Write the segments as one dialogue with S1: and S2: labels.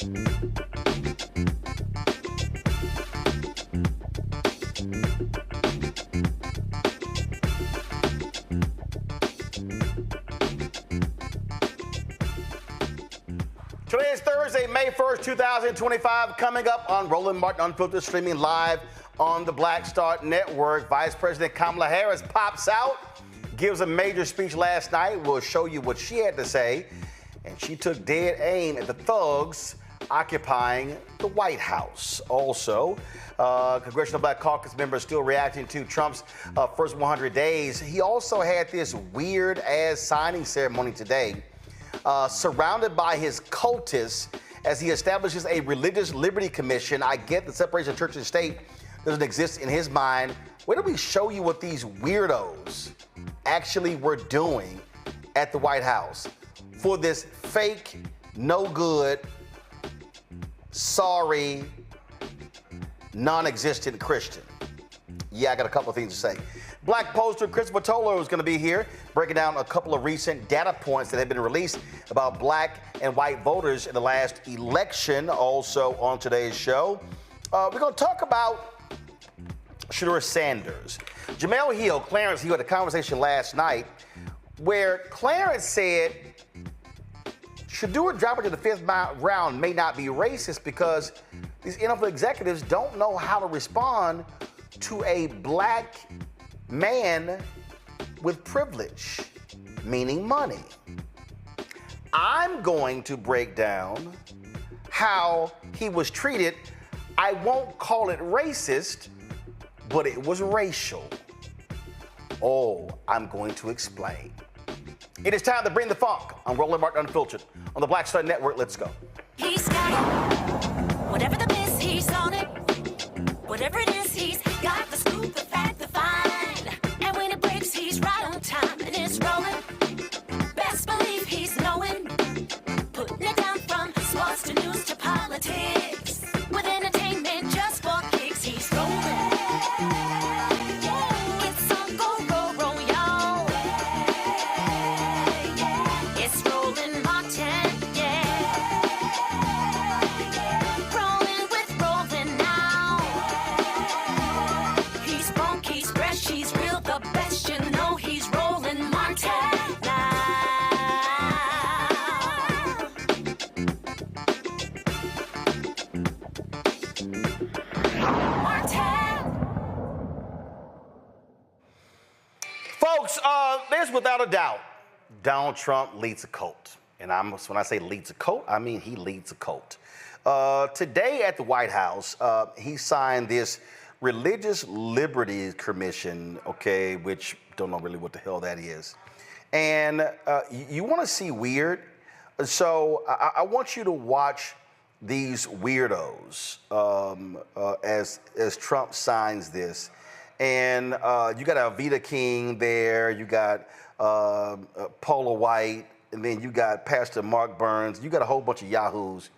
S1: Today is Thursday, May 1st, 2025. Coming up on Roland Martin Unfiltered, streaming live on the Black Star Network. Vice President Kamala Harris pops out, gives a major speech last night. We'll show you what she had to say. And she took dead aim at the thugs occupying the White House. Also, Congressional Black Caucus members still reacting to Trump's first 100 days. He also had this weird-ass signing ceremony today, surrounded by his cultists as he establishes a religious liberty commission. I get the separation of church and state doesn't exist in his mind. Where do we show you what these weirdos actually were doing at the White House for this fake, no good, sorry, non-existent Christian? Yeah, I got a couple of things to say. Black pollster Christopher Towler is going to be here breaking down a couple of recent data points that have been released about black and white voters in the last election. Also on today's show, we're going to talk about Shedeur Sanders. Jamel Hill, Clarence Hill had a conversation last night where Clarence said Shedeur dropping to the fifth round may not be racist because these NFL executives don't know how to respond to a black man with privilege, meaning money. I'm going to break down how he was treated. I won't call it racist, but it was racial. Oh, I'm going to explain. It is time to bring the funk on Roland Martin Unfiltered on the Black Star Network. Let's go.
S2: He's got it. Whatever the miss, he's on it. Whatever it is, he's got the scoop, the fact, the find. And when it breaks, he's right on time and it's rolling. Best believe he's knowing. Putting it down from sports to news to politics. With entertainment just for kicks, he's rolling. It's on go, roll, roll, y'all. It's Roland Martin, yeah. Rolling with Roland now. He's funky, he's fresh, he's real, the best, you know he's Roland Martin now.
S1: Folks, there's without a doubt, Donald Trump leads a cult. And when I say leads a cult, I mean he leads a cult. Today at the White House, he signed this Religious Liberty Commission, okay, which don't know really what the hell that is. And you want to see weird? So I want you to watch these weirdos as Trump signs this. And you got Alveda King there, you got Paula White, and then you got Pastor Mark Burns. You got a whole bunch of yahoos.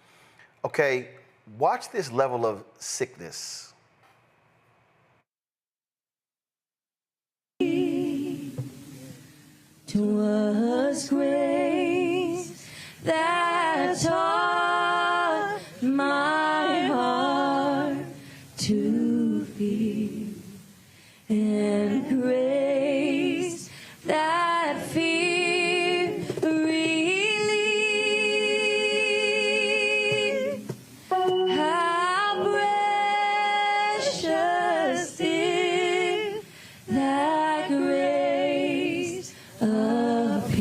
S1: Okay, watch this level of sickness.
S3: "'Twas grace that taught my heart to beat, and grace that fear relieved. How precious is that grace appeared."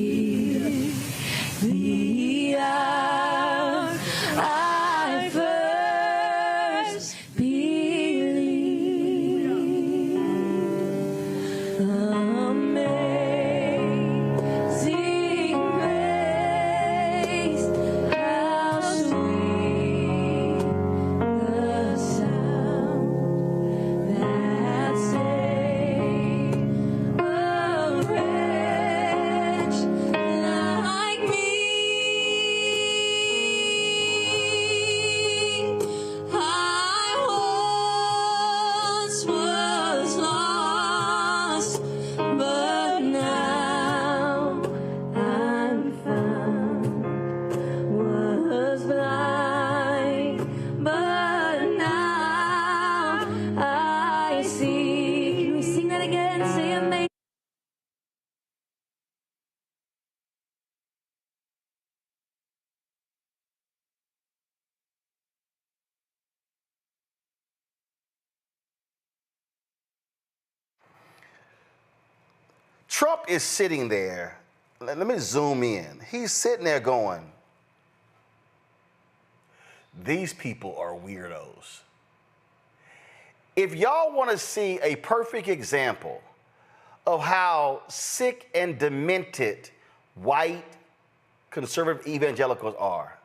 S1: Trump is sitting there. Let me zoom in. He's sitting there going, these people are weirdos. If y'all want to see a perfect example of how sick and demented white conservative evangelicals are,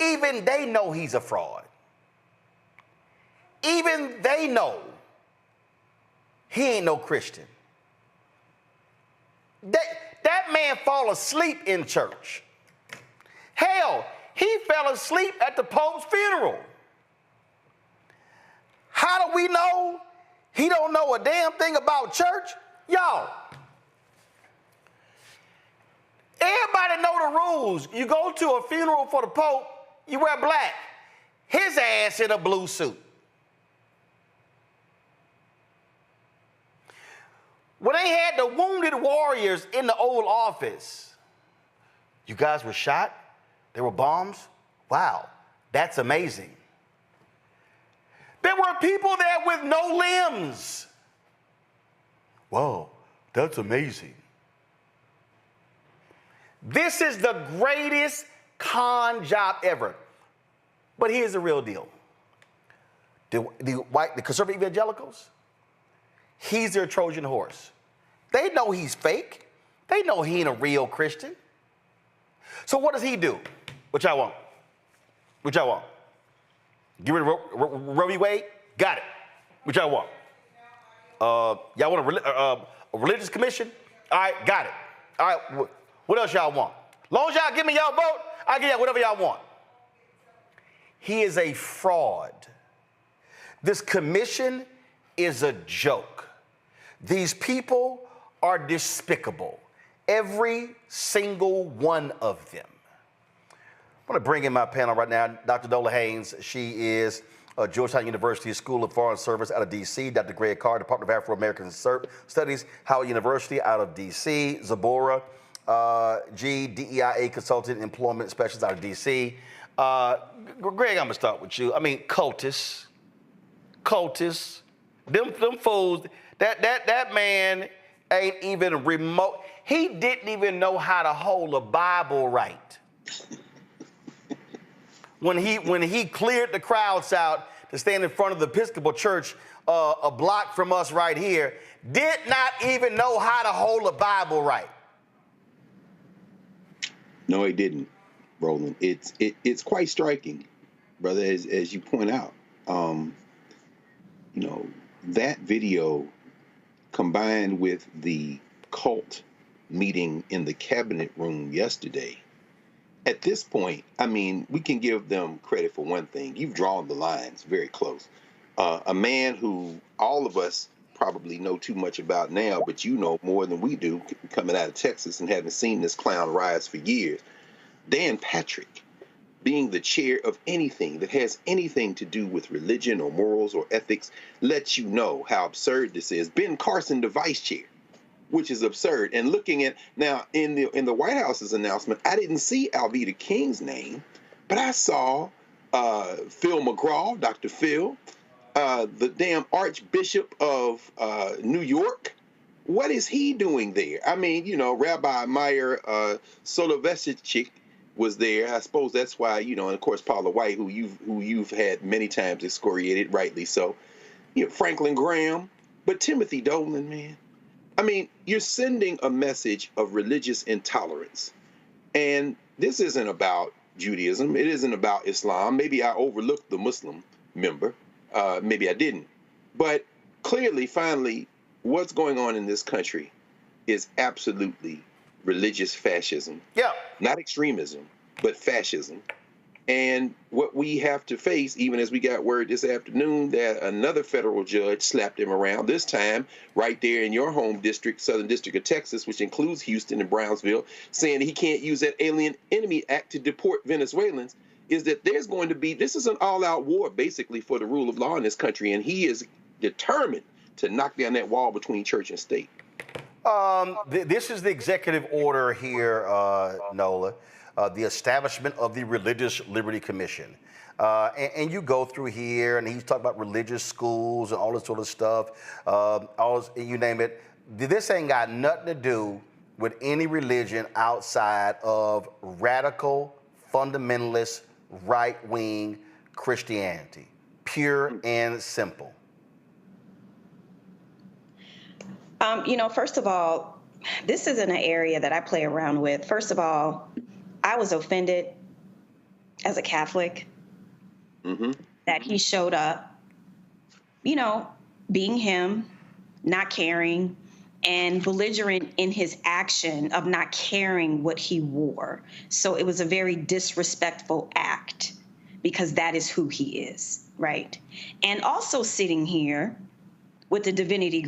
S1: even they know he's a fraud. Even they know he ain't no Christian. That man fall asleep in church. Hell, he fell asleep at the Pope's funeral. How do we know he don't know a damn thing about church? Y'all, everybody know the rules. You go to a funeral for the Pope, you wear black. His ass in a blue suit. When they had the wounded warriors in the Oval Office, you guys were shot? There were bombs? Wow, that's amazing. There were people there with no limbs. Whoa, that's amazing. This is the greatest con job ever. But here's the real deal. The conservative evangelicals, he's their Trojan horse. They know he's fake. They know he ain't a real Christian. So what does he do? What y'all want? What y'all want? Get rid of Roe v. Wade? Got it. What y'all want? Y'all want a religious commission? All right, got it. All right, what else y'all want? As long as y'all give me y'all vote, I'll give y'all whatever y'all want. He is a fraud. This commission is a joke. These people are despicable. Every single one of them. I want to bring in my panel right now, Dr. Dola Haynes. She is Georgetown University School of Foreign Service out of D.C. Dr. Greg Carr, Department of Afro-American Studies, Howard University out of D.C. Zabora G, DEIA Consultant Employment Specialist out of D.C. Greg, I'm going to start with you. I mean, cultists, them fools, that man ain't even remote. He didn't even know how to hold a Bible right. When he cleared the crowds out to stand in front of the Episcopal Church a block from us right here, did not even know how to hold a Bible right.
S4: No, he didn't, Roland. It's quite striking, brother, as you point out. That video combined with the cult meeting in the cabinet room yesterday, at this point, I mean, we can give them credit for one thing. You've drawn the lines very close. A man who all of us probably know too much about now, but you know more than we do, coming out of Texas and having seen this clown rise for years. Dan Patrick being the chair of anything that has anything to do with religion or morals or ethics lets you know how absurd this is. Ben Carson, the vice chair, which is absurd. And looking at now in the White House's announcement, I didn't see Alveda King's name, but I saw Phil McGraw, Dr. Phil, the damn Archbishop of New York. What is he doing there? I mean, Rabbi Meyer Soloveichik was there. I suppose that's why, and of course Paula White, who you've had many times excoriated, rightly so. Franklin Graham, but Timothy Dolan, man. I mean, you're sending a message of religious intolerance. And this isn't about Judaism. It isn't about Islam. Maybe I overlooked the Muslim member. Maybe I didn't. But clearly, finally, what's going on in this country is absolutely religious fascism. Yeah. Not extremism, but fascism. And what we have to face, even as we got word this afternoon that another federal judge slapped him around, this time right there in your home district, Southern District of Texas, which includes Houston and Brownsville, saying he can't use that Alien Enemy Act to deport Venezuelans, is that there's going to be, this is an all-out war basically for the rule of law in this country, and he is determined to knock down that wall between church and state.
S1: This is the executive order here, Nola. The establishment of the Religious Liberty Commission. And you go through here, and he's talking about religious schools and all this sort of stuff, you name it. this ain't got nothing to do with any religion outside of radical, fundamentalist, right-wing Christianity. Pure and simple.
S5: First of all, this isn't an area that I play around with. First of all, I was offended as a Catholic that he showed up, being him, not caring, and belligerent in his action of not caring what he wore. So it was a very disrespectful act because that is who he is, right? And also sitting here with the divinity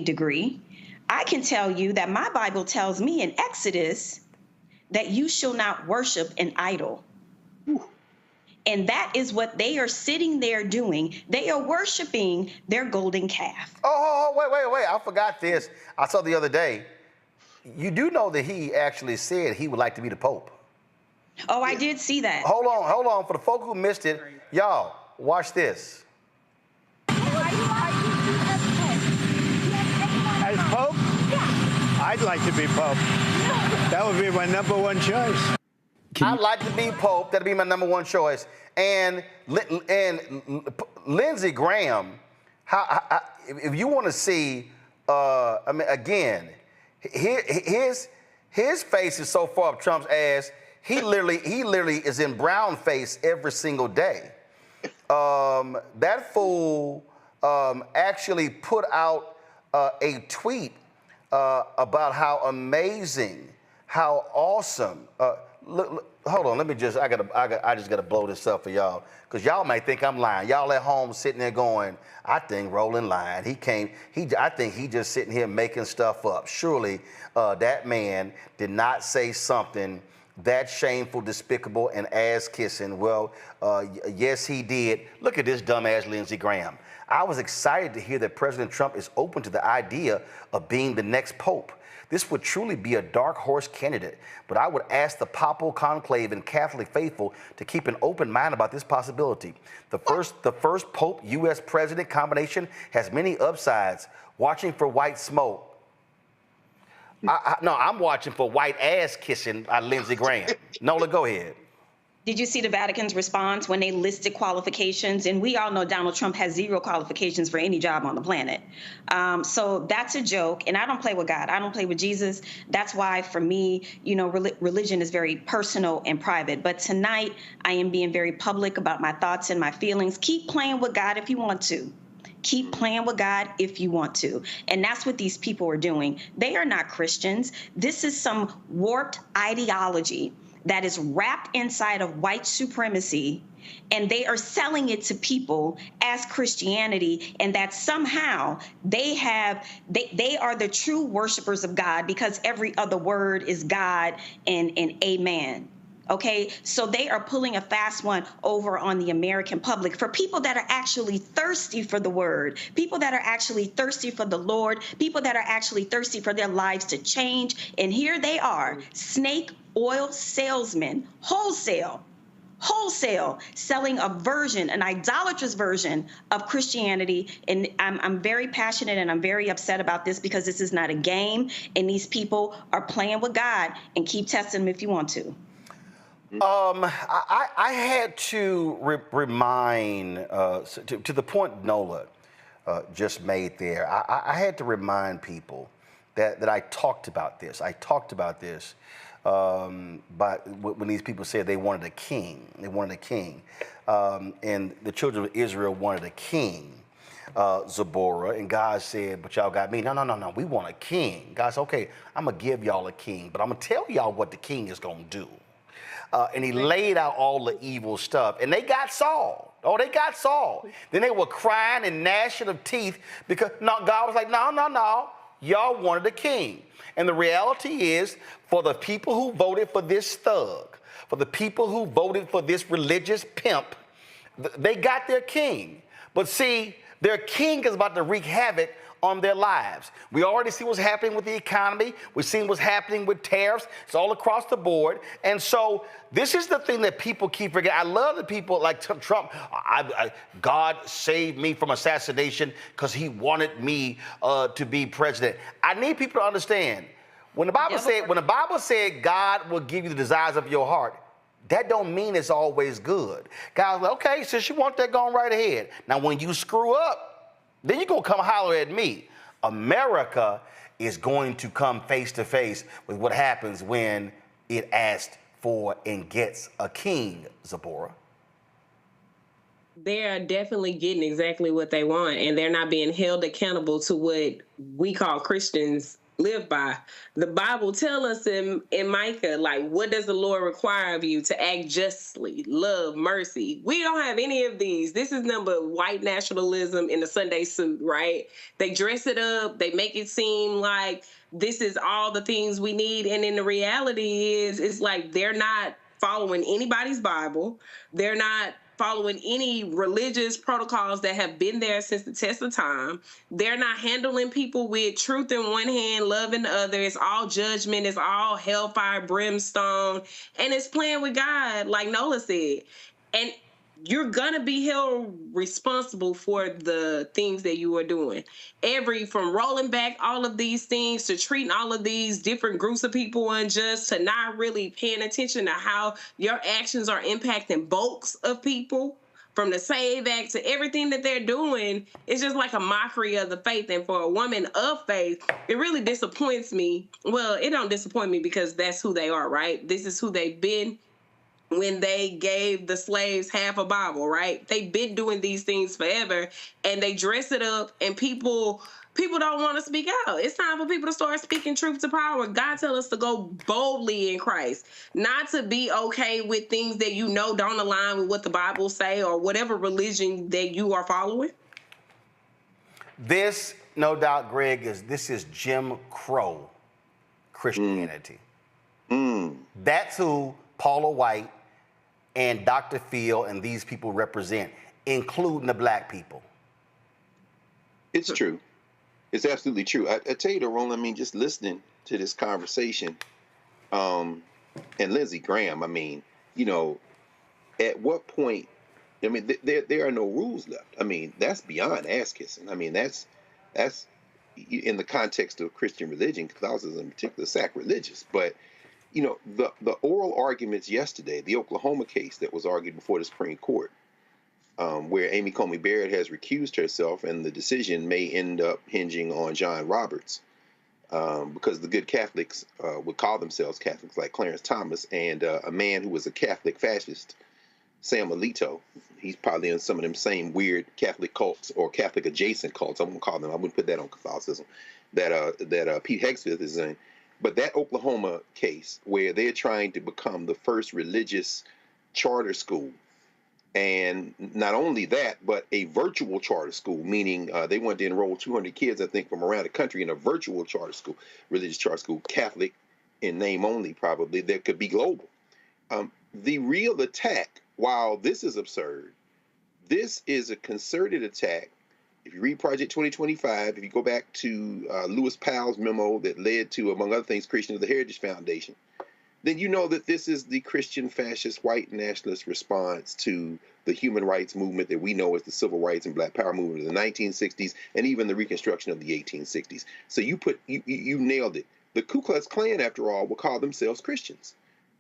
S5: degree, I can tell you that my Bible tells me in Exodus that you shall not worship an idol. And that is what they are sitting there doing. They are worshiping their golden calf.
S1: Oh, wait. I forgot this. I saw the other day. You do know that he actually said he would like to be the Pope.
S5: Oh, I did see that.
S1: Hold on. For the folk who missed it, y'all, watch this.
S6: As Pope? Yeah. I'd like to be Pope. That would be my number one choice.
S1: I'd like to be Pope. That'd be my number one choice. And Lindsey Graham, if you want to see, again, his face is so far up Trump's ass. He literally is in brown face every single day. That fool actually put out a tweet about how amazing, how awesome. Look, hold on. I just gotta blow this up for y'all, because y'all might think I'm lying. Y'all at home sitting there going, I think Roland lying. I think he just sitting here making stuff up. Surely that man did not say something that shameful, despicable, and ass-kissing. Well, yes, he did. Look at this dumbass Lindsey Graham. I was excited to hear that President Trump is open to the idea of being the next pope. This would truly be a dark horse candidate, but I would ask the papal conclave and Catholic faithful to keep an open mind about this possibility. The first Pope U.S. President combination has many upsides. Watching for white smoke. I'm watching for white ass kissing by Lindsey Graham. Nola, go ahead.
S5: Did you see the Vatican's response when they listed qualifications? And we all know Donald Trump has 0 qualifications for any job on the planet. So that's a joke. And I don't play with God. I don't play with Jesus. That's why, for me, religion is very personal and private. But tonight, I am being very public about my thoughts and my feelings. Keep playing with God if you want to. Keep playing with God if you want to. And that's what these people are doing. They are not Christians. This is some warped ideology that is wrapped inside of white supremacy, and they are selling it to people as Christianity, and that somehow they are the true worshipers of God because every other word is God and amen. Okay, so they are pulling a fast one over on the American public for people that are actually thirsty for the word, people that are actually thirsty for the Lord, people that are actually thirsty for their lives to change. And here they are, snake oil salesmen, wholesale, selling a version, an idolatrous version of Christianity. And I'm very passionate and I'm very upset about this because this is not a game. And these people are playing with God, and keep testing them if you want to.
S1: I had to remind, to the point Nola just made there, I had to remind people that I talked about this. When these people said they wanted a king. And the children of Israel wanted a king, Zipporah, and God said, but y'all got me. No, we want a king. God said, okay, I'm going to give y'all a king, but I'm going to tell y'all what the king is going to do. And he laid out all the evil stuff, and they got Saul. They got Saul. Then they were crying and gnashing of teeth because God was like, no, y'all wanted a king. And the reality is, for the people who voted for this thug, for the people who voted for this religious pimp, they got their king. But see, their king is about to wreak havoc on their lives. We already see what's happening with the economy. We've seen what's happening with tariffs. It's all across the board. And so this is the thing that people keep forgetting. I love the people like Trump. God saved me from assassination because he wanted me to be president. I need people to understand, when the Bible said God will give you the desires of your heart, that don't mean it's always good. God's like, okay, since you want that, go on right ahead. Now, when you screw up, then you're going to come holler at me. America is going to come face to face with what happens when it asks for and gets a king, Zipporah.
S7: They are definitely getting exactly what they want, and they're not being held accountable to what we call Christians live by. The Bible tells us in Micah, like, what does the Lord require of you? To act justly, love, mercy. We don't have any of these. This is nothing but white nationalism in a Sunday suit, right? They dress it up. They make it seem like this is all the things we need. And in the reality is, it's like they're not following anybody's Bible. They're not following any religious protocols that have been there since the test of time. They're not handling people with truth in one hand, love in the other. It's all judgment. It's all hellfire, brimstone. And it's playing with God, like Nola said. And you're going to be held responsible for the things that you are doing. From rolling back all of these things to treating all of these different groups of people unjust, to not really paying attention to how your actions are impacting bulks of people, from the SAVE Act to everything that they're doing. It's just like a mockery of the faith. And for a woman of faith, it really disappoints me. Well, it don't disappoint me because that's who they are, right? This is who they've been. When they gave the slaves half a Bible, right? They've been doing these things forever, and they dress it up, and people don't want to speak out. It's time for people to start speaking truth to power. God tells us to go boldly in Christ, not to be okay with things that you know don't align with what the Bible say or whatever religion that you are following.
S1: This, no doubt, Greg, this is Jim Crow Christianity. That's who Paula White and Dr. Phil and these people represent, including the black people.
S4: It's true. It's absolutely true. I tell you, Ron, I mean, just listening to this conversation, and Lindsey Graham, I mean, you know, at what point, I mean, there are no rules left. I mean, that's beyond ass kissing. I mean, that's in the context of Christian religion, Catholicism in particular, sacrilegious. But you know, the oral arguments yesterday, the Oklahoma case that was argued before the Supreme Court, where Amy Coney Barrett has recused herself, and the decision may end up hinging on John Roberts, because the good Catholics would call themselves Catholics, like Clarence Thomas, and a man who was a Catholic fascist, Sam Alito. He's probably in some of them same weird Catholic cults or Catholic adjacent cults. I wouldn't call them. I wouldn't put that on Catholicism. That Pete Hegseth is in. But that Oklahoma case, where they're trying to become the first religious charter school, and not only that, but a virtual charter school, meaning they wanted to enroll 200 kids, I think, from around the country in a virtual charter school, religious charter school, Catholic in name only, probably, that could be global. The real attack, while this is absurd, this is a concerted attack. If you read Project 2025, if you go back to Lewis Powell's memo that led to, among other things, creation of the Heritage Foundation, then you know that this is the Christian fascist white nationalist response to the human rights movement that we know as the civil rights and black power movement of the 1960s and even the Reconstruction of the 1860s. So you nailed it. The Ku Klux Klan, after all, will call themselves Christians.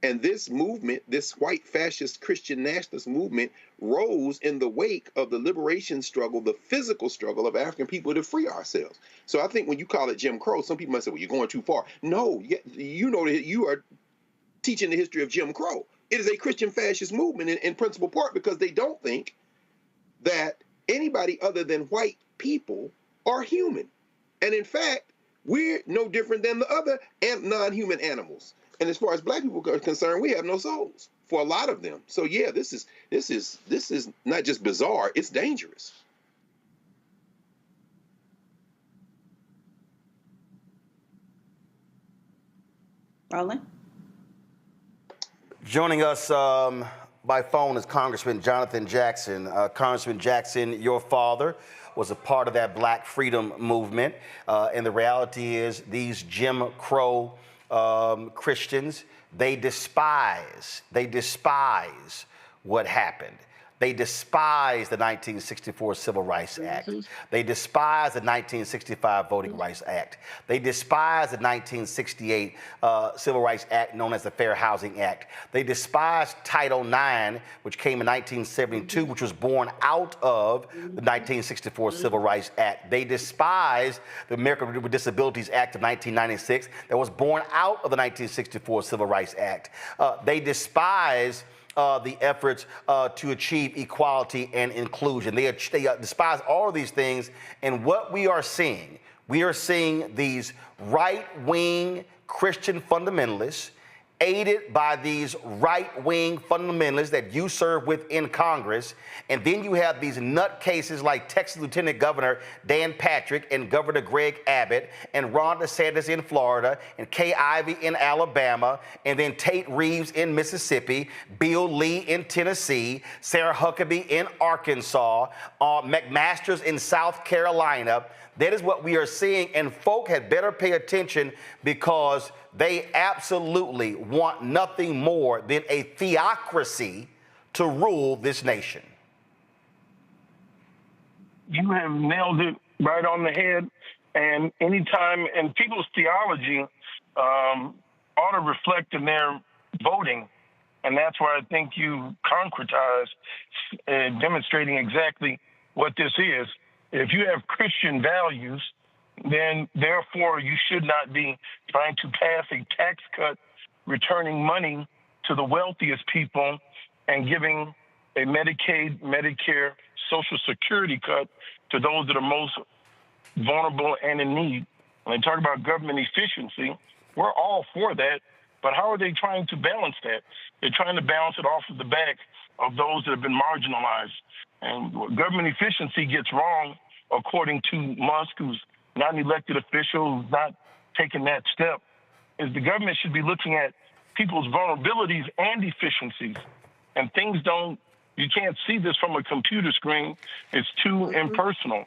S4: And this movement, this white fascist Christian nationalist movement, rose in the wake of the liberation struggle, the physical struggle of African people to free ourselves. So I think when you call it Jim Crow, some people might say, well, you're going too far. No, you know that you are teaching the history of Jim Crow. It is a Christian fascist movement in principal part because they don't think that anybody other than white people are human. And in fact, we're no different than the other non-human animals. And as far as black people are concerned, we have no souls for a lot of them. So yeah, this is not just bizarre, it's dangerous.
S5: Roland?
S1: Joining us by phone is Congressman Jonathan Jackson. Congressman Jackson, your father was a part of that Black freedom movement. And the reality is these Jim Crow Christians, they despise what happened. They despise the 1964 Civil Rights Act. They despise the 1965 Voting Rights Act. They despise the 1968 Civil Rights Act known as the Fair Housing Act. They despise Title IX, which came in 1972, which was born out of the 1964 Civil Rights Act. They despise the Americans with Disabilities Act of 1996 that was born out of the 1964 Civil Rights Act. They despise the efforts to achieve equality and inclusion. They despise all of these things. And what we are seeing these right-wing Christian fundamentalists aided by these right-wing fundamentalists that you serve with in Congress. And then you have these nutcases like Texas Lieutenant Governor Dan Patrick and Governor Greg Abbott and Ron DeSantis in Florida and Kay Ivey in Alabama and then Tate Reeves in Mississippi, Bill Lee in Tennessee, Sarah Huckabee in Arkansas, McMaster's in South Carolina. That is what we are seeing, and folk had better pay attention because they absolutely want nothing more than a theocracy to rule this nation.
S8: You have nailed it right on the head. And anytime, and people's theology ought to reflect in their voting. And that's where I think you concretize, demonstrating exactly what this is. If you have Christian values, then therefore you should not be trying to pass a tax cut, returning money to the wealthiest people and giving a Medicaid, Medicare, Social Security cut to those that are most vulnerable and in need. When they talk about government efficiency, we're all for that, but how are they trying to balance that? They're trying to balance it off of the back of those that have been marginalized. And what government efficiency gets wrong, according to Musk, who's not an elected official, who's not taking that step, is the government should be looking at people's vulnerabilities and efficiencies. And things don't, you can't see this from a computer screen. It's too impersonal.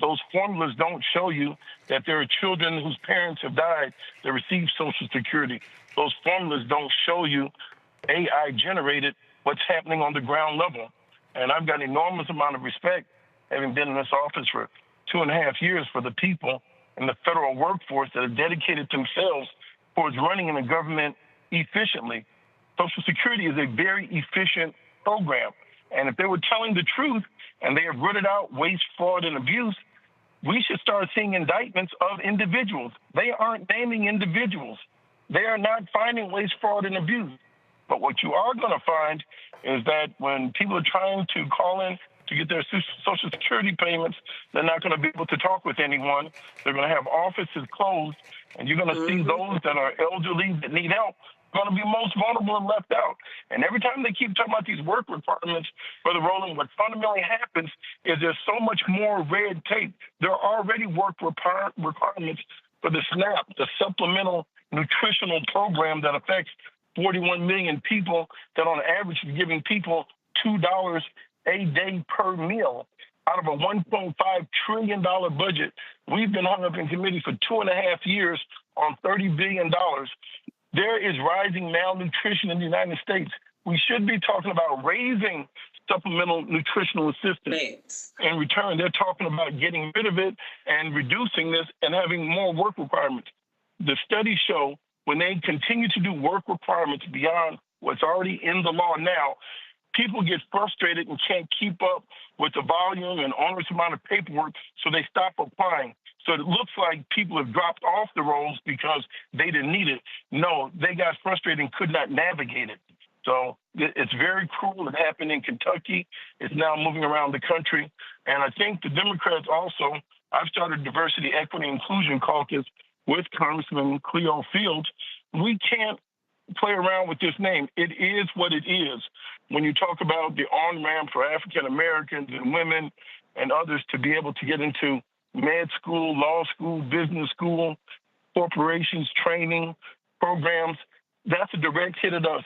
S8: Those formulas don't show you that there are children whose parents have died that receive Social Security. Those formulas don't show you AI generated what's happening on the ground level. And I've got an enormous amount of respect, having been in this office for 2.5 years, for the people in the federal workforce that have dedicated themselves towards running in the government efficiently. Social Security is a very efficient program. And if they were telling the truth and they have rooted out waste, fraud, and abuse, we should start seeing indictments of individuals. They aren't naming individuals. They are not finding waste, fraud, and abuse. But what you are going to find is that when people are trying to call in to get their Social Security payments, they're not going to be able to talk with anyone. They're going to have offices closed, and you're going to see those that are elderly that need help going to be most vulnerable and left out. And every time they keep talking about these work requirements, Brother Roland, what fundamentally happens is there's so much more red tape. There are already work requirements for the SNAP, the Supplemental Nutritional Program that affects 41 million people, that on average is giving people $2 a day per meal out of a $1.5 trillion budget. We've been hung up in committee for 2.5 years on $30 billion. There is rising malnutrition in the United States. We should be talking about raising supplemental nutritional assistance. In return, they're talking about getting rid of it and reducing this and having more work requirements. The studies show when they continue to do work requirements beyond what's already in the law now, people get frustrated and can't keep up with the volume and onerous amount of paperwork, so they stop applying. So it looks like people have dropped off the rolls because they didn't need it. No, they got frustrated and could not navigate it. So it's very cruel. It happened in Kentucky. It's now moving around the country. And I think the Democrats also, I've started Diversity, Equity, Inclusion Caucus with Congressman Cleo Fields. We can't play around with this name. It is what it is. When you talk about the on-ramp for African Americans and women and others to be able to get into med school, law school, business school, corporations, training programs, that's a direct hit at us.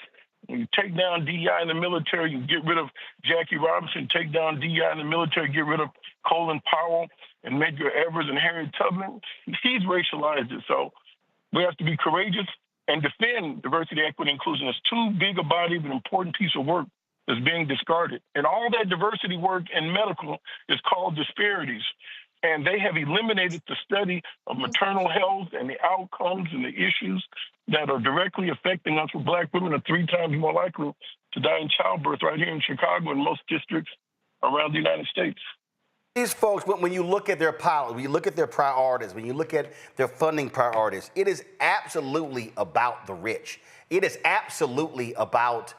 S8: When you take down DEI in the military, you get rid of Jackie Robinson, take down DEI in the military, get rid of Colin Powell and Medgar Evers and Harriet Tubman. He's racialized it. So we have to be courageous and defend diversity, equity, inclusion. It's too big a body of an important piece of work that's being discarded. And all that diversity work in medical is called disparities. And they have eliminated the study of maternal health and the outcomes and the issues that are directly affecting us. Where Black women are 3 times more likely to die in childbirth right here in Chicago and most districts around the United States.
S1: These folks, when you look at their policy, when you look at their priorities, when you look at their funding priorities, it is absolutely about the rich. It is absolutely about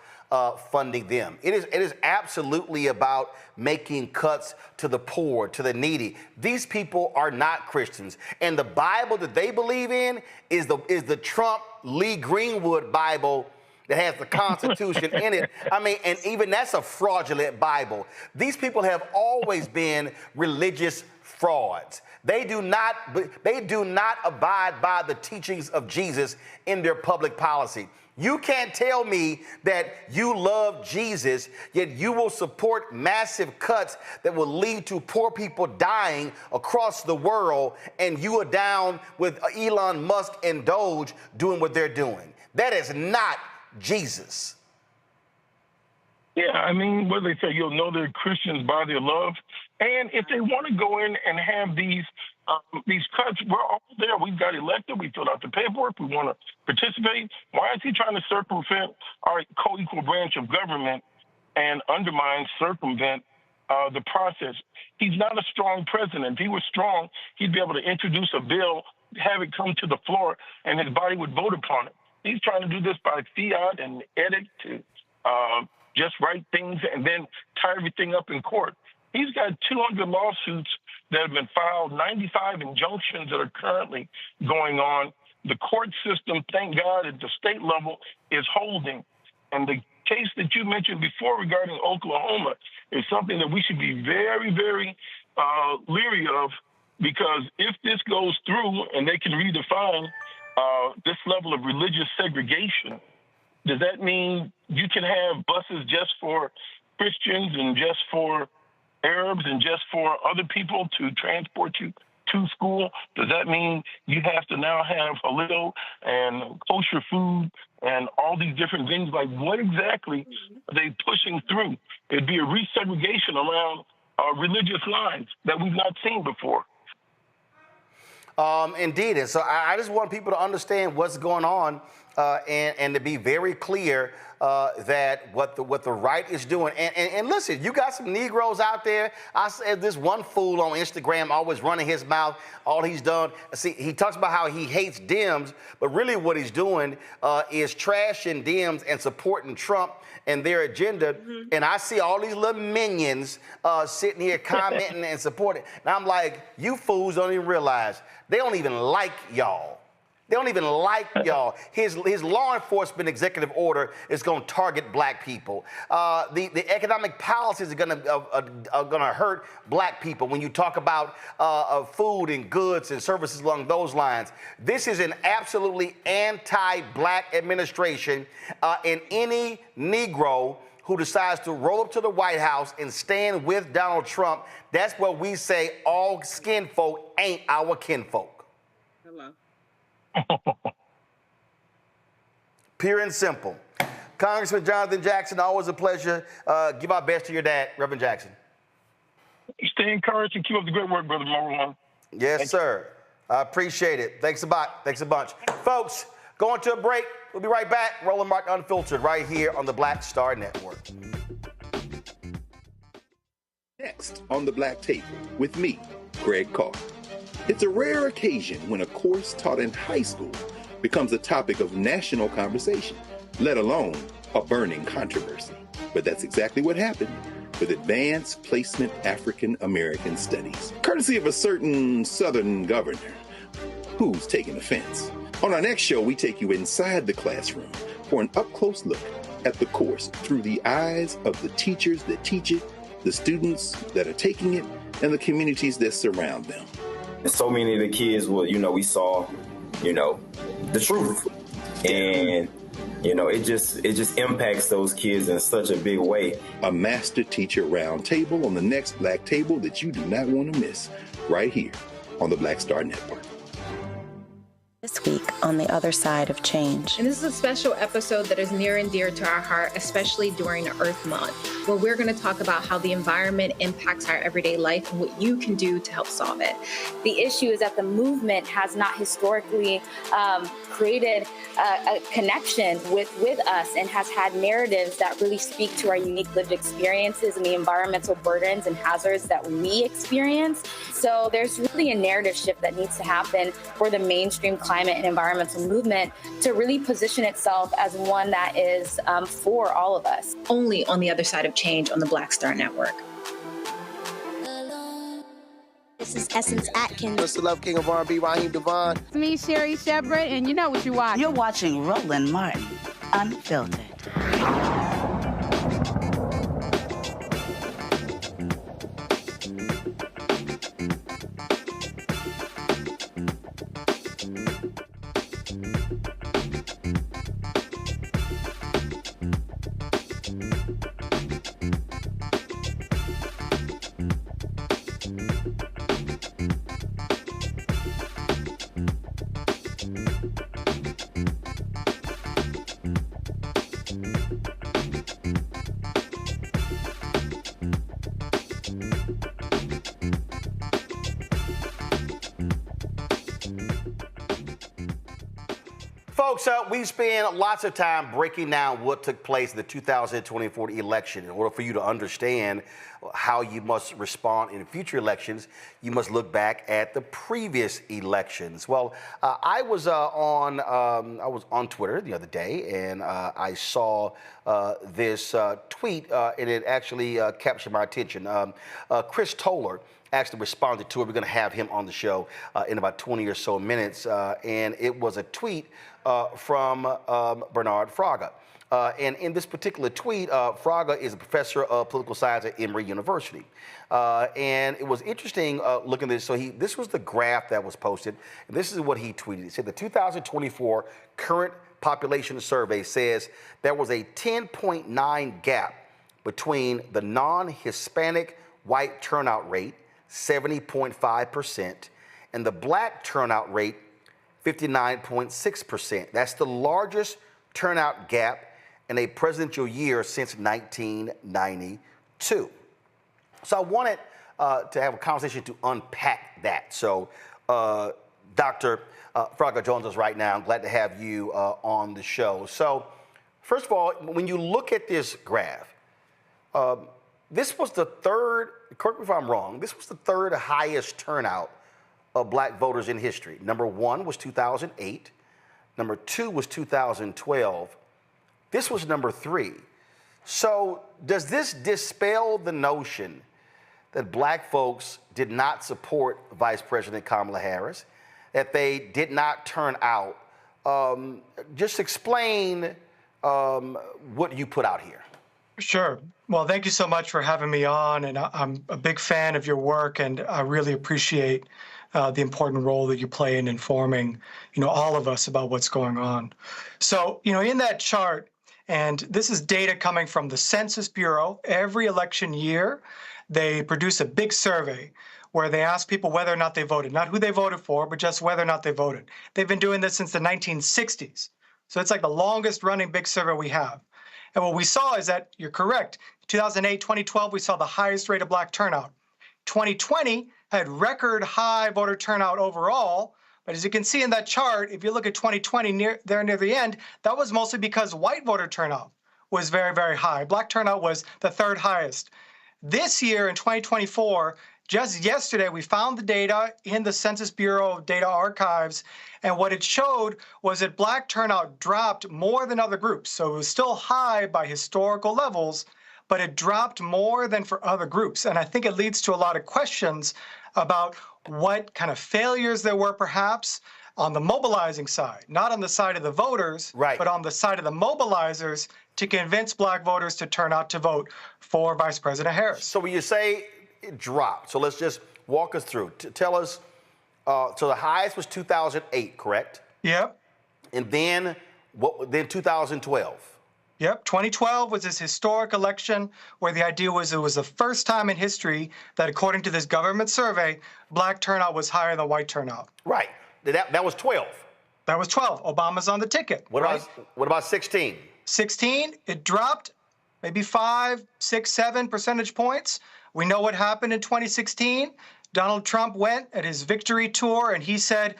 S1: funding them. It is absolutely about making cuts to the poor, to the needy. These people are not Christians, and the Bible that they believe in is the Trump Lee Greenwood Bible that has the Constitution in it. I mean, and even that's a fraudulent Bible. These people have always been religious frauds. They do not abide by the teachings of Jesus in their public policy. You can't tell me that you love Jesus, yet you will support massive cuts that will lead to poor people dying across the world, and you are down with Elon Musk and Doge doing what they're doing. That is not Jesus.
S8: Yeah, I mean, what do they say? You'll know they're Christians by their love. And if they want to go in and have these cuts, we're all there. We got elected. We filled out the paperwork. We want to participate. Why is he trying to circumvent our co-equal branch of government and circumvent the process? He's not a strong president. If he was strong, he'd be able to introduce a bill, have it come to the floor, and his body would vote upon it. He's trying to do this by fiat and edict to just write things and then tie everything up in court. He's got 200 lawsuits that have been filed, 95 injunctions that are currently going on. The court system, thank God, at the state level is holding. And the case that you mentioned before regarding Oklahoma is something that we should be very, very leery of, because if this goes through and they can redefine this level of religious segregation, does that mean you can have buses just for Christians and just for Arabs and just for other people to transport you to school? Does that mean you have to now have halal and kosher food and all these different things? Like, what exactly are they pushing through? It'd be a resegregation around religious lines that we've not seen before.
S1: Indeed. And so I just want people to understand what's going on and to be very clear that what the right is doing. And listen, you got some Negroes out there. I said this one fool on Instagram always running his mouth. All he's done, see, he talks about how he hates Dems, but really what he's doing is trashing Dems and supporting Trump and their agenda. Mm-hmm. And I see all these little minions sitting here commenting and supporting. And I'm like, you fools don't even realize they don't even like y'all. They don't even like y'all. His law enforcement executive order is going to target black people. The economic policies are going to hurt black people. When you talk about food and goods and services along those lines, this is an absolutely anti-black administration. And any Negro who decides to roll up to the White House and stand with Donald Trump, that's what we say, all skin folk ain't our kinfolk.
S7: Hello.
S1: Pure and simple. Congressman Jonathan Jackson, always a pleasure. Give our best to your dad, Reverend Jackson.
S8: Stay encouraged and keep up the great work, Brother Moore.
S1: Yes, sir. I appreciate it. Thanks a lot. Thanks a bunch. Folks, going to a break. We'll be right back. Roland Martin Unfiltered right here on the Black Star Network.
S4: Next on the Black Table with me, Greg Carr. It's a rare occasion when a course taught in high school becomes a topic of national conversation, let alone a burning controversy. But that's exactly what happened with Advanced Placement African American Studies, courtesy of a certain Southern governor who's taking offense. On our next show, we take you inside the classroom for an up-close look at the course through the eyes of the teachers that teach it, the students that are taking it, and the communities that surround them.
S9: And so many of the kids we saw, the truth. And You know, it just impacts those kids in such a big way.
S10: A master teacher roundtable on the next Black Table that you do not want to miss, right here on the Black Star Network.
S11: This week on The Other Side of Change.
S12: And this is a special episode that is near and dear to our heart, especially during Earth Month, where we're going to talk about how the environment impacts our everyday life and what you can do to help solve it.
S13: The issue is that the movement has not historically created a connection with us and has had narratives that really speak to our unique lived experiences and the environmental burdens and hazards that we experience. So there's really a narrative shift that needs to happen for the mainstream climate and environmental movement to really position itself as one that is for all of us.
S12: Only on The Other Side of Change on the Black Star Network.
S14: This is Essence Atkins.
S15: What's the love king of R&B, Raheem Devon?
S16: It's me, Sherry Shepard, and you know what you watch.
S17: You're watching Roland Martin, Unfiltered.
S1: Folks, we spend lots of time breaking down what took place in the 2024 election. In order for you to understand how you must respond in future elections, you must look back at the previous elections. Well, I was on Twitter the other day, and I saw this tweet, and it actually captured my attention. Chris Towler actually responded to it. We're going to have him on the show in about 20 or so minutes. And it was a tweet from Bernard Fraga. And in this particular tweet, Fraga is a professor of political science at Emory University. And it was interesting looking at this. So this was the graph that was posted. And this is what he tweeted. He said the 2024 current population survey says there was a 10.9 gap between the non-Hispanic white turnout rate, 70.5%, and the black turnout rate, 59.6%. That's the largest turnout gap in a presidential year since 1992. So I wanted to have a conversation to unpack that. So Dr. Fraga joins us right now. I'm glad to have you on the show. So first of all, when you look at this graph, this was the third, correct me if I'm wrong, this was the third highest turnout of black voters in history. Number one was 2008. Number two was 2012. This was number three. So does this dispel the notion that black folks did not support Vice President Kamala Harris, that they did not turn out? Just explain what you put out here.
S18: Sure. Well, thank you so much for having me on, and I'm a big fan of your work, and I really appreciate the important role that you play in informing, all of us about what's going on. So, in that chart, and this is data coming from the Census Bureau, every election year, they produce a big survey where they ask people whether or not they voted, not who they voted for, but just whether or not they voted. They've been doing this since the 1960s. So it's like the longest running big survey we have. And what we saw is that, you're correct, 2008, 2012, we saw the highest rate of black turnout. 2020 had record high voter turnout overall, but as you can see in that chart, if you look at 2020 near the end, that was mostly because white voter turnout was very, very high. Black turnout was the third highest. This year in 2024, just yesterday, we found the data in the Census Bureau data archives, and what it showed was that black turnout dropped more than other groups. So it was still high by historical levels, but it dropped more than for other groups. And I think it leads to a lot of questions about what kind of failures there were perhaps on the mobilizing side, not on the side of the voters, but on the side of the mobilizers to convince black voters to turn out to vote for Vice President Harris.
S1: So when you say it dropped, so let's just walk us through. Tell us, so the highest was 2008, correct?
S18: Yep.
S1: And then Then 2012.
S18: Yep, 2012 was this historic election where the idea was it was the first time in history that, according to this government survey, black turnout was higher than white turnout.
S1: Right. That was 12.
S18: That was 12. Obama's on the ticket.
S1: What about 16?
S18: 16, it dropped maybe 5, 6, 7 percentage points. We know what happened in 2016. Donald Trump went at his victory tour and he said,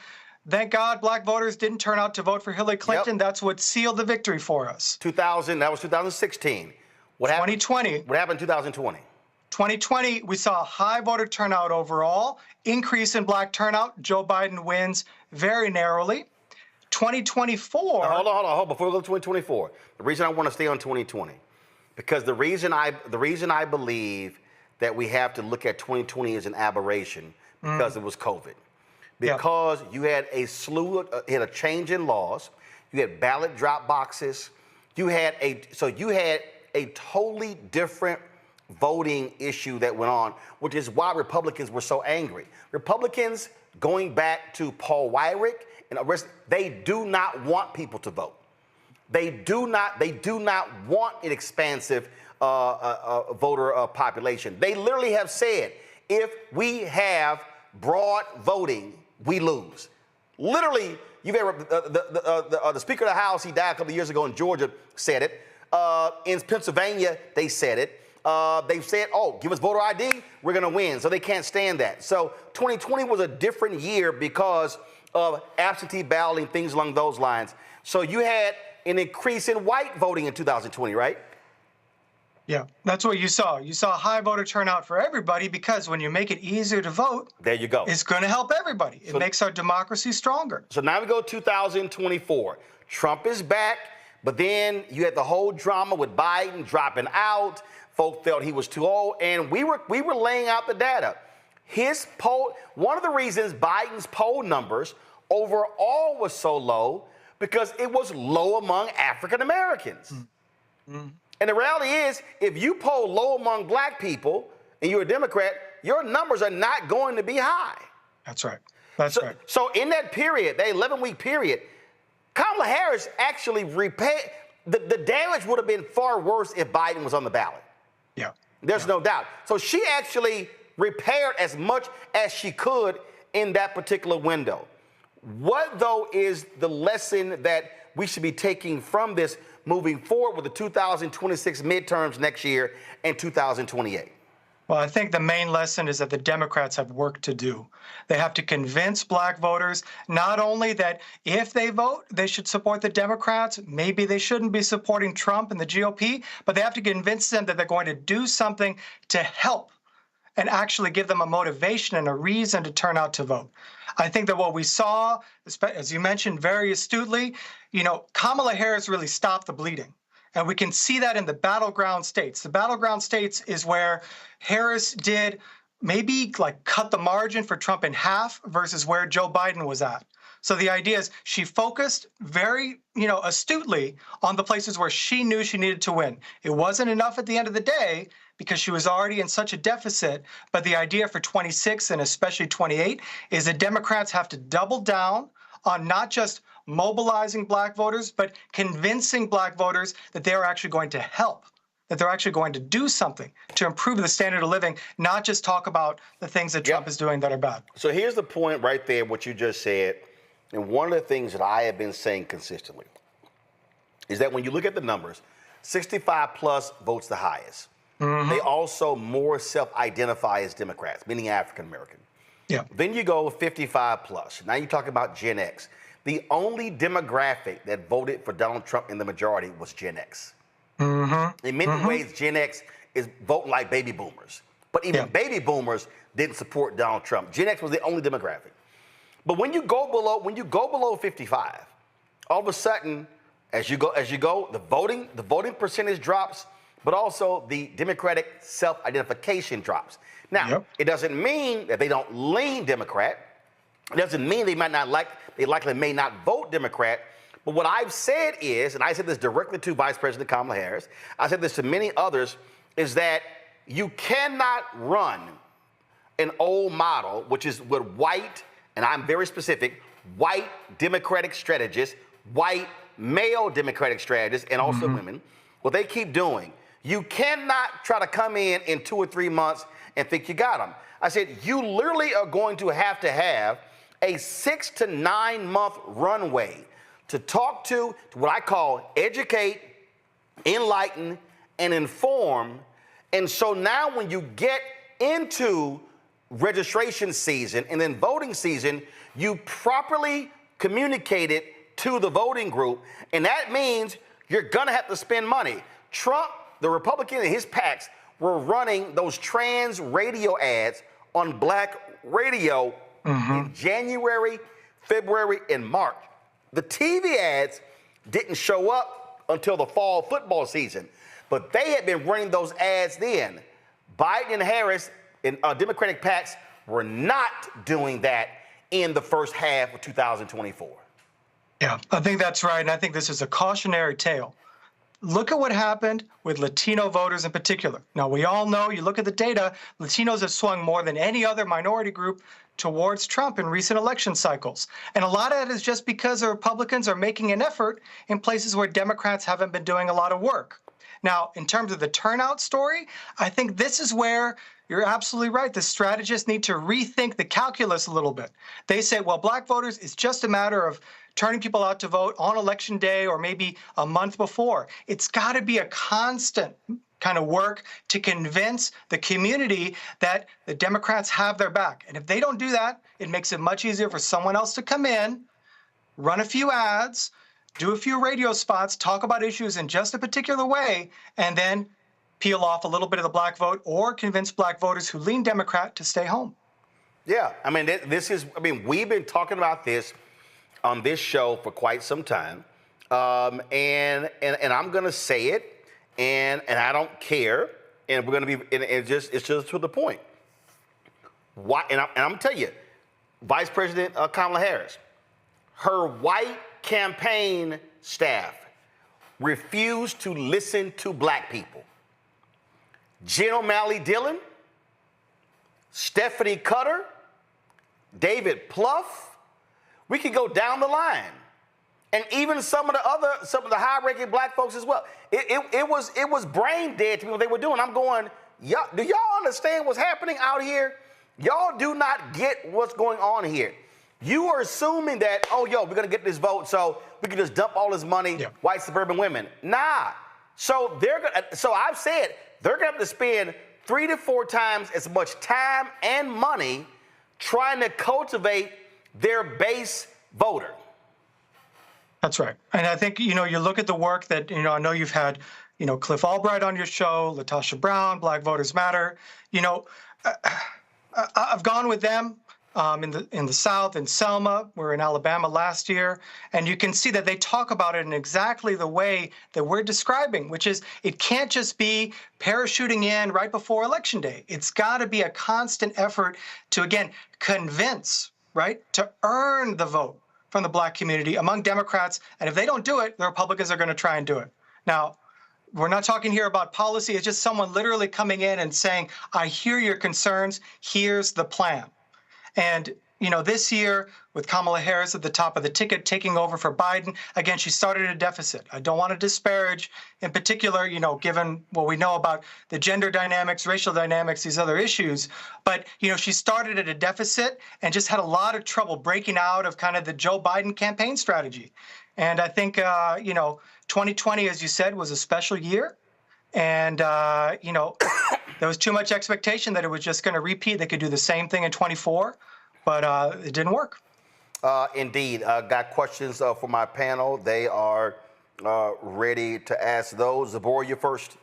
S18: thank God black voters didn't turn out to vote for Hillary Clinton. Yep. That's what sealed the victory for us.
S1: That was 2016. What
S18: 2020.
S1: What happened in 2020?
S18: 2020, we saw a high voter turnout overall, increase in black turnout. Joe Biden wins very narrowly. 2024.
S1: Hold on. Before we go to 2024, the reason I want to stay on 2020, because the reason I believe that we have to look at 2020 as an aberration because it was COVID. Because you had a change in laws, you had ballot drop boxes, you had a totally different voting issue that went on, which is why Republicans were so angry. Republicans, going back to Paul Weyrich and the rest, they do not want people to vote. They do not want an expansive voter population. They literally have said, if we have broad voting, we lose. Literally, you've had the Speaker of the House, he died a couple of years ago in Georgia, said it. In Pennsylvania, they said it. They've said, oh, give us voter ID, we're going to win. So they can't stand that. So 2020 was a different year because of absentee balloting, things along those lines. So you had an increase in white voting in 2020, right?
S18: Yeah, that's what you saw. You saw a high voter turnout for everybody because when you make it easier to vote,
S1: there you go.
S18: It's going to help everybody. It makes our democracy stronger.
S1: So now we go to 2024. Trump is back, but then you had the whole drama with Biden dropping out. Folk felt he was too old, and we were laying out the data. His poll, one of the reasons Biden's poll numbers overall was so low because it was low among African Americans. And the reality is, if you poll low among black people and you're a Democrat, your numbers are not going to be high.
S18: That's right. That's right.
S1: So in that period, that 11-week period, Kamala Harris actually repaid. The damage would have been far worse if Biden was on the ballot.
S18: Yeah.
S1: There's no doubt. So she actually repaired as much as she could in that particular window. What, though, is the lesson that we should be taking from this moving forward with the 2026 midterms next year and 2028?
S18: Well, I think the main lesson is that the Democrats have work to do. They have to convince black voters not only that if they vote, they should support the Democrats, maybe they shouldn't be supporting Trump and the GOP, but they have to convince them that they're going to do something to help and actually give them a motivation and a reason to turn out to vote. I think that what we saw, as you mentioned very astutely, Kamala Harris really stopped the bleeding. And we can see that in the battleground states. The battleground states is where Harris did maybe cut the margin for Trump in half versus where Joe Biden was at. So the idea is she focused very, astutely on the places where she knew she needed to win. It wasn't enough at the end of the day because she was already in such a deficit. But the idea for 26 and especially 28 is that Democrats have to double down on not just mobilizing black voters, but convincing black voters that they are actually going to help, that they're actually going to do something to improve the standard of living, not just talk about the things that Trump is doing that are bad.
S1: So here's the point right there, what you just said. And one of the things that I have been saying consistently is that when you look at the numbers, 65 plus votes the highest. They also more self-identify as Democrats, meaning African American.
S18: Yeah.
S1: Then you go 55 plus. Now you're talking about Gen X. The only demographic that voted for Donald Trump in the majority was Gen X. In many ways, Gen X is voting like baby boomers. But even baby boomers didn't support Donald Trump. Gen X was the only demographic. But when you go below 55, all of a sudden, as you go, the voting percentage drops, but also the Democratic self-identification drops. Now, it doesn't mean that they don't lean Democrat. It doesn't mean they likely may not vote Democrat. But what I've said is, and I said this directly to Vice President Kamala Harris, I said this to many others, is that you cannot run an old model, which is with white, and I'm very specific, white Democratic strategists, white male Democratic strategists and also women, what they keep doing. You cannot try to come in 2 or 3 months and think you got them. I said, you literally are going to have a 6 to 9 month runway to talk to what I call educate, enlighten, and inform. And so now when you get into registration season and then voting season, you properly communicate it to the voting group. And that means you're gonna have to spend money. Trump, the Republican and his PACs were running those trans radio ads on black radio in January, February, and March. The TV ads didn't show up until the fall football season, but they had been running those ads then. Biden and Harris and Democratic PACs were not doing that in the first half of 2024.
S18: Yeah, I think that's right. And I think this is a cautionary tale. Look at what happened with Latino voters in particular. Now, we all know, you look at the data, Latinos have swung more than any other minority group towards Trump in recent election cycles. And a lot of it is just because the Republicans are making an effort in places where Democrats haven't been doing a lot of work. Now, in terms of the turnout story, I think this is where you're absolutely right. The strategists need to rethink the calculus a little bit. They say, well, black voters, it's just a matter of turning people out to vote on election day or maybe a month before. It's got to be a constant kind of work to convince the community that the Democrats have their back. And if they don't do that, it makes it much easier for someone else to come in, run a few ads, do a few radio spots, talk about issues in just a particular way, and then peel off a little bit of the black vote or convince black voters who lean Democrat to stay home.
S1: Yeah, I mean, we've been talking about this on this show for quite some time, and I'm going to say it, and I don't care, and we're going to be, and it's just to the point. Why? And I'm going to tell you, Vice President Kamala Harris, her white campaign staff refused to listen to black people. Jen O'Malley Dillon, Stephanie Cutter, David Plouffe, we could go down the line. And even some of the high-ranking black folks as well. It was brain dead to me what they were doing. I'm going, do y'all understand what's happening out here? Y'all do not get what's going on here. You are assuming that, we're gonna get this vote, so we can just dump all this money, white suburban women. Nah. So I've said they're gonna have to spend 3 to 4 times as much time and money trying to cultivate their base voter.
S18: That's right. And I think, you look at the work that, I know you've had, Cliff Albright on your show, Latasha Brown, Black Voters Matter. I've gone with them in the South, in Selma. We're in Alabama last year. And you can see that they talk about it in exactly the way that we're describing, which is it can't just be parachuting in right before Election Day. It's got to be a constant effort to, again, convince, right, to earn the vote from the black community among Democrats. And if they don't do it, the Republicans are going to try and do it. Now, we're not talking here about policy. It's just someone literally coming in and saying, I hear your concerns. Here's the plan. And, this year with Kamala Harris at the top of the ticket taking over for Biden, again, she started a deficit. I don't want to disparage in particular, given what we know about the gender dynamics, racial dynamics, these other issues. But, she started at a deficit and just had a lot of trouble breaking out of kind of the Joe Biden campaign strategy. And I think, 2020, as you said, was a special year. And, there was too much expectation that it was just going to repeat. They could do the same thing in 24, but it didn't work.
S1: Indeed. Got questions for my panel. They are ready to ask those. Zabor, you first.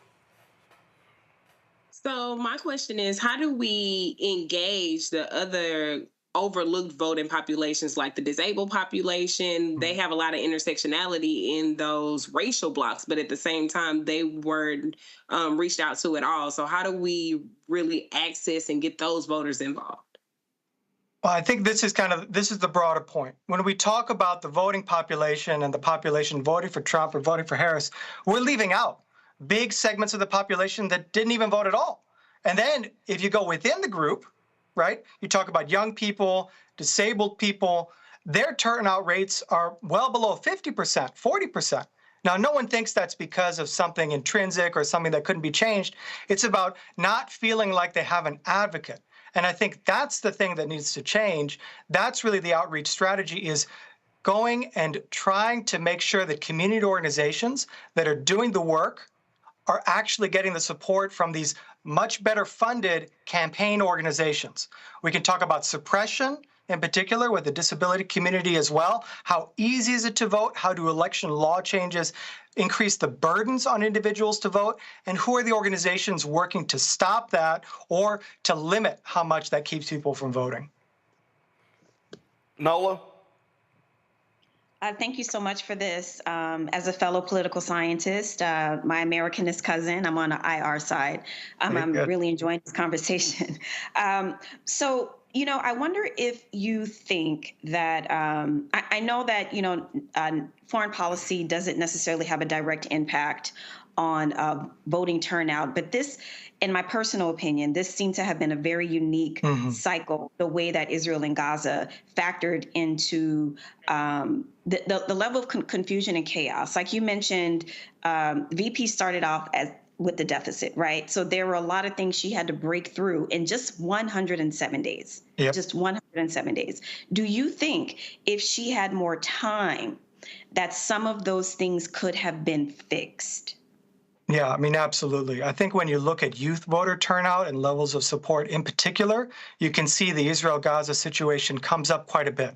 S7: So my question is, how do we engage the other overlooked voting populations like the disabled population? They have a lot of intersectionality in those racial blocks, but at the same time, they weren't reached out to at all. So how do we really access and get those voters involved?
S18: Well, I think this is the broader point. When we talk about the voting population and the population voting for Trump or voting for Harris, we're leaving out big segments of the population that didn't even vote at all. And then if you go within the group, right, you talk about young people, disabled people, their turnout rates are well below 50%, 40%. Now, no one thinks that's because of something intrinsic or something that couldn't be changed. It's about not feeling like they have an advocate. And I think that's the thing that needs to change. That's really the outreach strategy, is going and trying to make sure that community organizations that are doing the work are actually getting the support from these much better funded campaign organizations. We can talk about suppression in particular with the disability community as well. How easy is it to vote? How do election law changes increase the burdens on individuals to vote? And who are the organizations working to stop that or to limit how much that keeps people from voting?
S1: Nola?
S5: Thank you so much for this. As a fellow political scientist, my Americanist cousin, I'm on the IR side. I'm really enjoying this conversation. So, I wonder if you think that, I know that, foreign policy doesn't necessarily have a direct impact on voting turnout, but this, in my personal opinion, this seemed to have been a very unique cycle, the way that Israel and Gaza factored into the level of confusion and chaos. Like you mentioned, VP started off with the deficit, right? So there were a lot of things she had to break through in just 107 days, just 107 days. Do you think if she had more time, that some of those things could have been fixed?
S18: Yeah, I mean, absolutely. I think when you look at youth voter turnout and levels of support in particular, you can see the Israel-Gaza situation comes up quite a bit.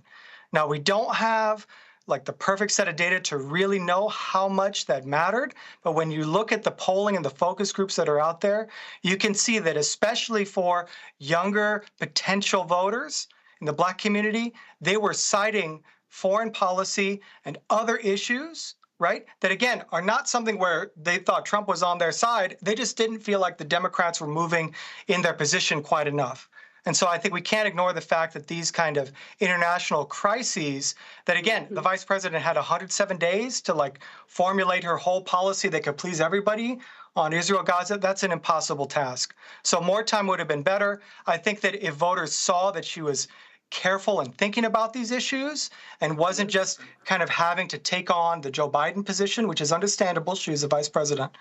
S18: Now, we don't have like the perfect set of data to really know how much that mattered. But when you look at the polling and the focus groups that are out there, you can see that especially for younger potential voters in the Black community, they were citing foreign policy and other issues, right, that again are not something where they thought Trump was on their side. They just didn't feel like the Democrats were moving in their position quite enough. And so I think we can't ignore the fact that these kind of international crises, that again, the vice president had 107 days to like formulate her whole policy that could please everybody on Israel-Gaza. That's an impossible task. So more time would have been better. I think that if voters saw that she was careful and thinking about these issues and wasn't just kind of having to take on the Joe Biden position, which is understandable, she's the vice president,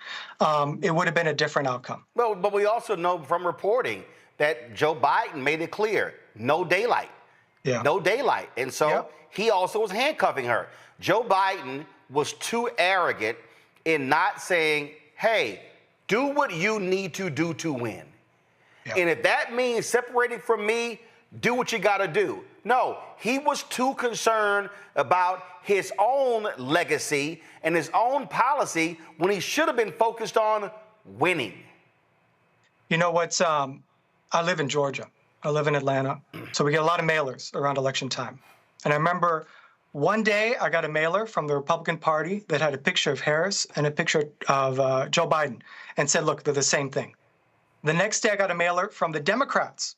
S18: it would have been a different outcome.
S1: Well, but we also know from reporting that Joe Biden made it clear, no daylight, no daylight. And so he also was handcuffing her. Joe Biden was too arrogant in not saying, hey, do what you need to do to win. And if that means separating from me, do what you got to do. No, he was too concerned about his own legacy and his own policy when he should have been focused on winning.
S18: You know what's, I live in Georgia. I live in Atlanta. So we get a lot of mailers around election time. And I remember one day I got a mailer from the Republican Party that had a picture of Harris and a picture of Joe Biden and said, look, they're the same thing. The next day I got a mailer from the Democrats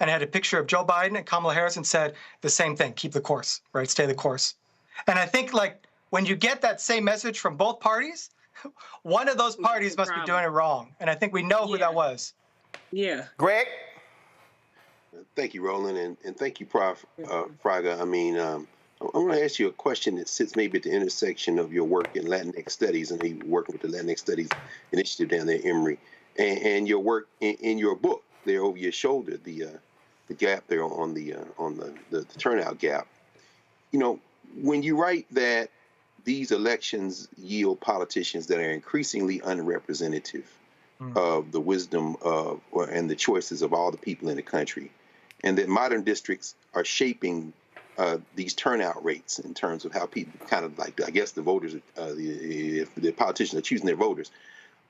S18: and had a picture of Joe Biden and Kamala Harris and said the same thing, keep the course, right? Stay the course. And I think like when you get that same message from both parties, one of those parties must be doing it wrong. And I think we know who that was.
S7: Yeah.
S1: Greg?
S4: Thank you, Roland, and thank you, Prof. Fraga. I mean, I want to ask you a question that sits maybe at the intersection of your work in Latinx studies and you working with the Latinx Studies Initiative down there at Emory, and your work in your book there over your shoulder, the gap there on the turnout gap. You know, when you write that these elections yield politicians that are increasingly unrepresentative of the wisdom of and the choices of all the people in the country, and that modern districts are shaping these turnout rates in terms of how people kind of like, I guess the voters, the politicians are choosing their voters.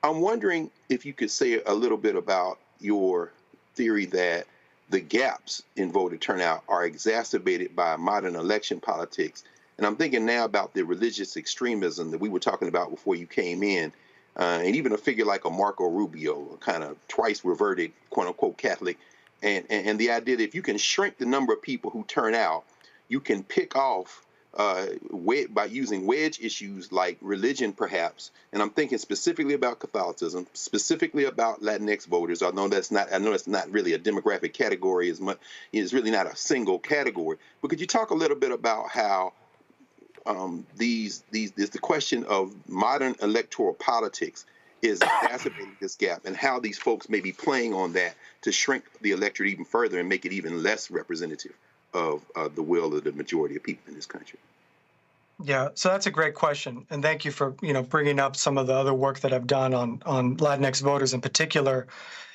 S4: I'm wondering if you could say a little bit about your theory that the gaps in voter turnout are exacerbated by modern election politics. And I'm thinking now about the religious extremism that we were talking about before you came in. And even a figure like a Marco Rubio, a kind of twice reverted, quote unquote, Catholic. And the idea that if you can shrink the number of people who turn out, you can pick off by using wedge issues like religion, perhaps. And I'm thinking specifically about Catholicism, specifically about Latinx voters. I know that's not really a demographic category as much. It's really not a single category. But could you talk a little bit about how the question of modern electoral politics is exacerbating this gap, and how these folks may be playing on that to shrink the electorate even further and make it even less representative of the will of the majority of people in this country?
S18: Yeah, so that's a great question, and thank you for bringing up some of the other work that I've done on Latinx voters in particular.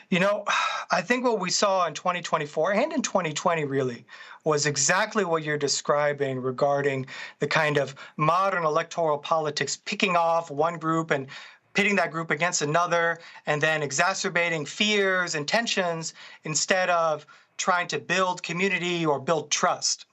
S18: I think what we saw in 2024 and in 2020 really was exactly what you're describing regarding the kind of modern electoral politics, picking off one group and pitting that group against another, and then exacerbating fears and tensions instead of trying to build community or build trust.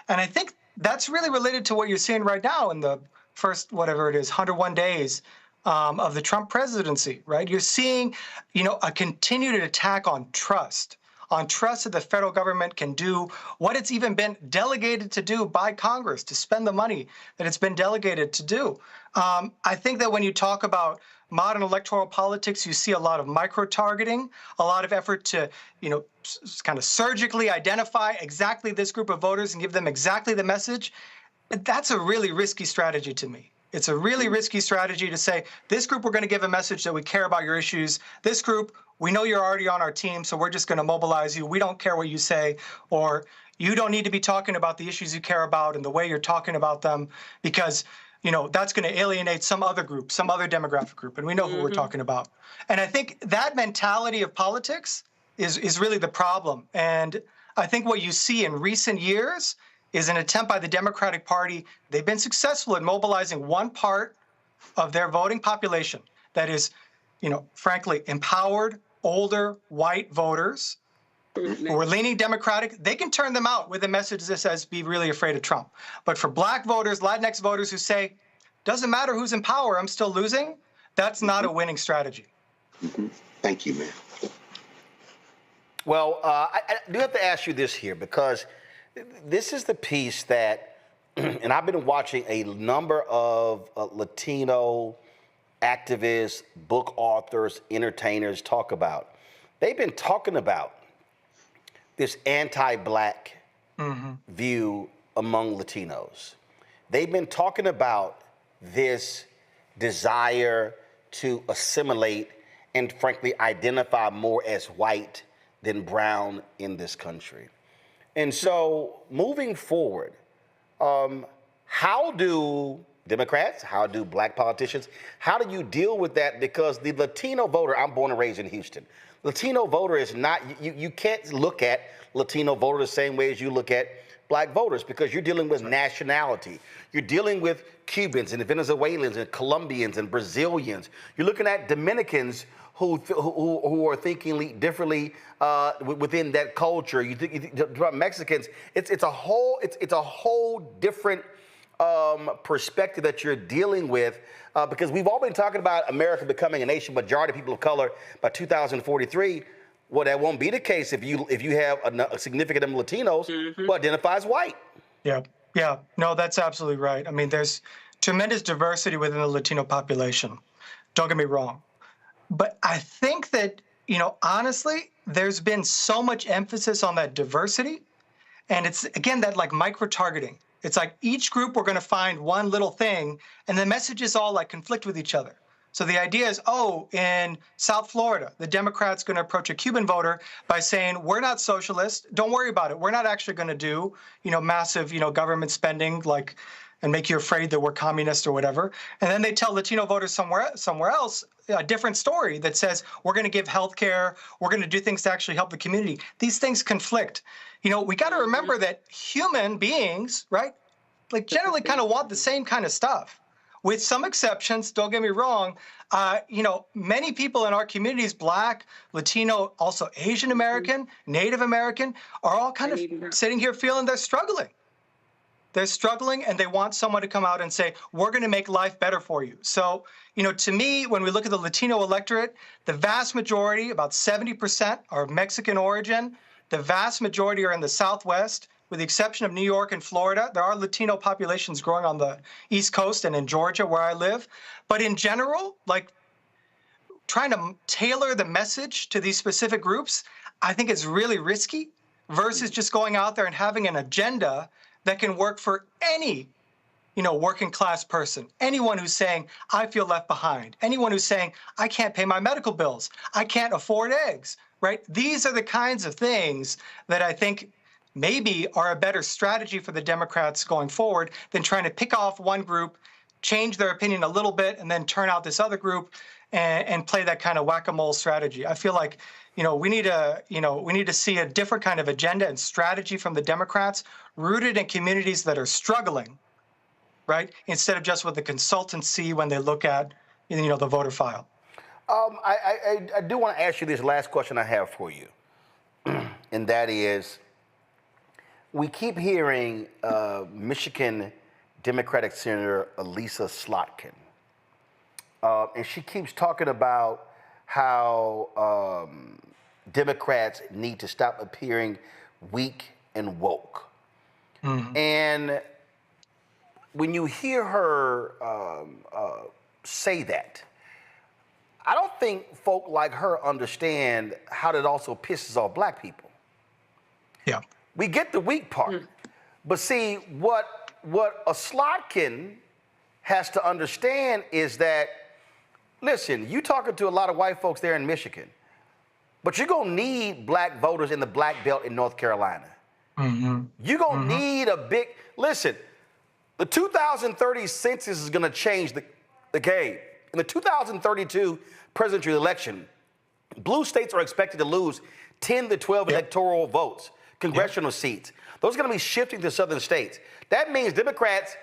S18: And I think that's really related to what you're seeing right now in the first, whatever it is, 101 days of the Trump presidency, right? You're seeing, a continued attack on trust that the federal government can do what it's even been delegated to do by Congress, to spend the money that it's been delegated to do. I think that when you talk about modern electoral politics, you see a lot of micro-targeting, a lot of effort to, kind of surgically identify exactly this group of voters and give them exactly the message. That's a really risky strategy to me. It's a really risky strategy to say, this group, we're going to give a message that we care about your issues. This group, we know you're already on our team, so we're just going to mobilize you. We don't care what you say, or you don't need to be talking about the issues you care about and the way you're talking about them, because that's going to alienate some other group, some other demographic group, and we know who we're talking about. And I think that mentality of politics is really the problem. And I think what you see in recent years is an attempt by the Democratic Party. They've been successful in mobilizing one part of their voting population that is, frankly, empowered, older, white voters who are leaning Democratic. They can turn them out with a message that says, be really afraid of Trump. But for black voters, Latinx voters who say, doesn't matter who's in power, I'm still losing, that's not a winning strategy.
S4: Thank you, man.
S1: Well, I do have to ask you this here, because this is the piece that, and I've been watching a number of Latino activists, book authors, entertainers talk about. They've been talking about this anti-black view among Latinos. They've been talking about this desire to assimilate and, frankly, identify more as white than brown in this country. And so moving forward, how do Democrats, how do black politicians, how do you deal with that? Because the Latino voter, I'm born and raised in Houston. Latino voter is not, you can't look at Latino voter the same way as you look at black voters, because you're dealing with nationality. You're dealing with Cubans and Venezuelans and Colombians and Brazilians. You're looking at Dominicans who are thinking differently within that culture. You think about Mexicans. It's a whole different perspective that you're dealing with, because we've all been talking about America becoming a nation majority of people of color by 2043. Well, that won't be the case if you have a significant number of Latinos who identify as white.
S18: Yeah, no, that's absolutely right. I mean, there's tremendous diversity within the Latino population. Don't get me wrong. But I think that, honestly, there's been so much emphasis on that diversity. And it's, again, that like micro-targeting. It's like each group, we're going to find one little thing, and the messages all like conflict with each other. So the idea is, in South Florida, the Democrats going to approach a Cuban voter by saying, we're not socialist. Don't worry about it. We're not actually going to do, massive, government spending and make you afraid that we're communist or whatever. And then they tell Latino voters somewhere else a different story that says, we're going to give health care. We're going to do things to actually help the community. These things conflict. We got to remember that human beings, right, like generally kind of want the same kind of stuff. With some exceptions, don't get me wrong, many people in our communities, Black, Latino, also Asian American, Native American, are all kind of sitting here feeling they're struggling. They're struggling, and they want someone to come out and say, we're going to make life better for you. So, to me, when we look at the Latino electorate, the vast majority, about 70%, are of Mexican origin. The vast majority are in the Southwest. with the exception of New York and Florida. There are Latino populations growing on the East Coast and in Georgia, where I live. But in general, like trying to tailor the message to these specific groups, I think is really risky versus just going out there and having an agenda that can work for any, working class person, anyone who's saying, I feel left behind, anyone who's saying, I can't pay my medical bills, I can't afford eggs, right? These are the kinds of things that I think maybe are a better strategy for the Democrats going forward than trying to pick off one group, change their opinion a little bit, and then turn out this other group and play that kind of whack-a-mole strategy. I feel like, we need to see a different kind of agenda and strategy from the Democrats rooted in communities that are struggling, right? Instead of just what the consultants see when they look at, the voter file.
S1: I do want to ask you this last question I have for you, and that is, we keep hearing Michigan Democratic Senator Elisa Slotkin, and she keeps talking about how Democrats need to stop appearing weak and woke. Mm-hmm. And when you hear her say that, I don't think folk like her understand how that also pisses off black people.
S18: Yeah.
S1: We get the weak part. But see, what a Slotkin has to understand is that, listen, you talking to a lot of white folks there in Michigan, but you're going to need black voters in the black belt in North Carolina. Mm-hmm. You're going to need a big, listen, the 2030 census is going to change the game. In the 2032 presidential election, blue states are expected to lose 10 to 12 electoral votes, congressional seats. Those are going to be shifting to southern states. That means Democrats,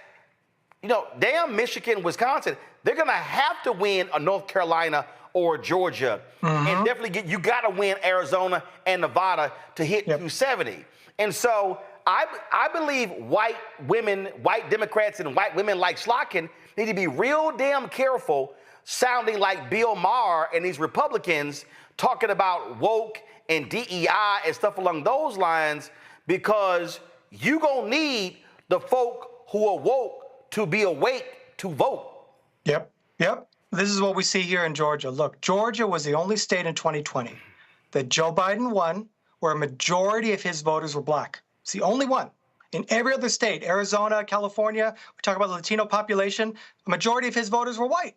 S1: damn Michigan, Wisconsin, they're going to have to win a North Carolina or Georgia. Mm-hmm. And definitely you got to win Arizona and Nevada to hit 270. And so I believe white Democrats and white women like Slotkin need to be real damn careful sounding like Bill Maher and these Republicans talking about woke and DEI and stuff along those lines, because you gonna need the folk who are woke to be awake to vote.
S18: Yep. This is what we see here in Georgia. Look, Georgia was the only state in 2020 that Joe Biden won where a majority of his voters were black. It's the only one. In every other state, Arizona, California, we talk about the Latino population, a majority of his voters were white.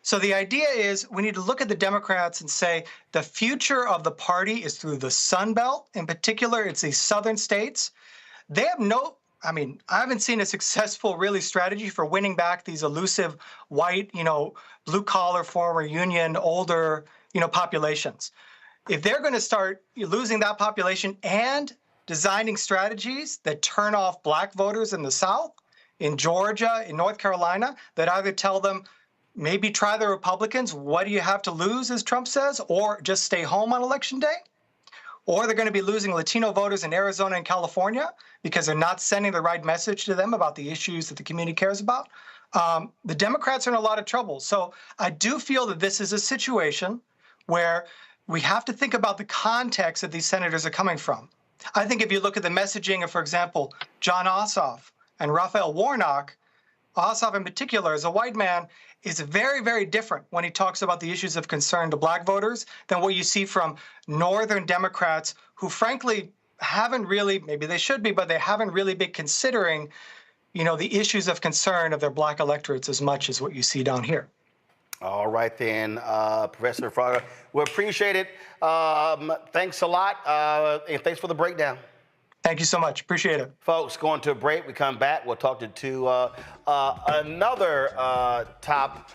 S18: So the idea is we need to look at the Democrats and say the future of the party is through the Sun Belt. In particular, it's these southern states. They have I haven't seen a successful really strategy for winning back these elusive white, blue collar, former union, older, populations. If they're going to start losing that population and designing strategies that turn off black voters in the South, in Georgia, in North Carolina, that either tell them, maybe try the Republicans, what do you have to lose, as Trump says, or just stay home on Election Day? Or they're going to be losing Latino voters in Arizona and California because they're not sending the right message to them about the issues that the community cares about. The Democrats are in a lot of trouble. So I do feel that this is a situation where we have to think about the context that these senators are coming from. I think if you look at the messaging of, for example, Jon Ossoff and Raphael Warnock, Ossoff in particular, as a white man, is very, very different when he talks about the issues of concern to black voters than what you see from northern Democrats who, frankly, haven't really, maybe they should be, but they haven't really been considering, the issues of concern of their black electorates as much as what you see down here.
S1: All right, then, Professor Fraga, we appreciate it. Thanks a lot, and thanks for the breakdown.
S18: Thank you so much. Appreciate it.
S1: Folks, going to a break. We come back. We'll talk to another top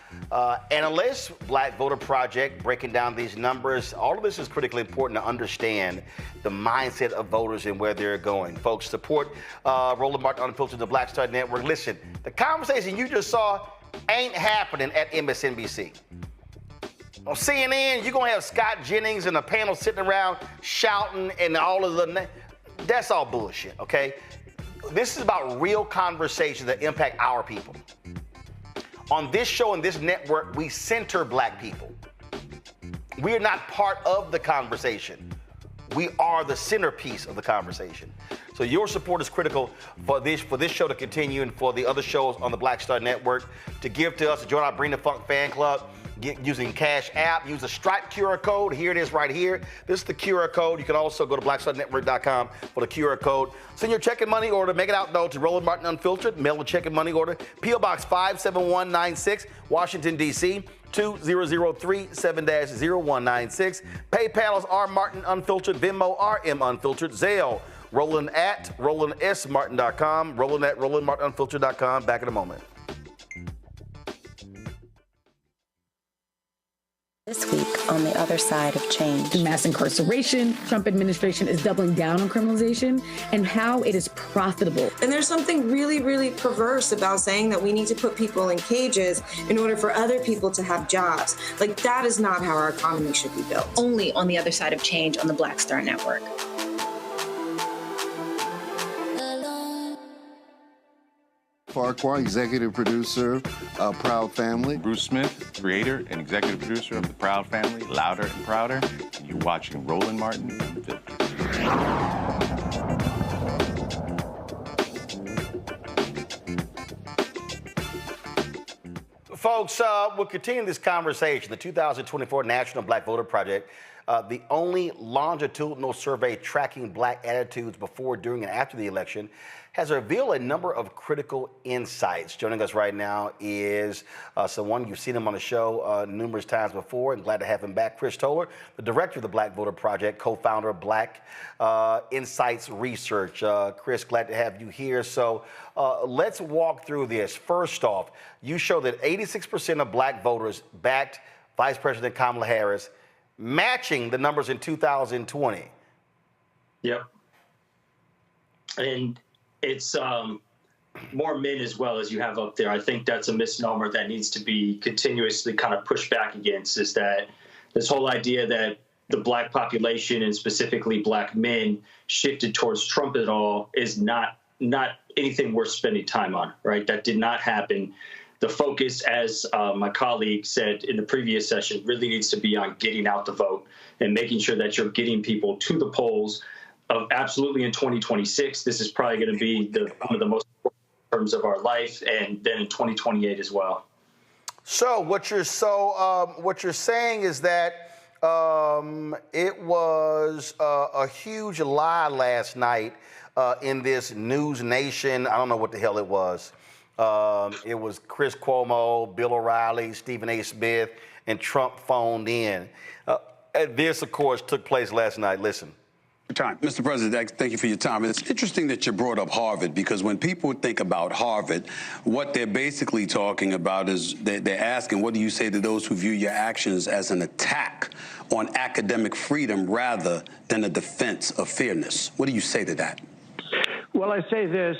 S1: analyst, Black Voter Project, breaking down these numbers. All of this is critically important to understand the mindset of voters and where they're going. Folks, support Roland Martin Unfiltered, the Black Star Network. Listen, the conversation you just saw ain't happening at MSNBC. On CNN, you're going to have Scott Jennings and a panel sitting around shouting and all of the... That's all bullshit, okay? This is about real conversations that impact our people. On this show and this network, we center black people. We are not part of the conversation. We are the centerpiece of the conversation. So your support is critical for this show to continue and for the other shows on the Black Star Network to give to us, to join our Bring the Funk fan club. Using Cash App, use the Stripe QR code. Here it is right here. This is the QR code. You can also go to blackstarnetwork.com for the QR code. Send your check and money order. Make it out, though, to Roland Martin Unfiltered. Mail a check and money order. P.O. Box 57196, Washington, D.C. 20037-0196. PayPal is R Martin Unfiltered. Venmo RM Unfiltered. Zelle Roland at RolandSMartin.com. Roland at RolandMartinUnfiltered.com. Back in a moment.
S11: This week on the other side of change.
S19: Mass incarceration, Trump administration is doubling down on criminalization, and how it is profitable.
S20: And there's something really, really perverse about saying that we need to put people in cages in order for other people to have jobs. Like, that is not how our economy should be built.
S12: Only on the other side of change on the Black Star Network.
S21: Farquhar, executive producer of Proud Family.
S22: Bruce Smith, creator and executive producer of The Proud Family, Louder and Prouder. And you're watching Roland Martin Unfiltered.
S1: Folks, we'll continue this conversation. The 2024 National Black Voter Project, the only longitudinal survey tracking black attitudes before, during, and after the election, has revealed a number of critical insights. Joining us right now is someone, you've seen him on the show numerous times before, and glad to have him back, Chris Towler, the director of the Black Voter Project, co-founder of Black Insights Research. Chris, glad to have you here. So let's walk through this. First off, you show that 86% of black voters backed Vice President Kamala Harris, matching the numbers in 2020.
S23: Yep. And it's more men as well, as you have up there. I think that's a misnomer that needs to be continuously kind of pushed back against, is that this whole idea that the black population and specifically black men shifted towards Trump at all is not anything worth spending time on, right? That did not happen. The focus, as my colleague said in the previous session, really needs to be on getting out the vote and making sure that you're getting people to the polls. Absolutely in 2026, this is probably going to be one of the most important terms of our life, and then in 2028 as well.
S1: So what you're saying is that it was a huge lie last night in this News Nation. I don't know what the hell it was. It was Chris Cuomo, Bill O'Reilly, Stephen A. Smith, and Trump phoned in. And this, of course, took place last night. Listen.
S24: Time. Mr. President, thank you for your time. It's interesting that you brought up Harvard, because when people think about Harvard, what they're basically talking about is they're asking, what do you say to those who view your actions as an attack on academic freedom rather than a defense of fairness? What do you say to that?
S6: Well, I say this: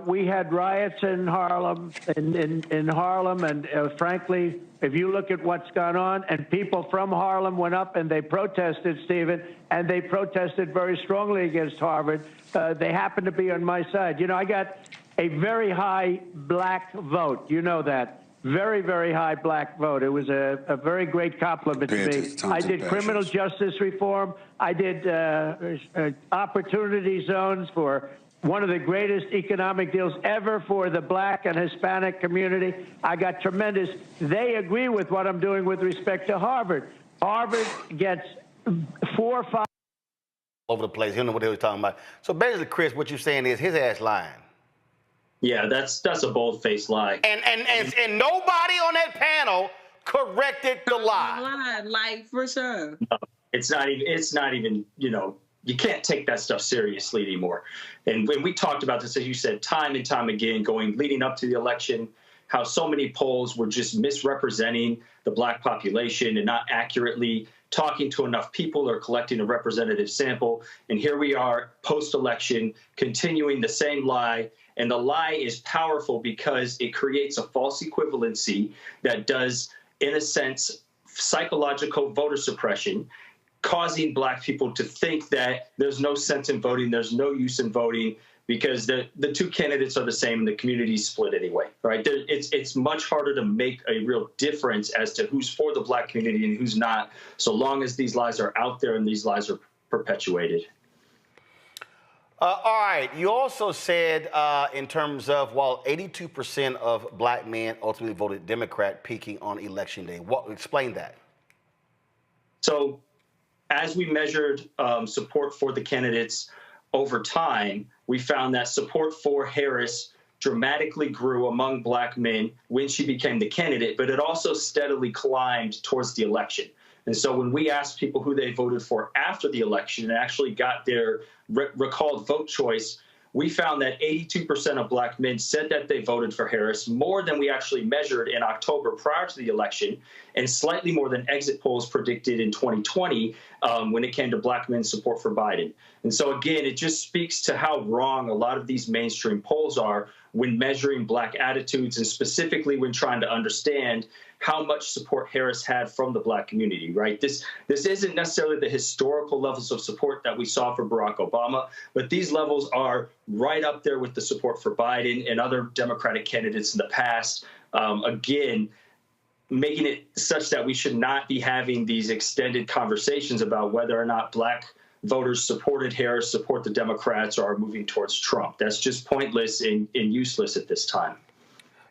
S6: we had riots in Harlem, in Harlem, and frankly, if you look at what's gone on, and people from Harlem went up and they protested, Stephen, and they protested very strongly against Harvard. They happened to be on my side. You know, I got a very high black vote. You know that. Very, very high black vote. It was a very great compliment to me. I did criminal justice reform. I did opportunity zones for one of the greatest economic deals ever for the black and Hispanic community. I got tremendous. They agree with what I'm doing with respect to Harvard. Harvard gets 4 or 5
S1: over the place. He don't know what he was talking about. So basically, Chris, what you're saying is his ass lying.
S23: Yeah, that's a bold-faced lie.
S1: And nobody on that panel corrected the lie.
S7: Like, for sure.
S23: No, it's not even, you know, you can't take that stuff seriously anymore. And when we talked about this, as you said, time and time again, leading up to the election, how so many polls were just misrepresenting the black population and not accurately talking to enough people or collecting a representative sample. And here we are, post-election, continuing the same lie. And the lie is powerful because it creates a false equivalency that does, in a sense, psychological voter suppression, causing black people to think that there's no sense in voting, there's no use in voting, because the two candidates are the same and the community's split anyway, right? It's much harder to make a real difference as to who's for the black community and who's not, so long as these lies are out there and these lies are perpetuated.
S1: All right. You also said in terms of, while 82% of black men ultimately voted Democrat, peaking on Election Day. Explain that.
S23: So as we measured support for the candidates over time, we found that support for Harris dramatically grew among black men when she became the candidate, but it also steadily climbed towards the election. And so when we asked people who they voted for after the election and actually got their recalled vote choice, we found that 82% of black men said that they voted for Harris, more than we actually measured in October prior to the election, and slightly more than exit polls predicted in 2020 when it came to black men's support for Biden. And so, again, it just speaks to how wrong a lot of these mainstream polls are when measuring black attitudes, and specifically when trying to understand how much support Harris had from the black community, right? This isn't necessarily the historical levels of support that we saw for Barack Obama, but these levels are right up there with the support for Biden and other Democratic candidates in the past. Again, making it such that we should not be having these extended conversations about whether or not black voters supported Harris, support the Democrats, or are moving towards Trump. That's just pointless and useless at this time.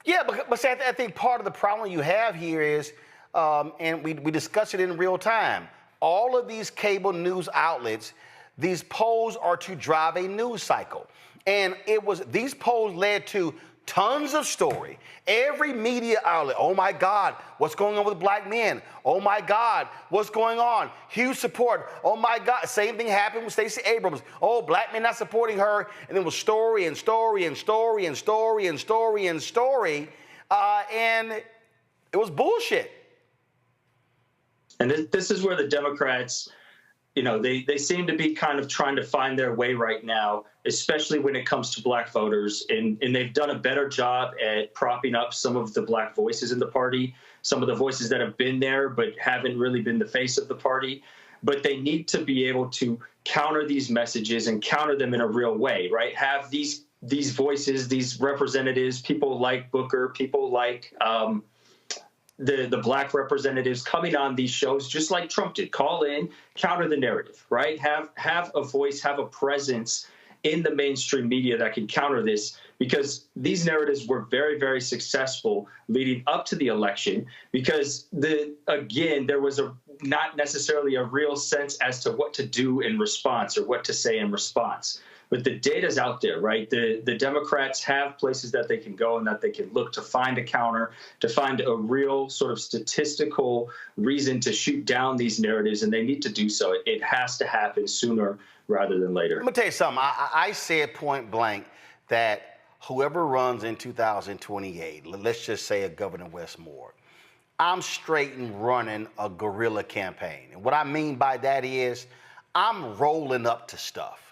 S1: Yeah, but see, I think part of the problem you have here is, and we discussed it in real time, all of these cable news outlets, these polls are to drive a news cycle. And these polls led to tons of story. Every media outlet, oh my God, what's going on with black men? Oh my God, what's going on? Huge support. Oh my God, same thing happened with Stacey Abrams. Oh, black men not supporting her. And then was story and story and story and story and story and story. And it was bullshit.
S23: And this is where the Democrats, they seem to be kind of trying to find their way right now, especially when it comes to black voters. And they've done a better job at propping up some of the black voices in the party, some of the voices that have been there but haven't really been the face of the party. But they need to be able to counter these messages and counter them in a real way, right? Have these voices, these representatives, people like Booker, people like the black representatives coming on these shows, just like Trump did, call in, counter the narrative, right? Have a voice, have a presence in the mainstream media that can counter this, because these narratives were very, very successful leading up to the election, because there was not necessarily a real sense as to what to do in response or what to say in response. But the data's out there, right? The Democrats have places that they can go and that they can look to find a counter, to find a real sort of statistical reason to shoot down these narratives, and they need to do so. It has to happen sooner rather than later.
S1: Let me tell you something. I said point blank that whoever runs in 2028, let's just say a Governor Westmore, I'm straight and running a guerrilla campaign. And what I mean by that is I'm rolling up to stuff.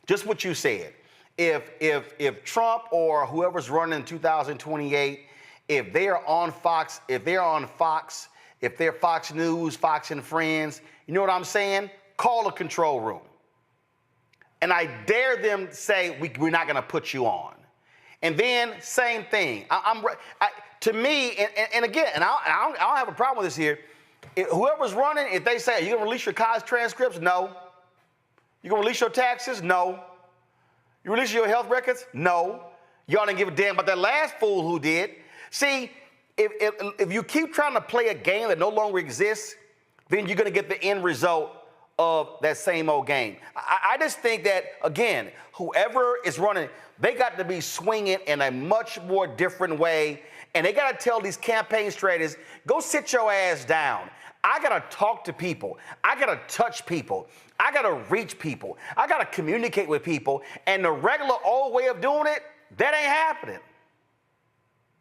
S1: Just what you said. If Trump or whoever's running in 2028, if they're on Fox, if they're Fox News, Fox and Friends, you know what I'm saying? Call a control room. And I dare them to say, we're not going to put you on. And then same thing. To me, and again, and I don't have a problem with this here. Whoever's running, if they say, are you going to release your college transcripts? No. You gonna release your taxes? No. You release your health records? No. Y'all didn't give a damn about that last fool who did. See, if you keep trying to play a game that no longer exists, then you're gonna get the end result of that same old game. I just think that, again, whoever is running, they got to be swinging in a much more different way, and they got to tell these campaign strategists, go sit your ass down. I got to talk to people. I got to touch people. I got to reach people. I got to communicate with people. And the regular old way of doing it, that ain't happening.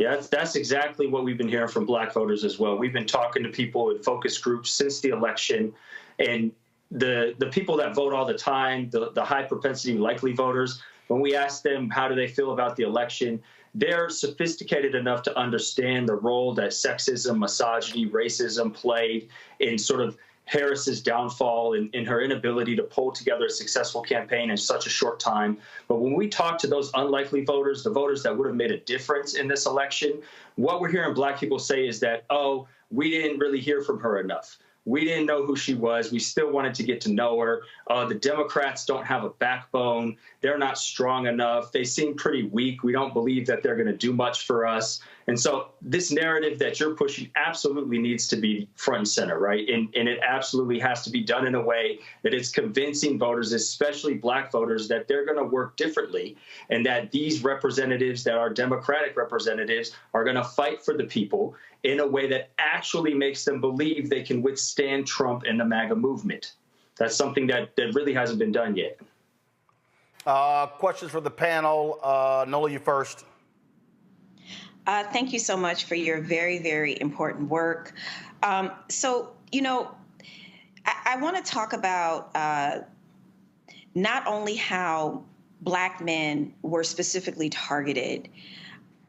S23: Yeah, that's exactly what we've been hearing from black voters as well. We've been talking to people in focus groups since the election, and the people that vote all the time, the high propensity likely voters, when we ask them how do they feel about the election, they're sophisticated enough to understand the role that sexism, misogyny, racism played in sort of Harris's downfall, in her inability to pull together a successful campaign in such a short time. But when we talk to those unlikely voters, the voters that would have made a difference in this election, what we're hearing black people say is that, oh, we didn't really hear from her enough. We didn't know who she was. We still wanted to get to know her. The Democrats don't have a backbone. They're not strong enough. They seem pretty weak. We don't believe that they're going to do much for us. And so this narrative that you're pushing absolutely needs to be front and center, right? And it absolutely has to be done in a way that it's convincing voters, especially black voters, that they're going to work differently and that these representatives that are Democratic representatives are going to fight for the people in a way that actually makes them believe they can withstand Trump and the MAGA movement. That's something that really hasn't been done yet.
S1: Questions for the panel. Nola, you first.
S5: Thank you so much for your very, very important work. So, you know, I want to talk about not only how Black men were specifically targeted.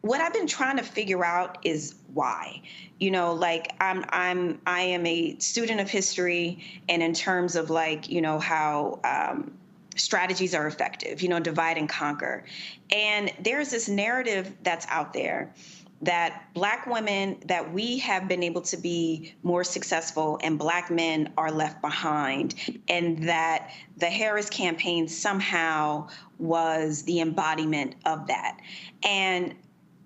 S5: What I've been trying to figure out is why. You know, like I am a student of history, and in terms of like, you know, how strategies are effective, you know, divide and conquer. And there's this narrative that's out there that Black women, that we have been able to be more successful and Black men are left behind, and that the Harris campaign somehow was the embodiment of that. And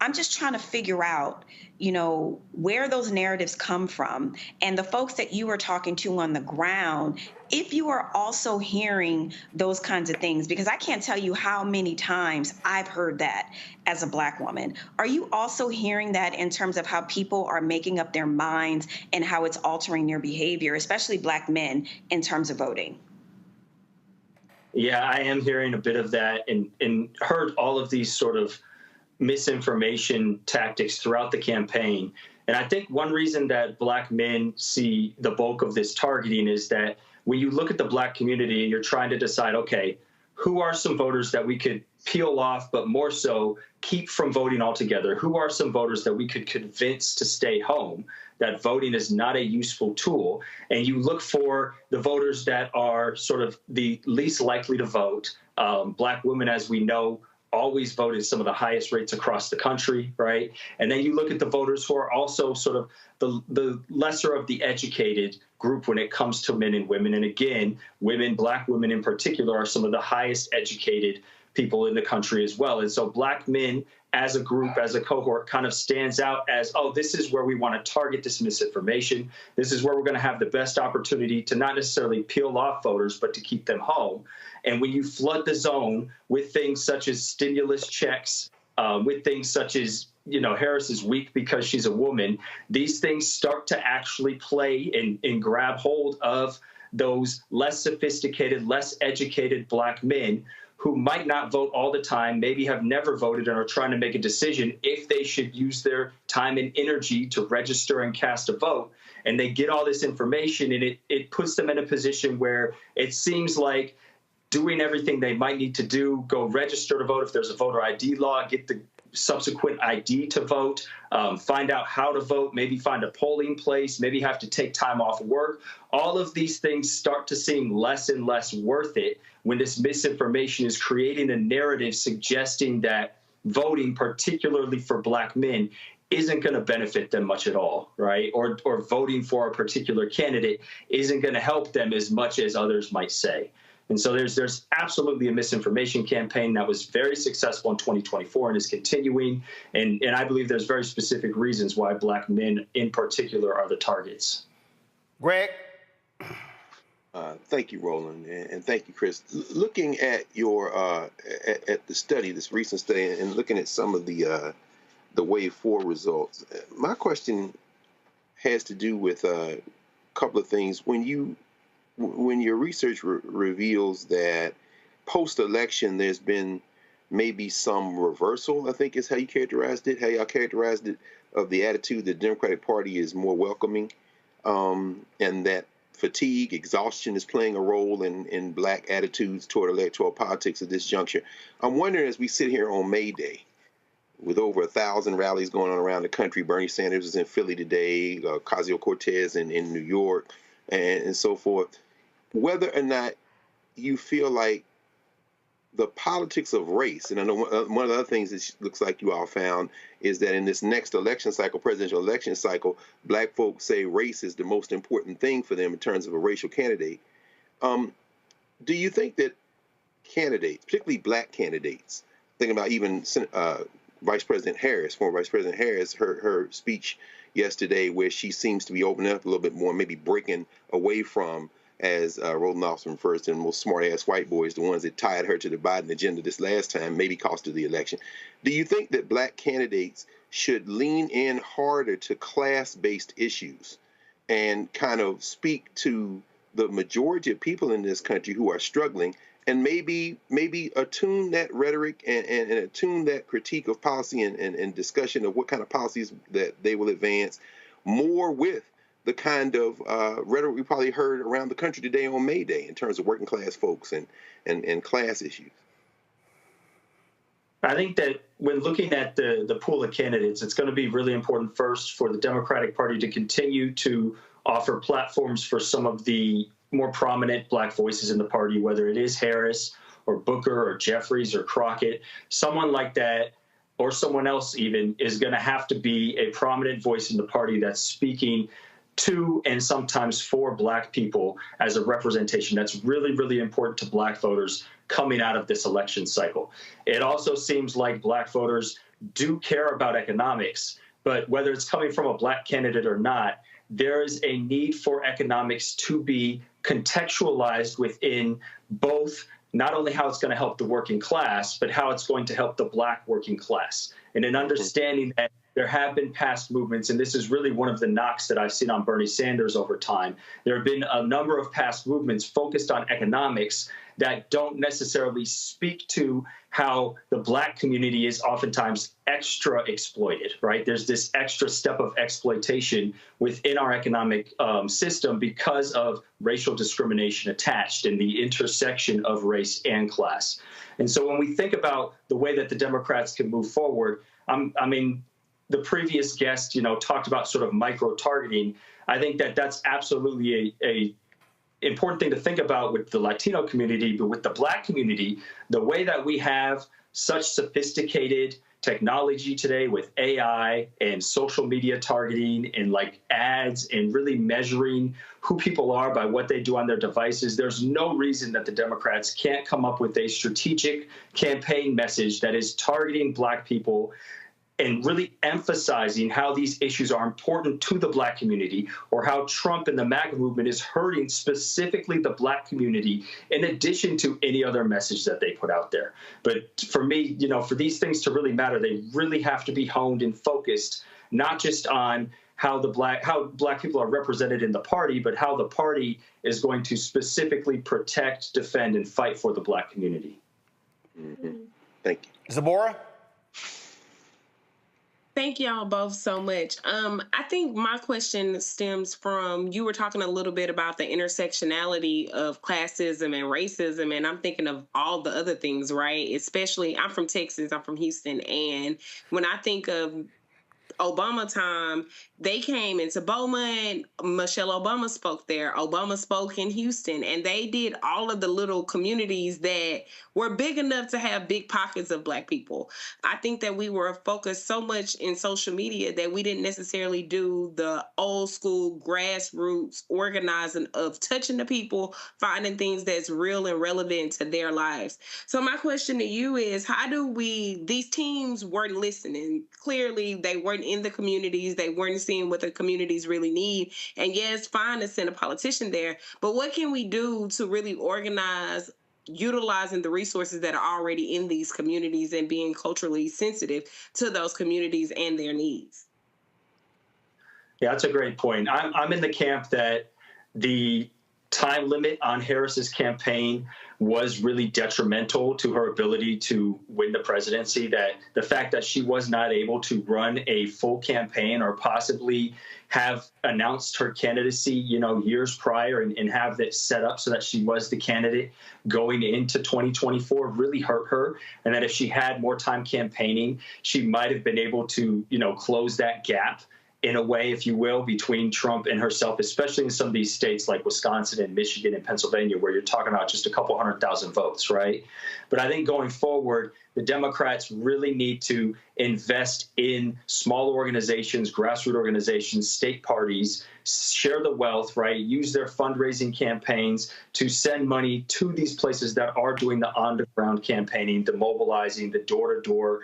S5: I'm just trying to figure out, you know, where those narratives come from, and the folks that you are talking to on the ground, if you are also hearing those kinds of things, because I can't tell you how many times I've heard that as a Black woman. Are you also hearing that in terms of how people are making up their minds and how it's altering their behavior, especially Black men, in terms of voting?
S23: Yeah, I am hearing a bit of that, and heard all of these sort of misinformation tactics throughout the campaign. And I think one reason that Black men see the bulk of this targeting is that when you look at the Black community and you're trying to decide, okay, who are some voters that we could peel off, but more so keep from voting altogether? Who are some voters that we could convince to stay home, that voting is not a useful tool? And you look for the voters that are sort of the least likely to vote. Black women, as we know, always voted some of the highest rates across the country, right? And then you look at the voters who are also sort of the lesser of the educated group when it comes to men and women. And again, women, Black women in particular, are some of the highest educated people in the country as well. And so Black men as a group, as a cohort, kind of stands out as, oh, this is where we want to target this misinformation. This is where we're going to have the best opportunity to not necessarily peel off voters, but to keep them home. And when you flood the zone with things such as stimulus checks, with things such as, you know, Harris is weak because she's a woman, these things start to actually play and grab hold of those less sophisticated, less educated Black men who might not vote all the time, maybe have never voted and are trying to make a decision if they should use their time and energy to register and cast a vote. And they get all this information, and it puts them in a position where it seems like doing everything they might need to do, go register to vote if there's a voter ID law, get the subsequent ID to vote, find out how to vote, maybe find a polling place, maybe have to take time off work. All of these things start to seem less and less worth it when this misinformation is creating a narrative suggesting that voting, particularly for Black men, isn't going to benefit them much at all, right? Or voting for a particular candidate isn't going to help them as much as others might say. And so there's absolutely a misinformation campaign that was very successful in 2024 and is continuing. And I believe there's very specific reasons why Black men in particular are the targets.
S1: Greg?
S4: Thank you, Roland, and thank you, Chris. Looking at your at the study, this recent study, and looking at some of the Wave 4 results, my question has to do with a couple of things. When your research reveals that post-election there's been maybe some reversal, I think is how you characterized it, how y'all characterized it, of the attitude the Democratic Party is more welcoming, and that fatigue, exhaustion is playing a role in Black attitudes toward electoral politics at this juncture. I'm wondering, as we sit here on May Day, with over 1,000 rallies going on around the country, Bernie Sanders is in Philly today, Ocasio-Cortez in New York, and so forth, whether or not you feel like the politics of race. And I know one of the other things that looks like you all found is that in this next election cycle, presidential election cycle, black folks say race is the most important thing for them in terms of a racial candidate. Do you think that candidates, particularly black candidates, thinking about even Vice President Harris, former Vice President Harris, her speech yesterday where she seems to be opening up a little bit more, maybe breaking away from, as Roland Austin refers to, the most smart-ass white boys, the ones that tied her to the Biden agenda this last time, maybe cost her the election. Do you think that black candidates should lean in harder to class-based issues and kind of speak to the majority of people in this country who are struggling, and maybe attune that rhetoric and attune that critique of policy and discussion of what kind of policies that they will advance more with the kind of rhetoric we probably heard around the country today on May Day in terms of working class folks and class issues?
S23: I think that when looking at the pool of candidates, it's going to be really important first for the Democratic Party to continue to offer platforms for some of the more prominent black voices in the party, whether it is Harris or Booker or Jeffries or Crockett. Someone like that, or someone else even, is going to have to be a prominent voice in the party that's speaking to and sometimes for black people as a representation. That's really, really important to black voters coming out of this election cycle. It also seems like black voters do care about economics, but whether it's coming from a black candidate or not, there is a need for economics to be contextualized within both not only how it's going to help the working class, but how it's going to help the black working class. And in understanding that there have been past movements, and this is really one of the knocks that I've seen on Bernie Sanders over time. There have been a number of past movements focused on economics that don't necessarily speak to how the black community is oftentimes extra exploited, right? There's this extra step of exploitation within our economic system because of racial discrimination attached and the intersection of race and class. And so when we think about the way that the Democrats can move forward, I mean, the previous guest, talked about sort of micro-targeting. I think that that's absolutely a important thing to think about with the Latino community, but with the black community, the way that we have such sophisticated technology today with AI and social media targeting and like ads and really measuring who people are by what they do on their devices, there's no reason that the Democrats can't come up with a strategic campaign message that is targeting black people and really emphasizing how these issues are important to the black community, or how Trump and the MAGA movement is hurting specifically the black community, in addition to any other message that they put out there. But for me, for these things to really matter, they really have to be honed and focused, not just on how black people are represented in the party, but how the party is going to specifically protect, defend, and fight for the black community.
S4: Mm-hmm. Thank you.
S1: Zabora?
S7: Thank y'all both so much. I think my question stems from, you were talking a little bit about the intersectionality of classism and racism, and I'm thinking of all the other things, right? Especially, I'm from Texas, I'm from Houston, and when I think of Obama time, they came into Beaumont. Michelle Obama spoke there. Obama spoke in Houston, and they did all of the little communities that were big enough to have big pockets of black people. I think that we were focused so much in social media that we didn't necessarily do the old school grassroots organizing of touching the people, finding things that's real and relevant to their lives. So my question to you is, how do these teams weren't listening. Clearly, they weren't in the communities. They weren't seeing what the communities really need. And yes, fine to send a politician there, but what can we do to really organize utilizing the resources that are already in these communities and being culturally sensitive to those communities and their needs?
S23: Yeah, that's a great point. I'm in the camp that the time limit on Harris's campaign was really detrimental to her ability to win the presidency, that the fact that she was not able to run a full campaign or possibly have announced her candidacy, years prior and have that set up so that she was the candidate going into 2024 really hurt her. And that if she had more time campaigning, she might have been able to, close that gap in a way, if you will, between Trump and herself, especially in some of these states like Wisconsin and Michigan and Pennsylvania, where you're talking about just a couple 100,000 votes, right? But I think going forward, the Democrats really need to invest in small organizations, grassroots organizations, state parties, share the wealth, right? Use their fundraising campaigns to send money to these places that are doing the on-the-ground campaigning, the mobilizing, the door-to-door,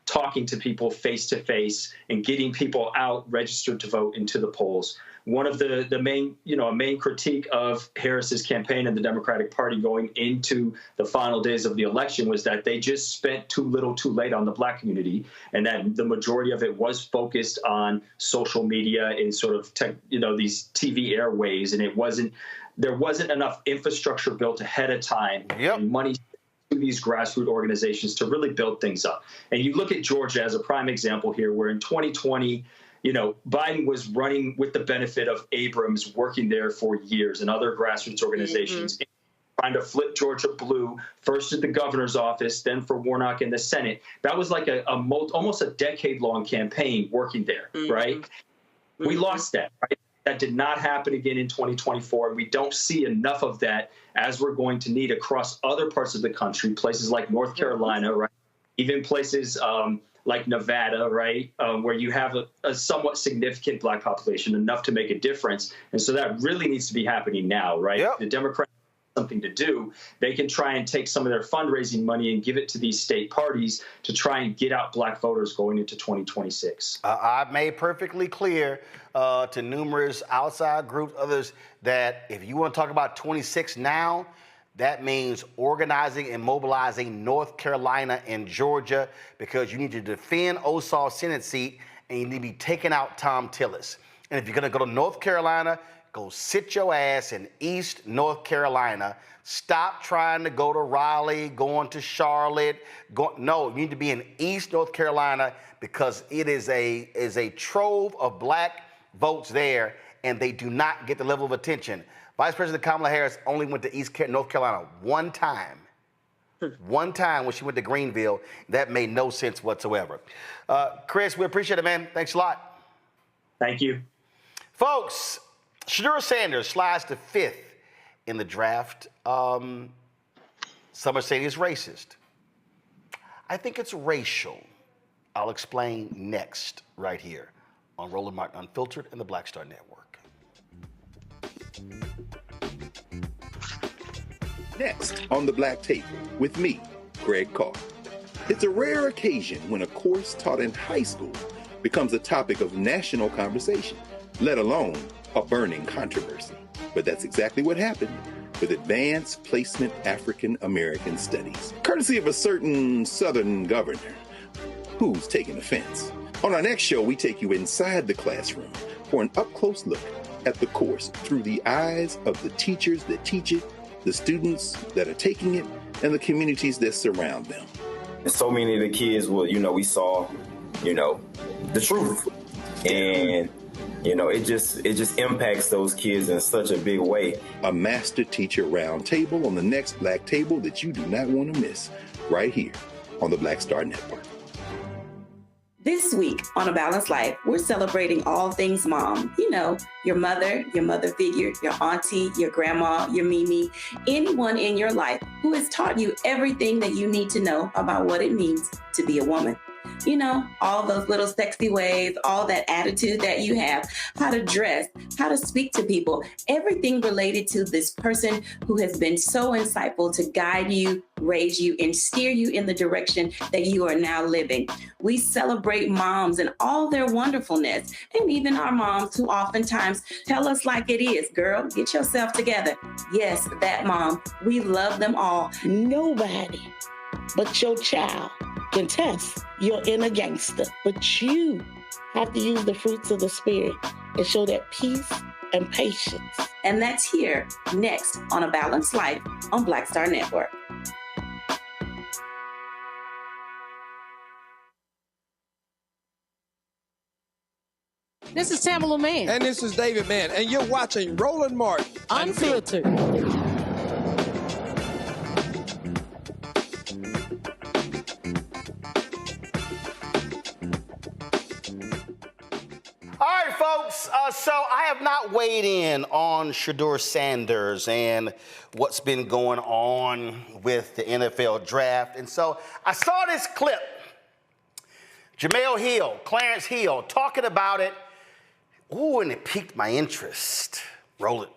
S23: talking to people face-to-face and getting people out registered to vote into the polls. One of the main critique of Harris's campaign and the Democratic Party going into the final days of the election was that they just spent too little too late on the Black community, and that the majority of it was focused on social media and sort of these TV airwaves, and there wasn't enough infrastructure built ahead of time and money to these grassroots organizations to really build things up. And you look at Georgia as a prime example here, where in 2020, Biden was running with the benefit of Abrams working there for years and other grassroots organizations, trying to flip Georgia blue, first at the governor's office, then for Warnock in the Senate. That was like almost a decade-long campaign working there, right? We lost that, right? That did not happen again in 2024. We don't see enough of that as we're going to need across other parts of the country, places like North Carolina, right? Even places like Nevada, right, where you have a somewhat significant Black population, enough to make a difference. And so that really needs to be happening now, right? The Democrats have something to do. They can try and take some of their fundraising money and give it to these state parties to try and get out Black voters going into 2026.
S1: I've made perfectly clear to numerous outside groups, others, that if you want to talk about 26 now, that means organizing and mobilizing North Carolina and Georgia, because you need to defend Ossoff's Senate seat and you need to be taking out Tom Tillis. And if you're going to go to North Carolina, go sit your ass in East North Carolina. Stop trying to go to Raleigh, going to Charlotte. No, you need to be in East North Carolina, because it is a trove of Black votes there, and they do not get the level of attention. Vice President Kamala Harris only went to North Carolina one time. One time when she went to Greenville. That made no sense whatsoever. Chris, we appreciate it, man. Thanks a lot.
S23: Thank you.
S1: Folks, Shedeur Sanders slides to 5th in the draft. Some are saying he's racist. I think it's racial. I'll explain next, right here on Roland Martin Unfiltered and the Black Star Network.
S10: Next on the Black Table with me, Greg Carr. It's a rare occasion when a course taught in high school becomes a topic of national conversation, let alone a burning controversy. But that's exactly what happened with Advanced Placement African American Studies, courtesy of a certain Southern governor who's taking offense. On our next show, we take you inside the classroom for an up-close look at the course through the eyes of the teachers that teach it, the students that are taking it, and the communities that surround them.
S2: And so many of the kids we saw, the truth. And, it just impacts those kids in such a big way.
S10: A master teacher roundtable on the next Black Table that you do not want to miss, right here on the Black Star Network.
S3: This week on A Balanced Life, we're celebrating all things mom. Your mother figure, your auntie, your grandma, your Mimi, anyone in your life who has taught you everything that you need to know about what it means to be a woman. All those little sexy ways, all that attitude that you have, how to dress, how to speak to people, everything related to this person who has been so insightful to guide you, raise you, and steer you in the direction that you are now living. We celebrate moms and all their wonderfulness, and even our moms who oftentimes tell us like it is, girl, get yourself together. Yes, that mom, we love them all.
S8: Nobody but your child can test your inner gangster, but you have to use the fruits of the Spirit and show that peace and patience.
S3: And that's here next on A Balanced Life on Black Star Network.
S16: This is Tamala Mann.
S9: And this is David Mann. And you're watching Roland Martin
S16: Unfiltered.
S1: So I have not weighed in on Shedeur Sanders and what's been going on with the NFL draft. And so I saw this clip. Jemele Hill, Clarence Hill, talking about it. Ooh, and it piqued my interest. Roll it.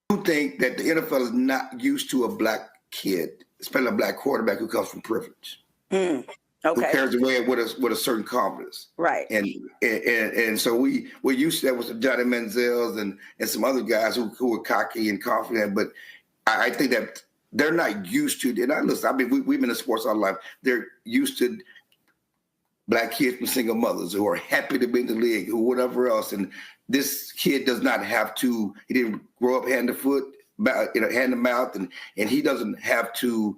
S13: I do think that the NFL is not used to a black kid, especially a black quarterback who comes from privilege.
S14: Okay.
S13: Who carries away with a certain confidence.
S14: Right.
S13: And so we're used to that with Johnny Manziel's and some other guys who are cocky and confident. But I think that they're not used to. And listen, I mean, we've been in sports all our life. They're used to black kids from single mothers who are happy to be in the league, who whatever else. And this kid does not have to. He didn't grow up hand to foot, hand to mouth, and he doesn't have to.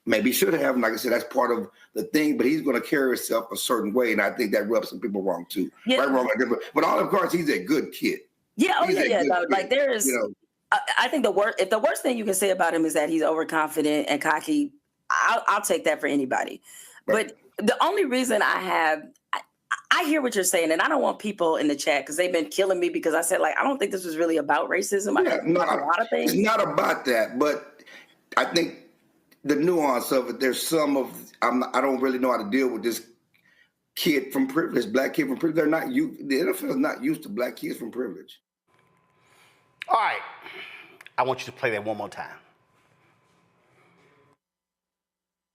S13: Maybe he should have, like I said, that's part of the thing, but he's going to carry himself a certain way, and I think that rubs some people wrong too.
S14: Yeah.
S13: Right, wrong, but all of course, he's a good kid.
S14: Yeah,
S13: No,
S14: like there is, I think if the worst thing you can say about him is that he's overconfident and cocky, I'll take that for anybody. Right. But the only reason I hear what you're saying, and I don't want people in the chat because they've been killing me because I said, like, I don't think this was really about racism. I think about a lot of things.
S13: It's not about that, but I think the nuance of it, there's some of, I don't really know how to deal with this kid from privilege, black kid from privilege. The NFL is not used to black kids from privilege.
S1: All right. I want you to play that one more time.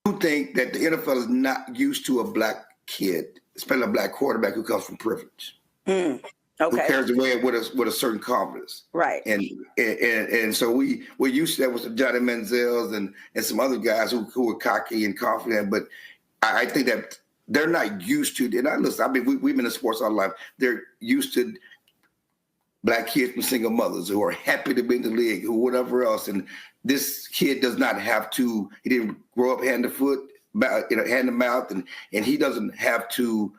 S13: I do think that the NFL is not used to a black kid, especially a black quarterback who comes from privilege.
S14: Okay.
S13: Who carries away with a certain confidence.
S14: Right.
S13: And so we're used to that with Johnny Manziel's and some other guys who are cocky and confident. But I think that they're not used to. And listen, I mean, we've been in sports all our life. They're used to black kids from single mothers who are happy to be in the league, who whatever else. And this kid does not have to. He didn't grow up hand to foot, hand to mouth, and he doesn't have to.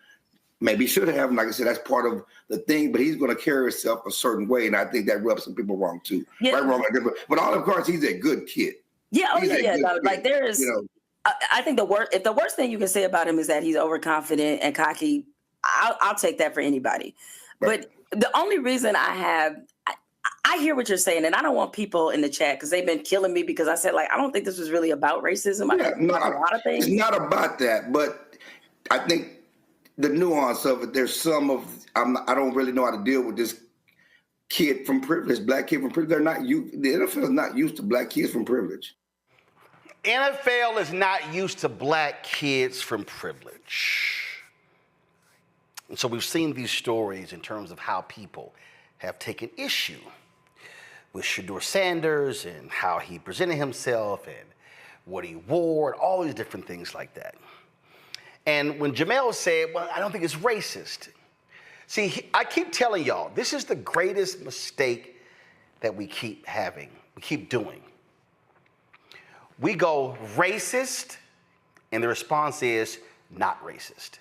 S13: Maybe he should have, like I said, that's part of the thing, but he's going to carry himself a certain way, and I think that rubs some people wrong too. Yeah. Right, wrong, but all of course, he's a good kid.
S14: Yeah, like there is, I think if the worst thing you can say about him is that he's overconfident and cocky, I'll take that for anybody. Right. But the only reason I hear what you're saying, and I don't want people in the chat because they've been killing me because I said, like, I don't think this was really about racism. I think about a lot of things.
S13: It's not about that, but I think the nuance of it, there's some of, I don't really know how to deal with this kid from privilege, black kid from privilege. The NFL is not used to black kids from privilege.
S1: NFL is not used to black kids from privilege. And so we've seen these stories in terms of how people have taken issue with Shedeur Sanders and how he presented himself and what he wore and all these different things like that. And when Jemele said, well, I don't think it's racist. See, I keep telling y'all, this is the greatest mistake that we keep doing. We go racist, and the response is not racist.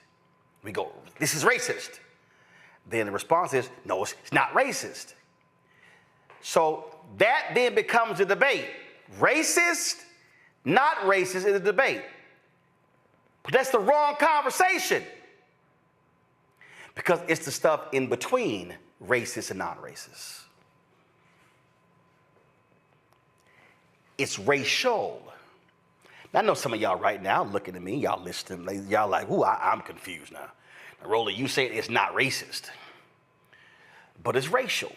S1: We go, this is racist. Then the response is, no, it's not racist. So that then becomes a debate. Racist, not racist is a debate. But that's the wrong conversation. Because it's the stuff in between racist and non-racist. It's racial. Now, I know some of y'all right now looking at me, y'all listening, y'all like, ooh, I'm confused now. Now, Roller, you say it's not racist, but it's racial.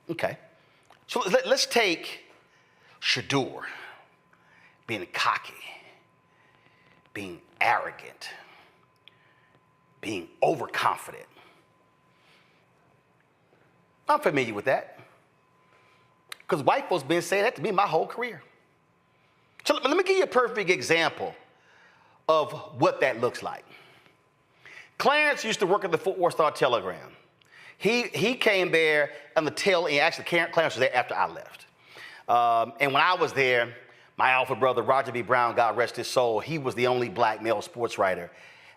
S1: Okay. So let's take Shedeur being cocky, being arrogant, being overconfident. I'm familiar with that. Because white folks been saying that to me my whole career. So let me give you a perfect example of what that looks like. Clarence used to work at the Fort Worth Star-Telegram. He came there on the tail end. Actually, Clarence was there after I left. And when I was there, my alpha brother, Roger B. Brown, God rest his soul, he was the only black male sports writer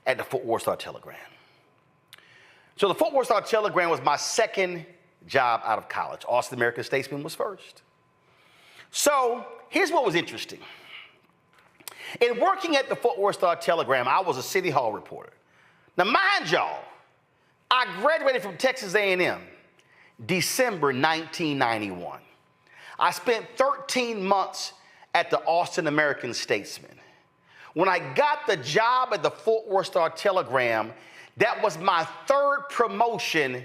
S1: at the Fort Worth Star-Telegram. So the Fort Worth Star-Telegram was my second job out of college. Austin American Statesman was first. So here's what was interesting. In working at the Fort Worth Star-Telegram, I was a City Hall reporter. Now, mind y'all, I graduated from Texas A&M, December 1991. I spent 13 months at the Austin American-Statesman. When I got the job at the Fort Worth Star-Telegram, that was my third promotion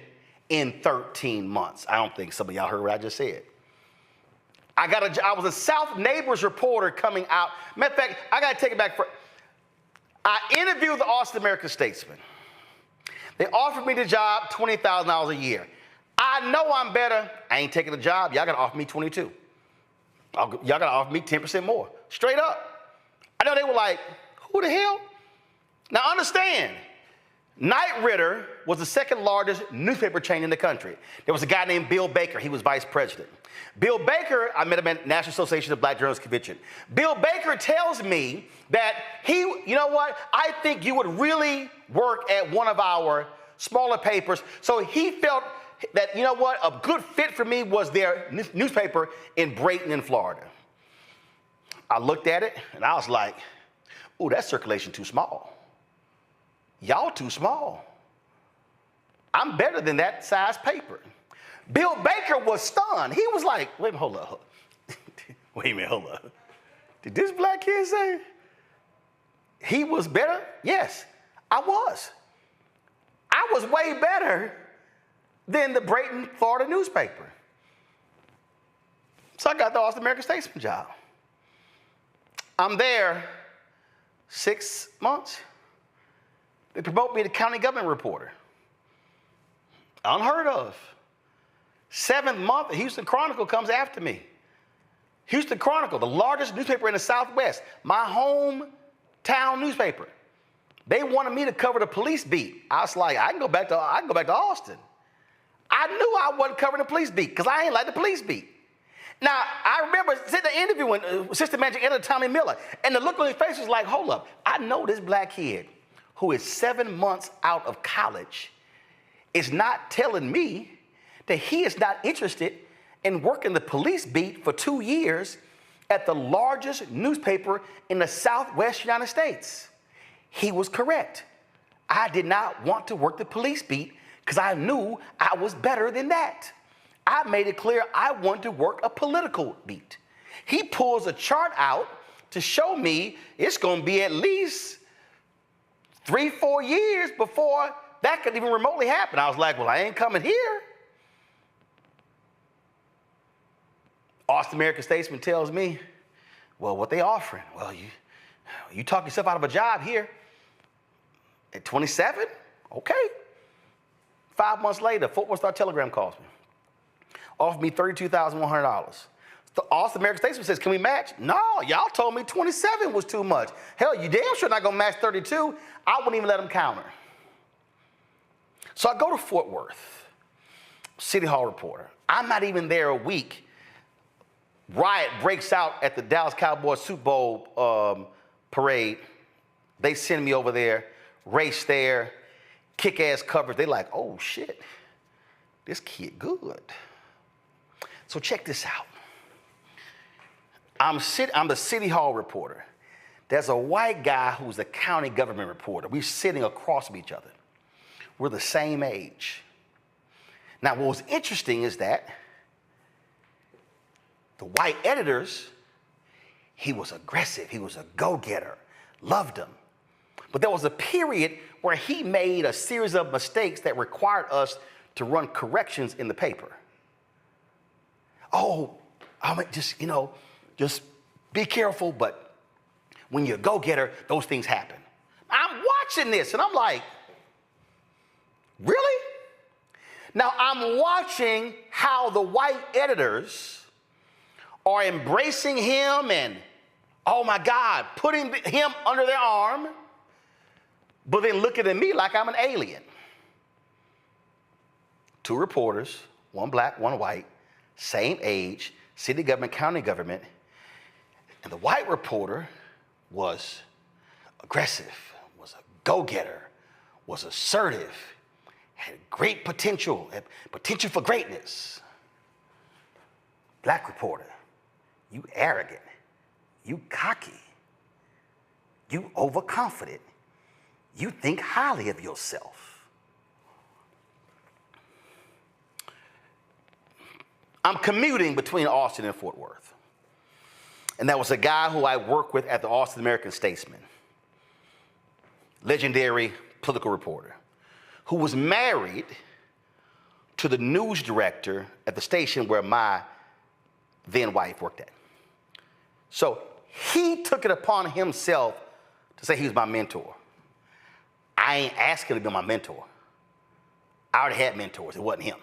S1: in 13 months. I don't think some of y'all heard what I just said. I was a South Neighbors reporter coming out. Matter of fact, I got to take it back. I interviewed the Austin American-Statesman. They offered me the job, $20,000 a year. I know I'm better. I ain't taking the job. Y'all got to offer me 22. Y'all got to offer me 10% more. Straight up. I know they were like, who the hell? Now understand, Knight Ridder was the second largest newspaper chain in the country. There was a guy named Bill Baker. He was vice president. Bill Baker, I met him at National Association of Black Journalists Convention. Bill Baker tells me that you know what? I think you would really work at one of our smaller papers. So he felt that, you know what? A good fit for me was their newspaper in Brayton in Florida. I looked at it and I was like, ooh, that circulation too small. Y'all too small. I'm better than that size paper. Bill Baker was stunned. He was like, wait a minute, hold up. Wait a minute, hold up. Did this black kid say he was better? Yes, I was. I was way better than the Brayton, Florida newspaper. So I got the Austin American-Statesman job. I'm there 6 months. They promote me to county government reporter. Unheard of. 7th month, the Houston Chronicle comes after me. Houston Chronicle, the largest newspaper in the Southwest, my hometown newspaper. They wanted me to cover the police beat. I was like, I can go back to Austin. I knew I wasn't covering the police beat because I ain't like the police beat. Now, I remember sitting in the interview when assistant managing editor Tommy Miller, and the look on his face was like, hold up, I know this black kid who is 7 months out of college is not telling me that he is not interested in working the police beat for 2 years at the largest newspaper in the Southwest United States. He was correct. I did not want to work the police beat because I knew I was better than that. I made it clear I wanted to work a political beat. He pulls a chart out to show me it's going to be at least 3-4 years before that could even remotely happen. I was like, well, I ain't coming here. Austin American-Statesman tells me, well, what they offering? Well, you talk yourself out of a job here at 27? Okay. 5 months later, Fort Worth Star-Telegram calls me. Offered me $32,100. The Austin American-Statesman says, can we match? No, y'all told me 27 was too much. Hell, you damn sure not gonna match 32. I wouldn't even let them counter. So I go to Fort Worth, City Hall reporter. I'm not even there a week. Riot breaks out at the Dallas Cowboys Super Bowl parade. They send me over there, race there, kick-ass coverage. They like, oh shit, this kid good. So check this out. I'm the City Hall reporter. There's a white guy who's a county government reporter. We're sitting across from each other. We're the same age. Now, what was interesting is that the white editors, he was aggressive. He was a go-getter. Loved him. But there was a period where he made a series of mistakes that required us to run corrections in the paper. Oh, I mean, just be careful, but when you're a go-getter, those things happen. I'm watching this, and I'm like, really? Now, I'm watching how the white editors are embracing him and, oh my God, putting him under their arm, but then looking at me like I'm an alien. 2 reporters, 1 black, 1 white, same age, city government, county government, and the white reporter was aggressive, was a go-getter, was assertive, had great potential, had potential for greatness. Black reporter, you arrogant, you cocky, you overconfident, you think highly of yourself. I'm commuting between Austin and Fort Worth. And that was a guy who I worked with at the Austin American-Statesman, legendary political reporter, who was married to the news director at the station where my then wife worked at. So he took it upon himself to say he was my mentor. I ain't asking him to be my mentor. I already had mentors, it wasn't him.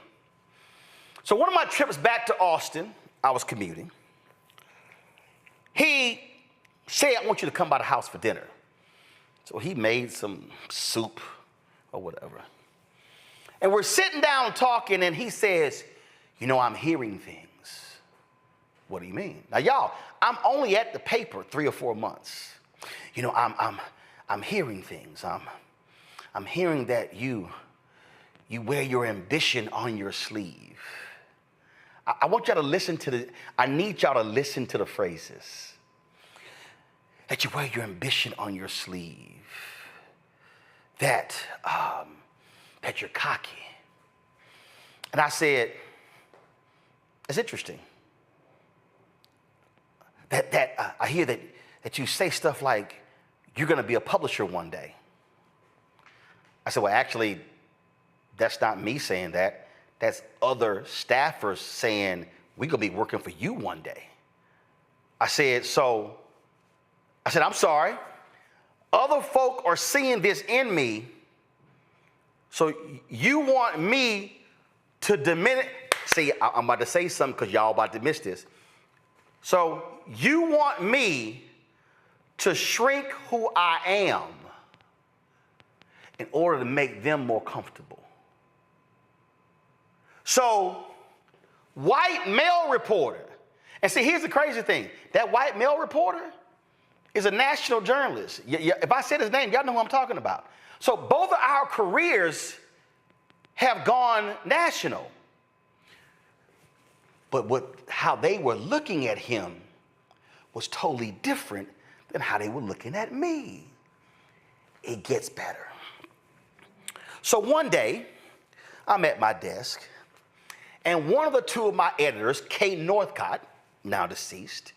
S1: So one of my trips back to Austin, I was commuting. He said, I want you to come by the house for dinner. So he made some soup or whatever. And we're sitting down talking, and he says, you know, I'm hearing things. What do you mean? Now, y'all, I'm only at the paper 3 or 4 months. You know, I'm hearing things. I'm hearing that you wear your ambition on your sleeve. I want y'all to listen to I need y'all to listen to the phrases. That you wear your ambition on your sleeve. That you're cocky. And I said, it's interesting. I hear that you say stuff like, you're gonna be a publisher one day. I said, well, actually, that's not me saying that. That's other staffers saying, we're gonna be working for you one day. I said, I'm sorry. Other folk are seeing this in me, so you want me to diminish. See, I'm about to say something because y'all about to miss this. So you want me to shrink who I am in order to make them more comfortable. So, white male reporter, and see, here's the crazy thing. That white male reporter is a national journalist. If I said his name, y'all know who I'm talking about. So both of our careers have gone national. But how they were looking at him was totally different than how they were looking at me. It gets better. So one day, I'm at my desk, and one of the two of my editors, Kay Northcott, now deceased,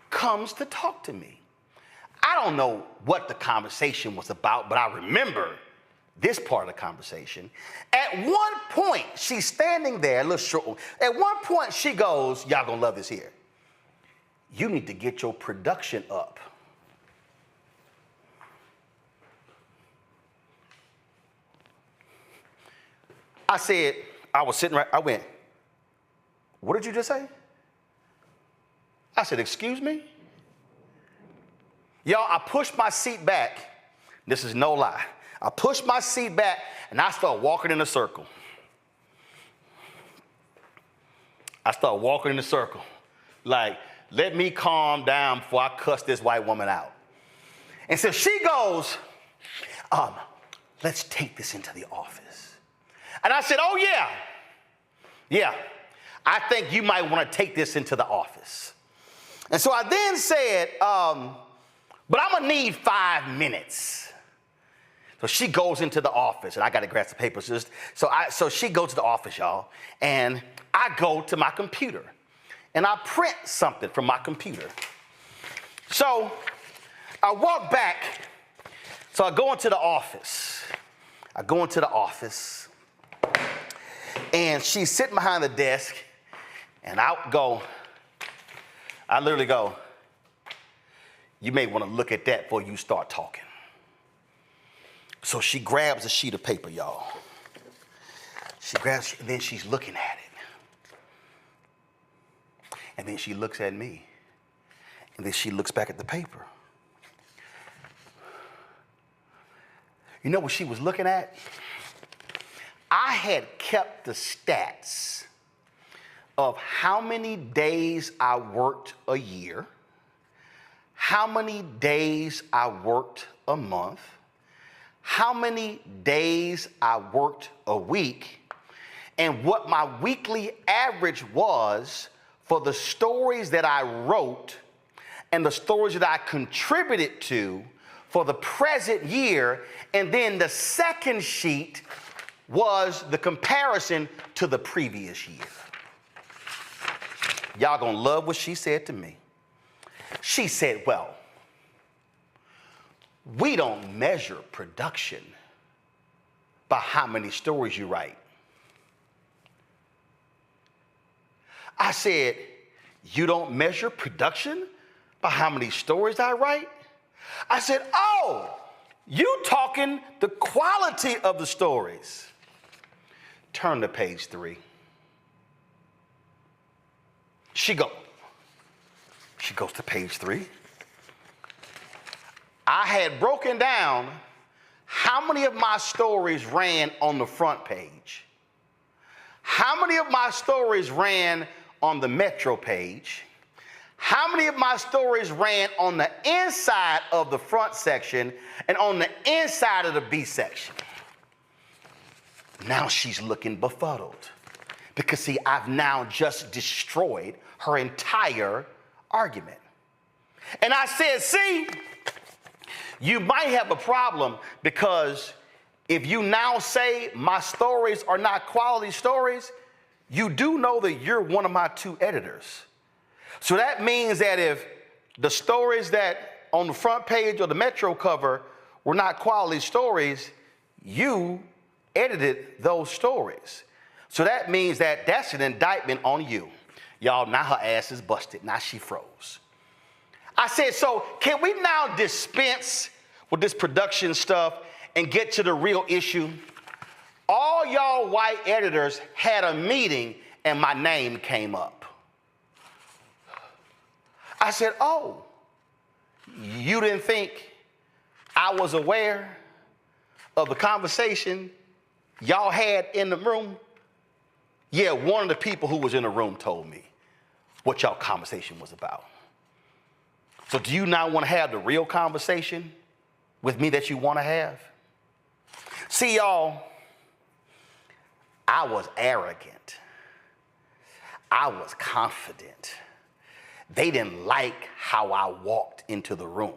S1: comes to talk to me. I don't know what the conversation was about, but I remember this part of the conversation. At one point, she's standing there, a little short. At one point, she goes, y'all gonna love this here. You need to get your production up. I said, I was sitting right, I went, what did you just say? I said, excuse me? Y'all, I pushed my seat back. This is no lie. I pushed my seat back and I started walking in a circle. Like, let me calm down before I cuss this white woman out. And so she goes, let's take this into the office. And I said, oh yeah, I think you might want to take this into the office. And so I then said, but I'm gonna need 5 minutes. So she goes into the office, and I gotta grab the papers. So she goes to the office, y'all, and I go to my computer, and I print something from my computer. So I walk back, so I go into the office. And she's sitting behind the desk, and I literally go, you may want to look at that before you start talking. So she grabs a sheet of paper, y'all. And then she's looking at it. And then she looks at me. And then she looks back at the paper. You know what she was looking at? I had kept the stats of how many days I worked a year, how many days I worked a month, how many days I worked a week, and what my weekly average was for the stories that I wrote and the stories that I contributed to for the present year. And then the second sheet was the comparison to the previous year. Y'all gonna love what she said to me. She said, well, we don't measure production by how many stories you write. I said, you don't measure production by how many stories I write? I said, oh, you talking the quality of the stories. Turn to page 3. She goes to page 3. I had broken down how many of my stories ran on the front page, how many of my stories ran on the Metro page, how many of my stories ran on the inside of the front section and on the inside of the B section. Now she's looking befuddled because, see, I've now just destroyed her entire argument. And I said, see, you might have a problem because if you now say my stories are not quality stories, you do know that you're one of my 2 editors. So that means that if the stories that on the front page or the Metro cover were not quality stories, you edited those stories. So that means that that's an indictment on you. Y'all, now her ass is busted. Now she froze. I said, so can we now dispense with this production stuff and get to the real issue? All y'all white editors had a meeting and my name came up. I said, oh, you didn't think I was aware of the conversation y'all had in the room? Yeah, one of the people who was in the room told me what y'all conversation was about. So do you now want to have the real conversation with me that you want to have? See, y'all, I was arrogant. I was confident. They didn't like how I walked into the room.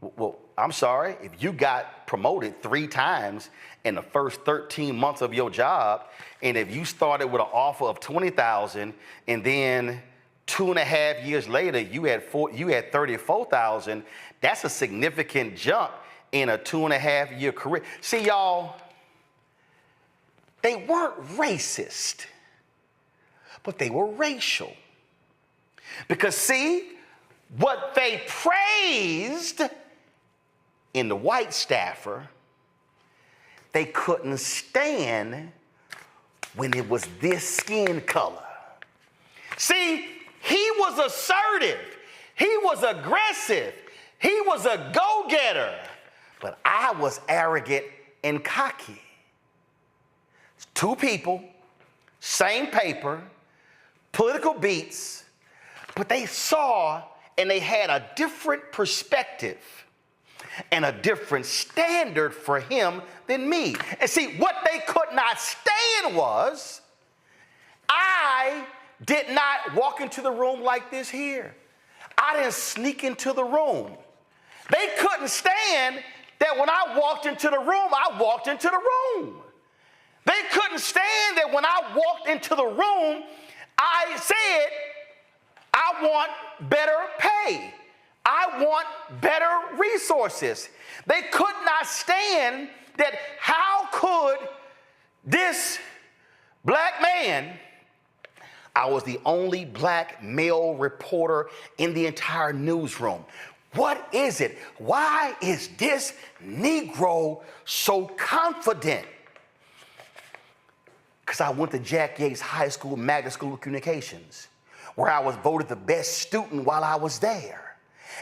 S1: Well, I'm sorry, if you got promoted 3 times in the first 13 months of your job, and if you started with an offer of $20,000 and then 2.5 years later you had $34,000, that's a significant jump in a 2.5 year career. See, y'all, they weren't racist, but they were racial. Because see, what they praised in the white staffer, they couldn't stand when it was this skin color. See, he was assertive, he was aggressive, he was a go-getter, but I was arrogant and cocky. 2 people, same paper, political beats, but they saw and they had a different perspective and a different standard for him than me. And see, what they could not stand was I did not walk into the room like this here. I didn't sneak into the room. They couldn't stand that when I walked into the room, I walked into the room. They couldn't stand that when I walked into the room, I said, I want better pay. I want better resources. They could not stand that how could this black man, I was the only black male reporter in the entire newsroom. What is it? Why is this Negro so confident? Because I went to Jack Yates High School, Magnet School of Communications, where I was voted the best student while I was there.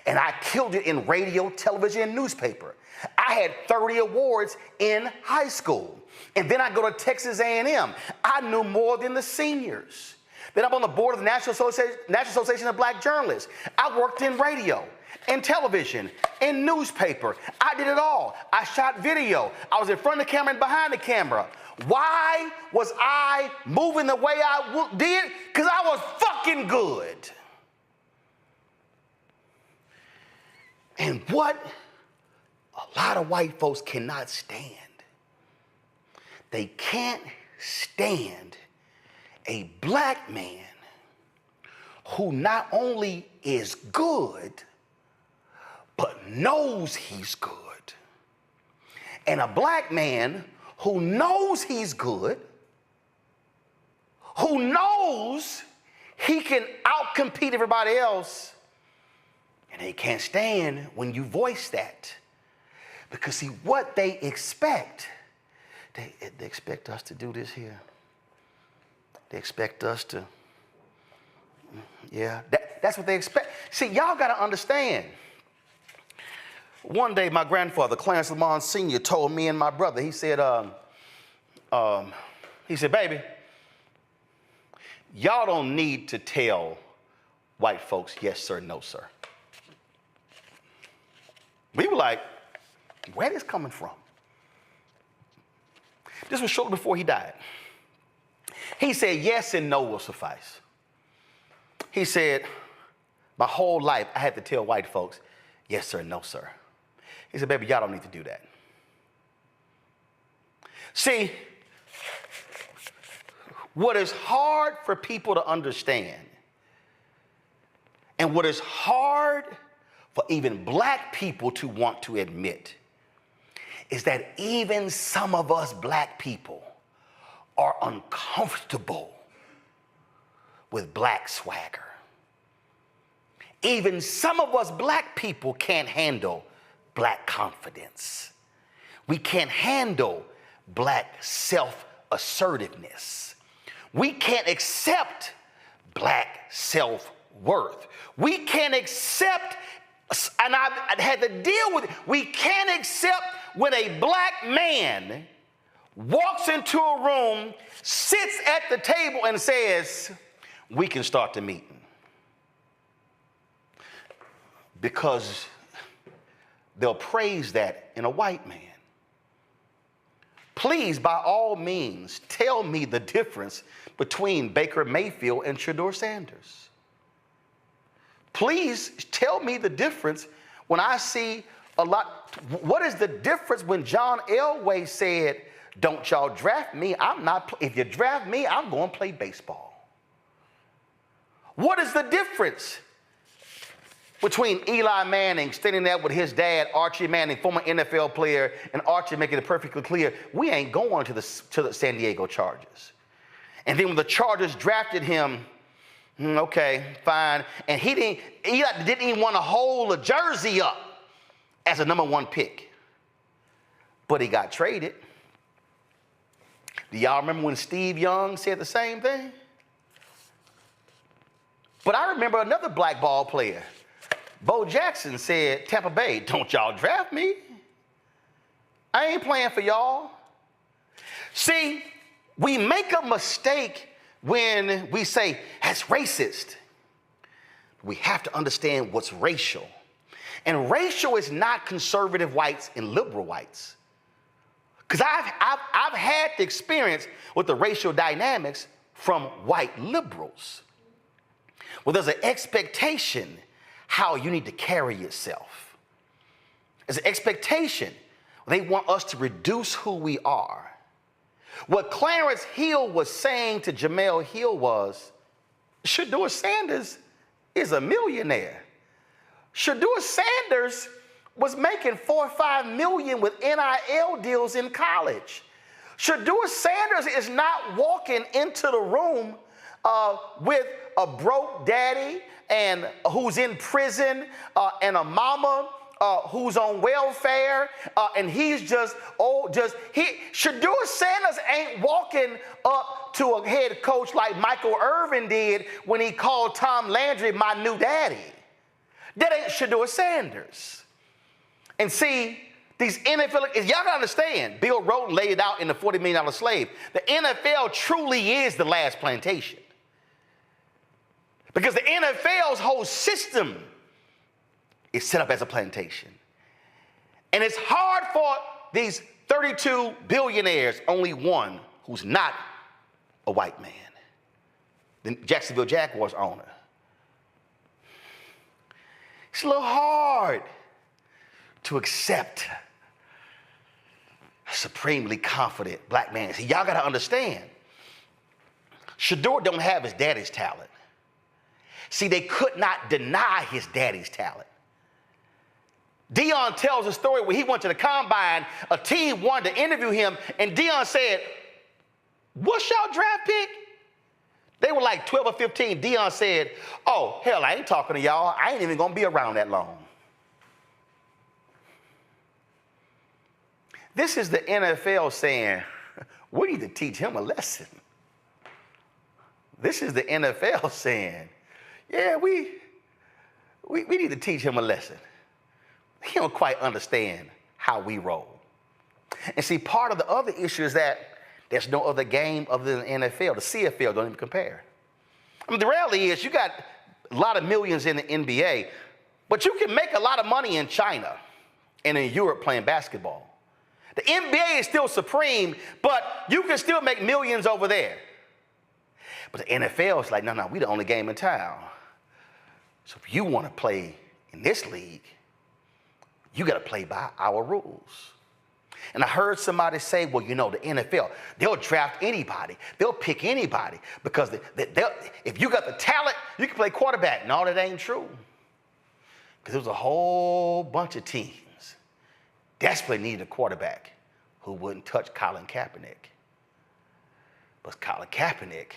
S1: And I killed it in radio, television, and newspaper. I had 30 awards in high school. And then I go to Texas A&M. I knew more than the seniors. Then I'm on the board of the National Association of Black Journalists. I worked in radio, in television, in newspaper. I did it all. I shot video. I was in front of the camera and behind the camera. Why was I moving the way I did? Because I was fucking good. And what a lot of white folks cannot stand, they can't stand a black man who not only is good, but knows he's good. And a black man who knows he's good, who knows he can outcompete everybody else, and they can't stand when you voice that. Because see, what they expect us to do this here. They expect us to, that's what they expect. See, y'all got to understand. One day, my grandfather, Clarence Lamont Sr., told me and my brother, he said, baby, y'all don't need to tell white folks yes, sir, no, sir. We were like, where is this coming from? This was shortly before he died. He said, yes and no will suffice. He said, my whole life I had to tell white folks, yes, sir, no, sir. He said, baby, y'all don't need to do that. See, what is hard for people to understand, and what is hard for even black people to want to admit, is that even some of us black people are uncomfortable with black swagger. Even some of us black people can't handle black confidence. We can't handle black self-assertiveness. We can't accept black self-worth. We can't accept, and I've had to deal with it, we can't accept when a black man walks into a room, sits at the table and says, we can start the meeting. Because they'll praise that in a white man. Please, by all means, tell me the difference between Baker Mayfield and Shedeur Sanders. Please tell me the difference when I see a lot. What is the difference when John Elway said, don't y'all draft me, if you draft me, I'm going to play baseball. What is the difference between Eli Manning standing there with his dad, Archie Manning, former NFL player, and Archie making it perfectly clear, we ain't going to the San Diego Chargers. And then when the Chargers drafted him, okay, fine, and Eli didn't even want to hold a jersey up as a #1 pick. But he got traded. Do y'all remember when Steve Young said the same thing? But I remember another black ball player, Bo Jackson, said, Tampa Bay, don't y'all draft me. I ain't playing for y'all. See, we make a mistake when we say, that's racist. We have to understand what's racial. And racial is not conservative whites and liberal whites. Because I've had the experience with the racial dynamics from white liberals. Well, there's an expectation how you need to carry yourself. There's an expectation. They want us to reduce who we are. What Clarence Hill was saying to Jamel Hill was, Shedeur Sanders is a millionaire. Shedeur Sanders was making $4 or $5 million with NIL deals in college. Shedeur Sanders is not walking into the room with a broke daddy and who's in prison and a mama who's on welfare, and he's Shedeur Sanders ain't walking up to a head coach like Michael Irvin did when he called Tom Landry my new daddy. That ain't Shedeur Sanders. And see, these NFL, y'all gotta understand, Bill Rhoden laid it out in the $40 Million Slave. The NFL truly is the last plantation. Because the NFL's whole system is set up as a plantation. And it's hard for these 32 billionaires, only one who's not a white man, the Jacksonville Jaguars owner. It's a little hard to accept a supremely confident black man. See, y'all gotta understand, Shedeur don't have his daddy's talent. See, they could not deny his daddy's talent. Deion tells a story where he went to the combine, a team wanted to interview him, and Deion said, "What's y'all draft pick?" They were like 12 or 15. Deion said, "Oh, hell, I ain't talking to y'all. I ain't even gonna be around that long." This is the NFL saying, we need to teach him a lesson. This is the NFL saying, yeah, we need to teach him a lesson. He don't quite understand how we roll. And see, part of the other issue is that there's no other game other than the NFL. The CFL don't even compare. I mean, the reality is you got a lot of millions in the NBA, but you can make a lot of money in China and in Europe playing basketball. The NBA is still supreme, but you can still make millions over there. But the NFL is like, no, we the only game in town. So if you want to play in this league, you got to play by our rules. And I heard somebody say, well, you know, the NFL, they'll draft anybody. They'll pick anybody because if you got the talent, you can play quarterback. No, that ain't true. Because there was a whole bunch of teams desperately needed a quarterback who wouldn't touch Colin Kaepernick. But Colin Kaepernick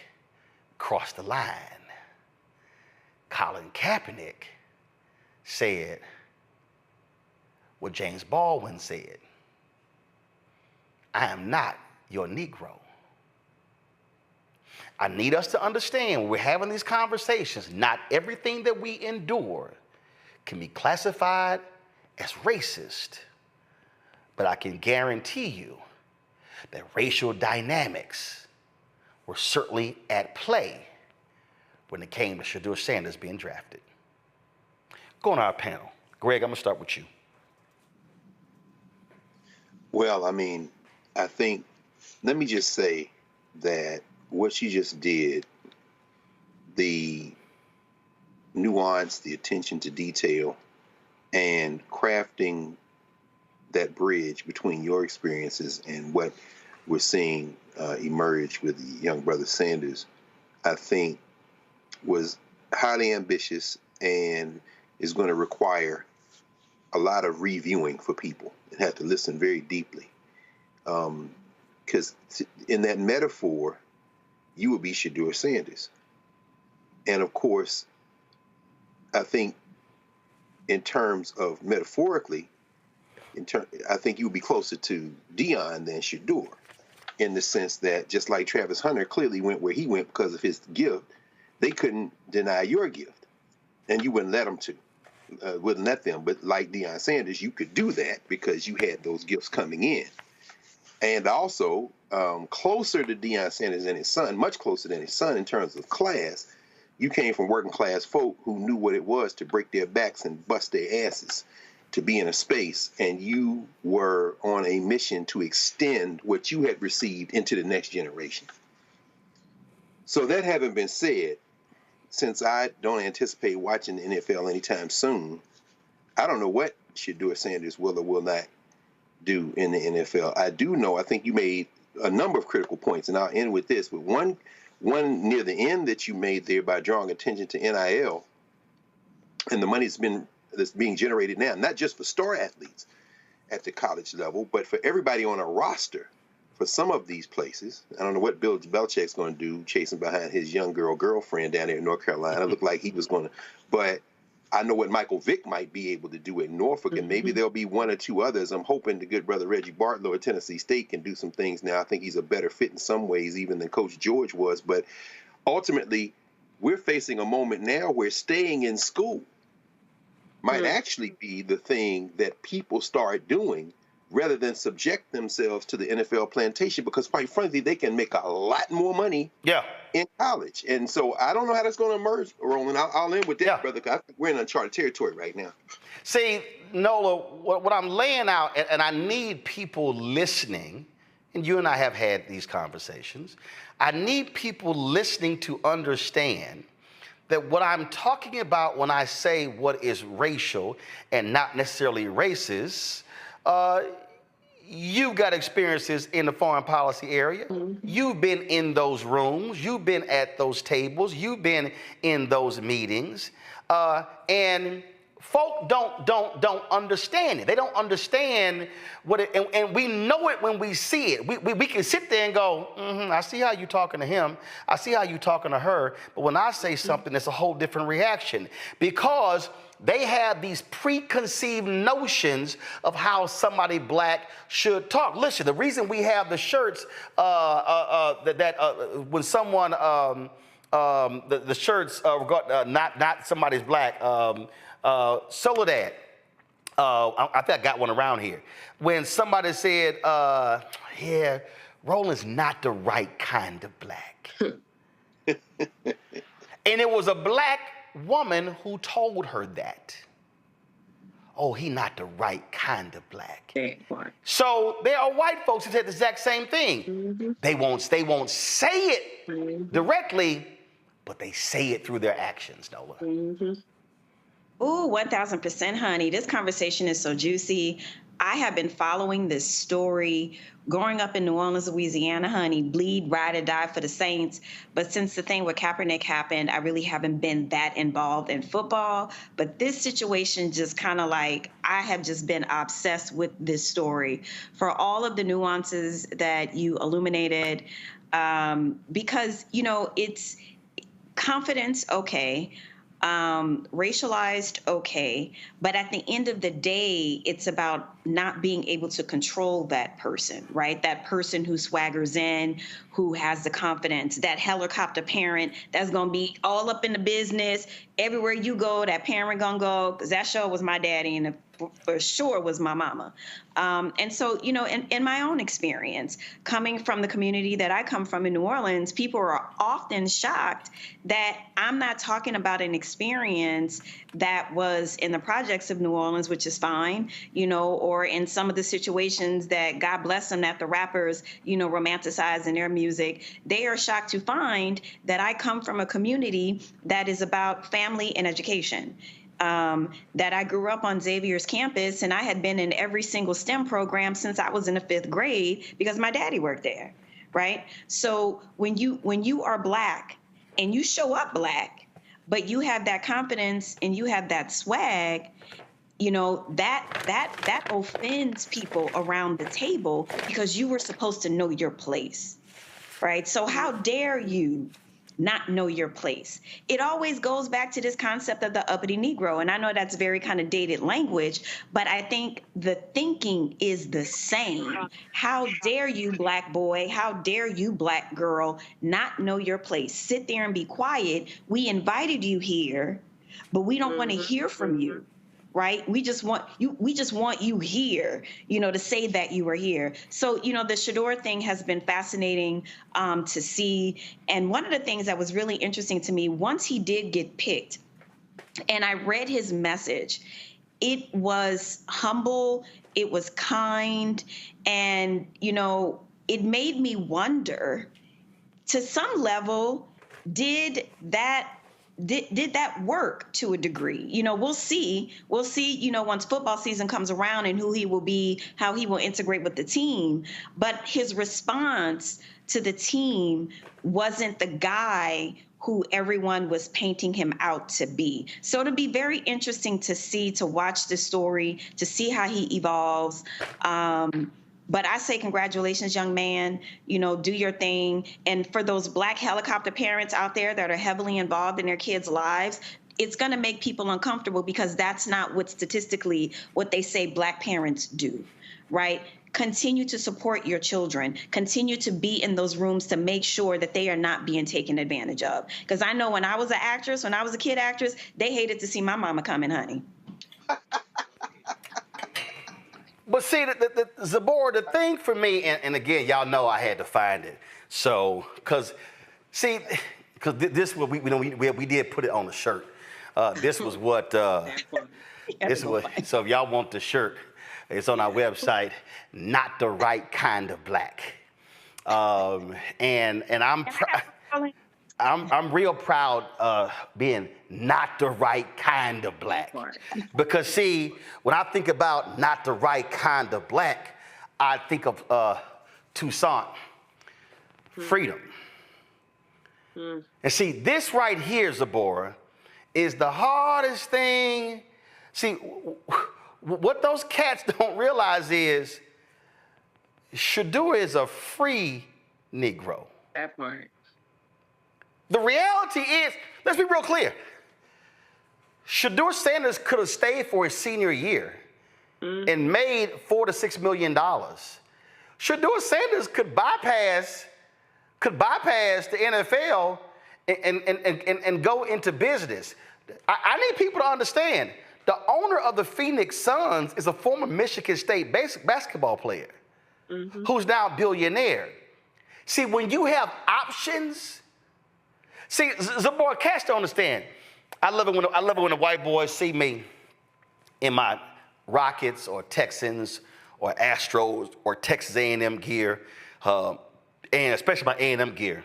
S1: crossed the line. Colin Kaepernick said what James Baldwin said: I am not your Negro. I need us to understand when we're having these conversations, not everything that we endure can be classified as racist. But I can guarantee you that racial dynamics were certainly at play when it came to Shedeur Sanders being drafted. Go on our panel. Greg, I'm going to start with you.
S4: Well, I mean, I think, let me just say that what she just did, the nuance, the attention to detail, and crafting that bridge between your experiences and what we're seeing emerge with the young brother Sanders, I think was highly ambitious and is going to require a lot of reviewing for people and have to listen very deeply. Because in that metaphor, you would be Shedeur Sanders. And of course, I think in terms of metaphorically, I think you would be closer to Deion than Shedeur, in the sense that just like Travis Hunter clearly went where he went because of his gift, they couldn't deny your gift, and you wouldn't let them to. Wouldn't let them, but like Deion Sanders, you could do that because you had those gifts coming in. And also, closer to Deion Sanders and his son, much closer than his son in terms of class, you came from working class folk who knew what it was to break their backs and bust their asses to be in a space, and you were on a mission to extend what you had received into the next generation. So that having been said, since I don't anticipate watching the NFL anytime soon, I don't know what Shedeur Sanders will or will not do in the NFL. I do know, I think you made a number of critical points, and I'll end with this, with one near the end that you made there by drawing attention to NIL and the money that's being generated now, not just for star athletes at the college level, but for everybody on a roster for some of these places. I don't know what Bill Belichick's going to do chasing behind his young girlfriend down there in North Carolina. It looked like he was going to, but I know what Michael Vick might be able to do at Norfolk, and maybe there'll be one or two others. I'm hoping the good brother Reggie Bartlow at Tennessee State can do some things now. I think he's a better fit in some ways even than Coach George was, but ultimately we're facing a moment now where staying in school might actually be the thing that people start doing rather than subject themselves to the NFL plantation, because quite frankly, they can make a lot more money in college. And so I don't know how that's going to emerge, Roland. I'll end with that, brother, because I think we're in uncharted territory right now.
S1: See, Nola, what I'm laying out, and I need people listening, and you and I have had these conversations, I need people listening to understand that what I'm talking about when I say what is racial and not necessarily racist, you've got experiences in the foreign policy area. You've been in those rooms. You've been at those tables. You've been in those meetings. And folk don't understand it. They don't understand what it, and we know it when we see it. We can sit there and go, I see how you're talking to him. I see how you're talking to her. But when I say something, it's a whole different reaction, because they have these preconceived notions of how somebody black should talk. Listen, the reason we have the shirts when someone the shirts not somebody's black. Soledad, I think I got one around here. When somebody said, yeah, Roland's not the right kind of black. And it was a black woman who told her that. Oh, he not the right kind of black. So there are white folks who said the exact same thing. They won't say it directly, but they say it through their actions, Nola.
S5: Ooh, 1000%, honey. This conversation is so juicy. I have been following this story growing up in New Orleans, Louisiana, honey. Bleed, ride, or die for the Saints. But since the thing with Kaepernick happened, I really haven't been that involved in football. But this situation just kind of like, I have just been obsessed with this story for all of the nuances that you illuminated. Because, you know, it's confidence, okay. Racialized, okay, but at the end of the day, it's about not being able to control that person, right? That person who swaggers in, who has the confidence, that helicopter parent that's gonna be all up in the business. Everywhere you go, that parent gonna go, because that sure was my daddy and for sure was my mama. And so, you know, in my own experience, coming from the community that I come from in New Orleans, people are often shocked that I'm not talking about an experience that was in the projects of New Orleans, which is fine, you know, or in some of the situations that, God bless them, that the rappers, you know, romanticize in their music. They are shocked to find that I come from a community that is about family and education. That I grew up on Xavier's campus, and I had been in every single STEM program since I was in the 5th grade because my daddy worked there, right? So when you are black and you show up black, but you have that confidence and you have that swag, you know, that offends people around the table because you were supposed to know your place, right? So how dare you not know your place? It always goes back to this concept of the uppity Negro. And I know that's very kind of dated language, but I think the thinking is the same. How dare you, black boy? How dare you, black girl, not know your place? Sit there and be quiet. We invited you here, but we don't want to hear from you. Right? We just want you here, you know, to say that you were here. So, you know, the Shador thing has been fascinating to see. And one of the things that was really interesting to me, once he did get picked and I read his message, it was humble, it was kind, and, you know, it made me wonder, to some level, did that work to a degree? You know, we'll see, you know, once football season comes around and who he will be, how he will integrate with the team. But his response to the team wasn't the guy who everyone was painting him out to be. So it'll be very interesting to see, to watch the story, to see how he evolves. But I say congratulations, young man, you know, do your thing. And for those black helicopter parents out there that are heavily involved in their kids' lives, it's going to make people uncomfortable because that's not what statistically what they say black parents do, right? Continue to support your children. Continue to be in those rooms to make sure that they are not being taken advantage of. Because I know when I was an actress, when I was a kid actress, they hated to see my mama coming, honey.
S1: But see, Zabor, the thing for me, and again, y'all know I had to find it. So, because this what we did put it on the shirt. This was what this was. So if y'all want the shirt, it's on our website. Not the right kind of black. And I'm real proud of being not the right kind of black. Because see, when I think about not the right kind of black, I think of Toussaint, freedom. And see, this right here, Zabora, is the hardest thing. See, what those cats don't realize is Shadur is a free Negro.
S7: That part.
S1: The reality is, let's be real clear. Shadur Sanders could have stayed for his senior year and made $4 to $6 million. Shadur Sanders could bypass the NFL and go into business. I need people to understand, the owner of the Phoenix Suns is a former Michigan State basketball player who's now a billionaire. See, when you have options, see, Zabora, cats don't understand. I love it when the white boys see me in my Rockets or Texans or Astros or Texas A&M gear, and especially my A&M gear.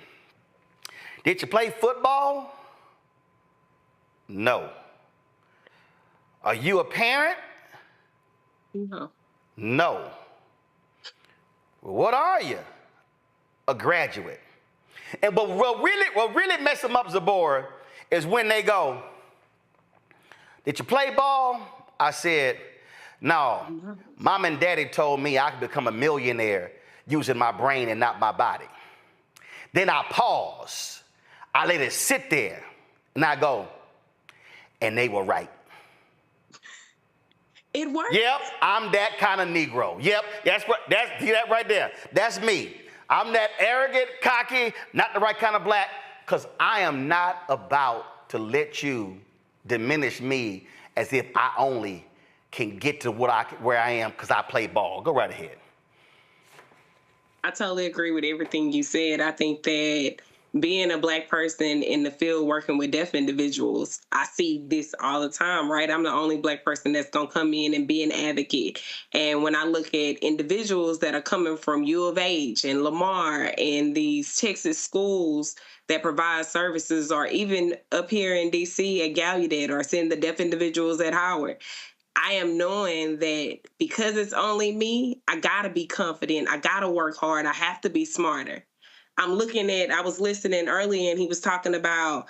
S1: Did you play football? No. Are you a parent?
S7: No.
S1: No. Well, what are you? A graduate. And but what really mess them up, Zabora, is when they go, did you play ball? I said, no. Mom and daddy told me I could become a millionaire using my brain and not my body. Then I pause. I let it sit there. And I go, and they were right.
S7: It works.
S1: Yep, I'm that kind of Negro. Yep, see that right there. That's me. I'm that arrogant, cocky, not the right kind of black, because I am not about to let you diminish me as if I only can get to where I am because I play ball. Go right ahead.
S7: I totally agree with everything you said. I think that being a black person in the field working with deaf individuals, I see this all the time, right? I'm the only black person that's going to come in and be an advocate. And when I look at individuals that are coming from U of H and Lamar and these Texas schools that provide services, or even up here in DC at Gallaudet, or seeing the deaf individuals at Howard, I am knowing that because it's only me, I got to be confident. I got to work hard. I have to be smarter. I was listening earlier, and he was talking about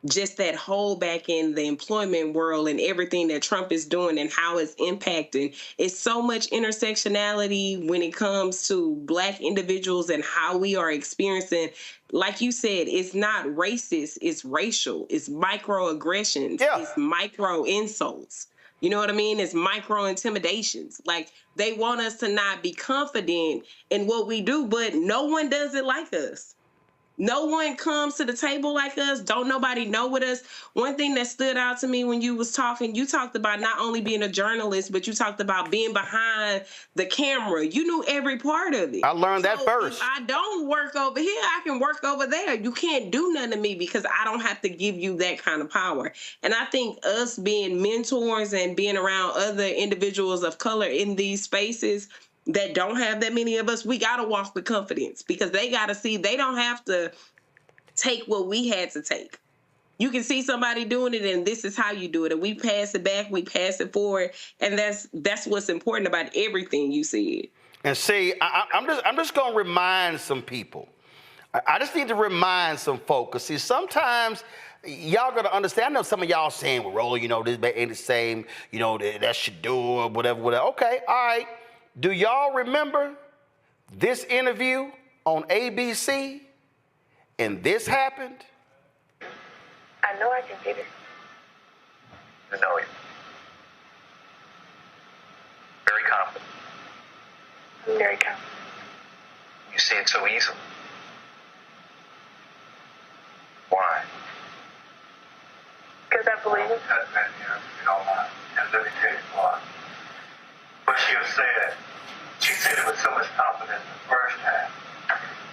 S7: just that hole back in the employment world and everything that Trump is doing and how it's impacting. It's so much intersectionality when it comes to black individuals and how we are experiencing, like you said, it's not racist, it's racial, it's microaggressions, it's micro insults. You know what I mean? It's micro intimidations. Like, they want us to not be confident in what we do, but no one does it like us. No one comes to the table like us. Don't nobody know with us. One thing that stood out to me when you was talking, you talked about not only being a journalist, but you talked about being behind the camera. You knew every part of it.
S1: I learned that first.
S7: If I don't work over here, I can work over there. You can't do nothing to me because I don't have to give you that kind of power. And I think us being mentors and being around other individuals of color in these spaces that don't have that many of us, we got to walk with confidence, because they got to see they don't have to take what we had to take. You can see somebody doing it, and this is how you do it. And we pass it back, we pass it forward. And that's what's important about everything you said.
S1: And see, I'm just going to remind some people. I just need to remind some folks. Because see, sometimes y'all got to understand. I know some of y'all saying, well, Roller, this ain't the same, that should do or whatever. Okay, all right. Do y'all remember this interview on ABC and this happened?
S11: I know I can get it. I know it. Very confident. I'm very confident. You see it so easily. Why? Because I believe it. And let me tell you why. What she said it with so much confidence the first time.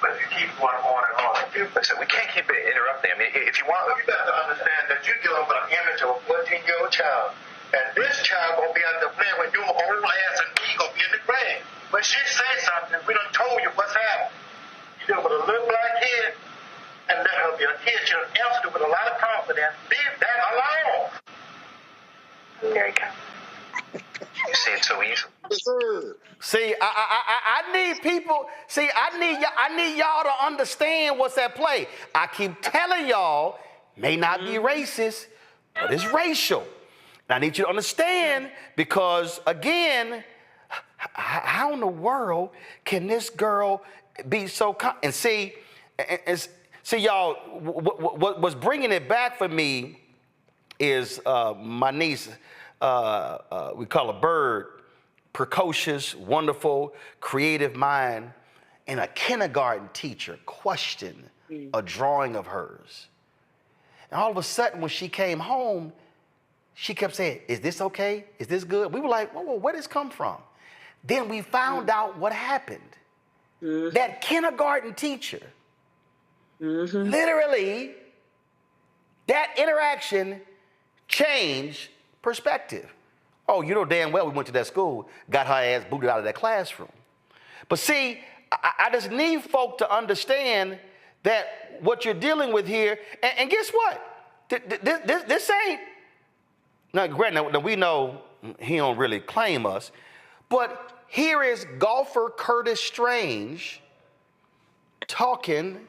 S11: But if you keep going on and on, listen, we can't keep interrupting. I mean, if you want, you got to understand that you're dealing with an image of a 14-year-old child, and this child gonna be out there playing with your old ass, and he gonna be in the grave. But she say something, we done told you what's happening. You deal with a little black kid, and let her be a kid. She'll answer it with a lot of confidence. Leave that alone. I'm very confident. You see it so easily.
S4: Yes, sir.
S1: See, I need people. See, I need y'all to understand what's at play. I keep telling y'all, may not be racist, but it's racial. And I need you to understand because, again, how in the world can this girl be so? And see, y'all, what's bringing it back for me is my niece. We call her Bird. Precocious, wonderful, creative mind, and a kindergarten teacher questioned a drawing of hers. And all of a sudden, when she came home, she kept saying, "Is this okay? Is this good?" We were like, "Whoa, where did this come from?" Then we found out what happened. That kindergarten teacher, literally, that interaction changed perspective. Oh, you know damn well we went to that school, got her ass booted out of that classroom. But see, I just need folk to understand that what you're dealing with here, and guess what? This ain't, now granted, now we know he don't really claim us, but here is golfer Curtis Strange talking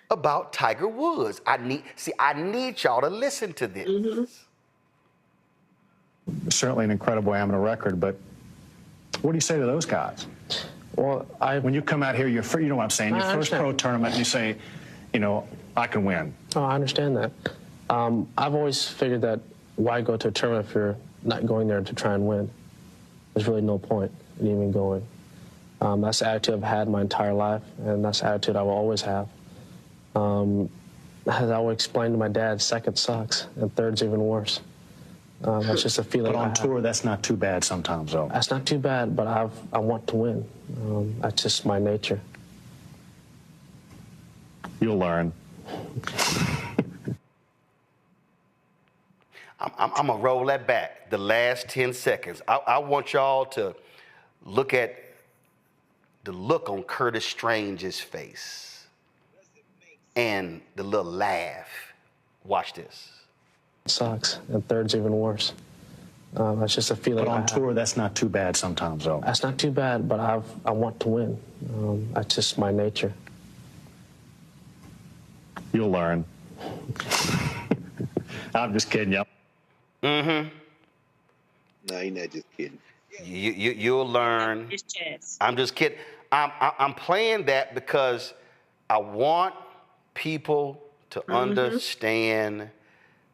S1: about Tiger Woods. I need y'all to listen to this.
S15: Certainly an incredible amateur record, but what do you say to those guys?
S17: Well,
S15: when you come out here, you know what I'm saying, your first pro tournament, you say, you know, I can win.
S17: Oh, I understand that. I've always figured that why go to a tournament if you're not going there to try and win? There's really no point in even going. That's the attitude I've had my entire life, and that's the attitude I will always have. As I would explain to my dad, second sucks, and third's even worse. That's just a feeling.
S15: But on tour, that's not too bad sometimes, though.
S17: That's not too bad, but I want to win. That's just my nature.
S15: You'll learn.
S1: I'm going to roll that back, the last 10 seconds. I want y'all to look at the look on Curtis Strange's face and the little laugh. Watch this.
S17: Sucks, and third's even worse. That's just a feeling.
S15: But on tour, that's not too bad sometimes, though.
S17: That's not too bad, but I want to win. That's just my nature.
S15: You'll learn. I'm just kidding you.
S4: No, you're not just kidding.
S1: You'll learn. I'm just kidding. I'm playing that because I want people to understand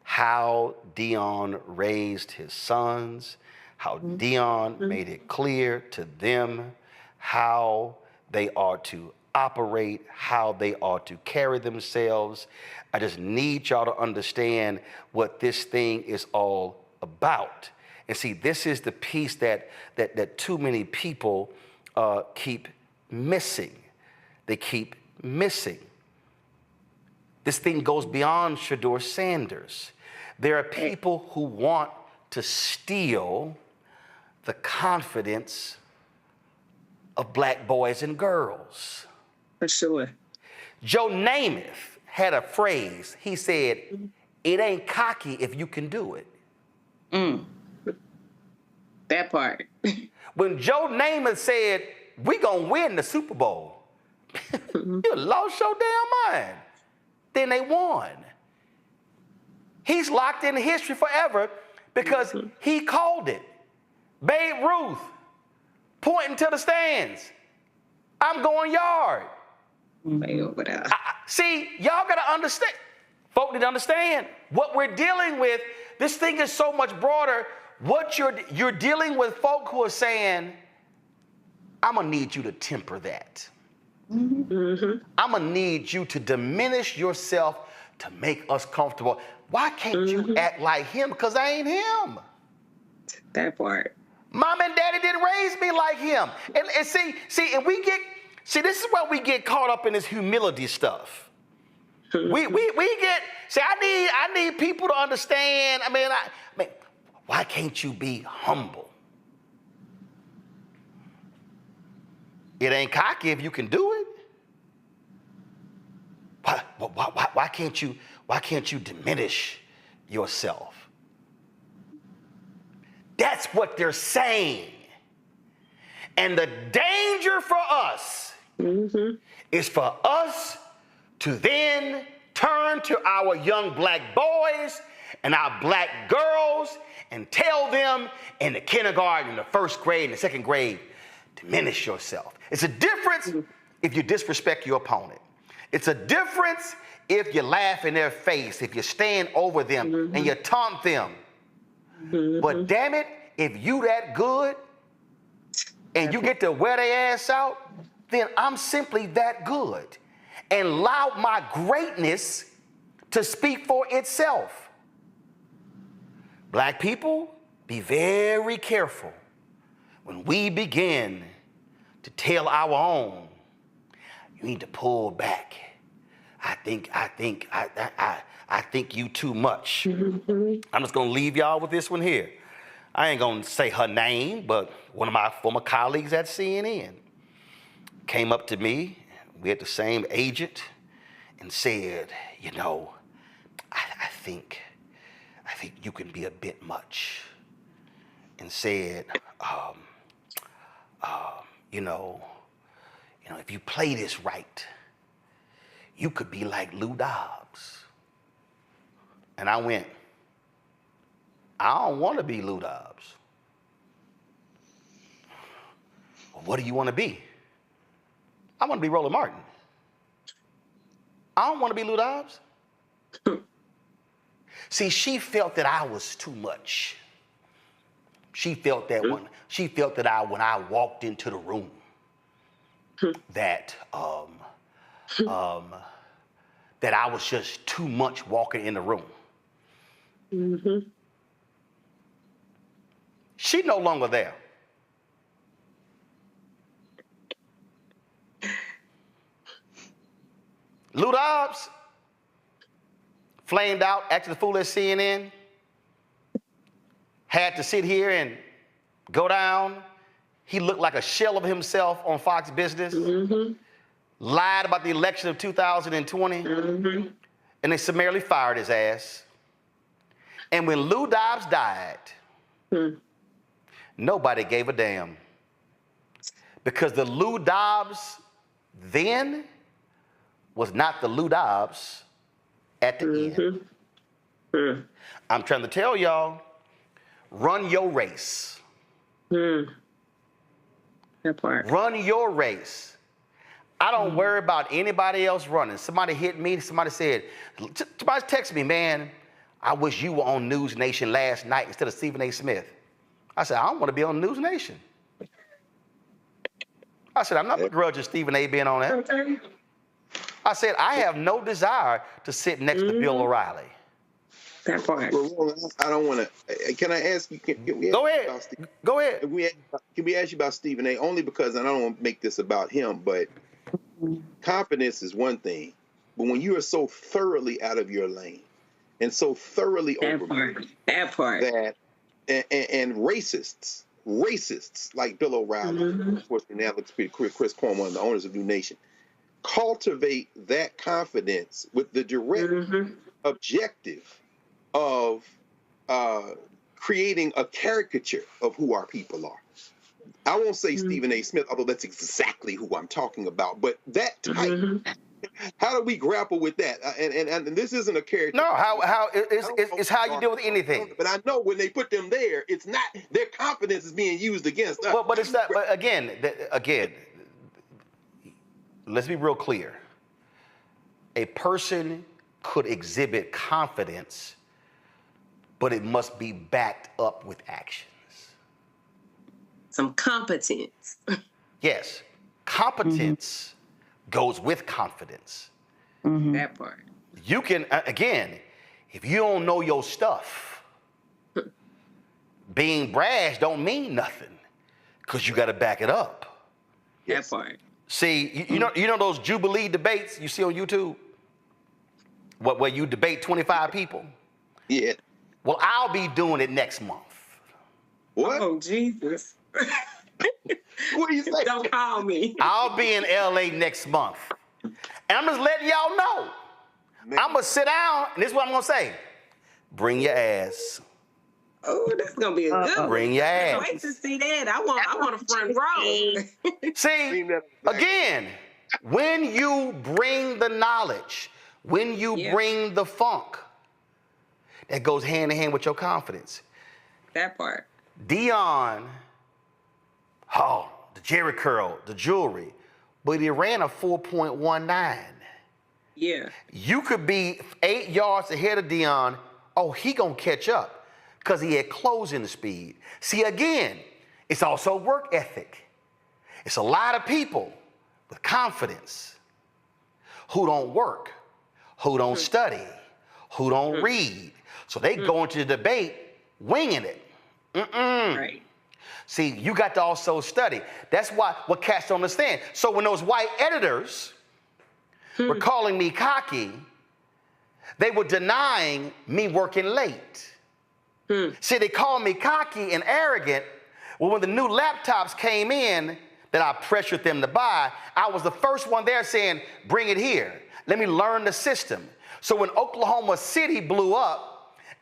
S1: how Dion raised his sons, how Dion made it clear to them how they are to operate, how they are to carry themselves. I just need y'all to understand what this thing is all about. And see, this is the piece that too many people keep missing. They keep missing. This thing goes beyond Shedeur Sanders. There are people who want to steal the confidence of black boys and girls.
S7: For sure.
S1: Joe Namath had a phrase. He said, "It ain't cocky if you can do it."
S7: That part.
S1: When Joe Namath said, "We gonna win the Super Bowl," you lost your damn mind. Then they won. He's locked in history forever because he called it. Babe Ruth pointing to the stands. I'm going yard. See, y'all got to understand. Folk need to understand what we're dealing with. This thing is so much broader. What you're dealing with folk who are saying, I'm going to need you to temper that. I'm going to need you to diminish yourself to make us comfortable. Why can't you act like him? Because I ain't him.
S7: That part.
S1: Mom and daddy didn't raise me like him. And see, this is why we get caught up in this humility stuff. we get, I need people to understand. I mean, why can't you be humble? It ain't cocky if you can do it. Why can't you diminish yourself? That's what they're saying. And the danger for us is for us to then turn to our young black boys and our black girls and tell them in the kindergarten, the first grade, and the second grade, diminish yourself. It's a difference if you disrespect your opponent. It's a difference if you laugh in their face, if you stand over them and you taunt them. But damn it, if you that good and you get to wear their ass out, then I'm simply that good. And allow my greatness to speak for itself. Black people, be very careful when we begin to tell our own. You need to pull back. I think you too much. I'm just gonna leave y'all with this one here. I ain't gonna say her name, but one of my former colleagues at CNN came up to me, we had the same agent, and said, you know, I think you can be a bit much. And said, you know, if you play this right, you could be like Lou Dobbs. And I went, I don't want to be Lou Dobbs. Well, what do you want to be? I want to be Roland Martin. I don't want to be Lou Dobbs. See, she felt that I was too much. She felt that when I walked into the room, that that I was just too much walking in the room. She no longer there. Lou Dobbs flamed out, acted a fool at CNN, had to sit here and go down. He looked like a shell of himself on Fox Business, lied about the election of 2020, and they summarily fired his ass. And when Lou Dobbs died, nobody gave a damn. Because the Lou Dobbs then was not the Lou Dobbs at the end. I'm trying to tell y'all, run your race. Run your race. I don't worry about anybody else running. Somebody hit me, somebody said, somebody texted me, man, I wish you were on News Nation last night instead of Stephen A. Smith. I said, I don't want to be on News Nation. I said, I'm not begrudging Stephen A. being on that. I said, I have no desire to sit next to Bill O'Reilly.
S14: That part.
S4: Well, I don't want to. Can I ask you?
S1: Go ahead. Go ahead.
S4: Can we ask you about Stephen A? Only because I don't want to make this about him, but confidence is one thing. But when you are so thoroughly out of your lane and so thoroughly overboard, that and racists like Bill O'Reilly, of course, and Alex Chris Cuomo, one of the owners of New Nation, cultivate that confidence with the direct objective of creating a caricature of who our people are. I won't say Stephen A. Smith, although that's exactly who I'm talking about, but that type. How do we grapple with that? And this isn't a character.
S1: No, it's how you deal with anything.
S4: But I know when they put them there, it's not their confidence is being used against us.
S1: But it's not. But again, let's be real clear. A person could exhibit confidence, but it must be backed up with actions.
S7: Some competence.
S1: Yes, competence goes with confidence.
S7: That part.
S1: You can, again, if you don't know your stuff, being brash don't mean nothing because you got to back it up.
S7: That part.
S1: See, you know those Jubilee debates you see on YouTube? Where you debate 25 people?
S4: Yeah.
S1: Well, I'll be doing it next month.
S4: What?
S7: Oh, Jesus.
S4: What do you say?
S7: Don't call me.
S1: I'll be in LA next month. And I'm just letting y'all know. I'm going to sit down, and this is what I'm going to say. Bring your ass.
S7: Oh, that's gonna be a good one.
S1: Bring your ass.
S7: Can't wait to see that. I want a front row.
S1: See, again, when you bring the knowledge, when you bring the funk, that goes hand in hand with your confidence.
S7: That part.
S1: Dion, the Jerry curl, the jewelry, but he ran a 4.19.
S7: Yeah.
S1: You could be 8 yards ahead of Dion. Oh, he gonna catch up because he had closing speed. See, again, it's also work ethic. It's a lot of people with confidence who don't work, who don't study, who don't read. So they go into the debate winging it.
S7: Right.
S1: See, you got to also study. That's what cats don't understand. So when those white editors were calling me cocky, they were denying me working late. See, they called me cocky and arrogant. Well, when the new laptops came in that I pressured them to buy, I was the first one there saying, bring it here. Let me learn the system. So when Oklahoma City blew up,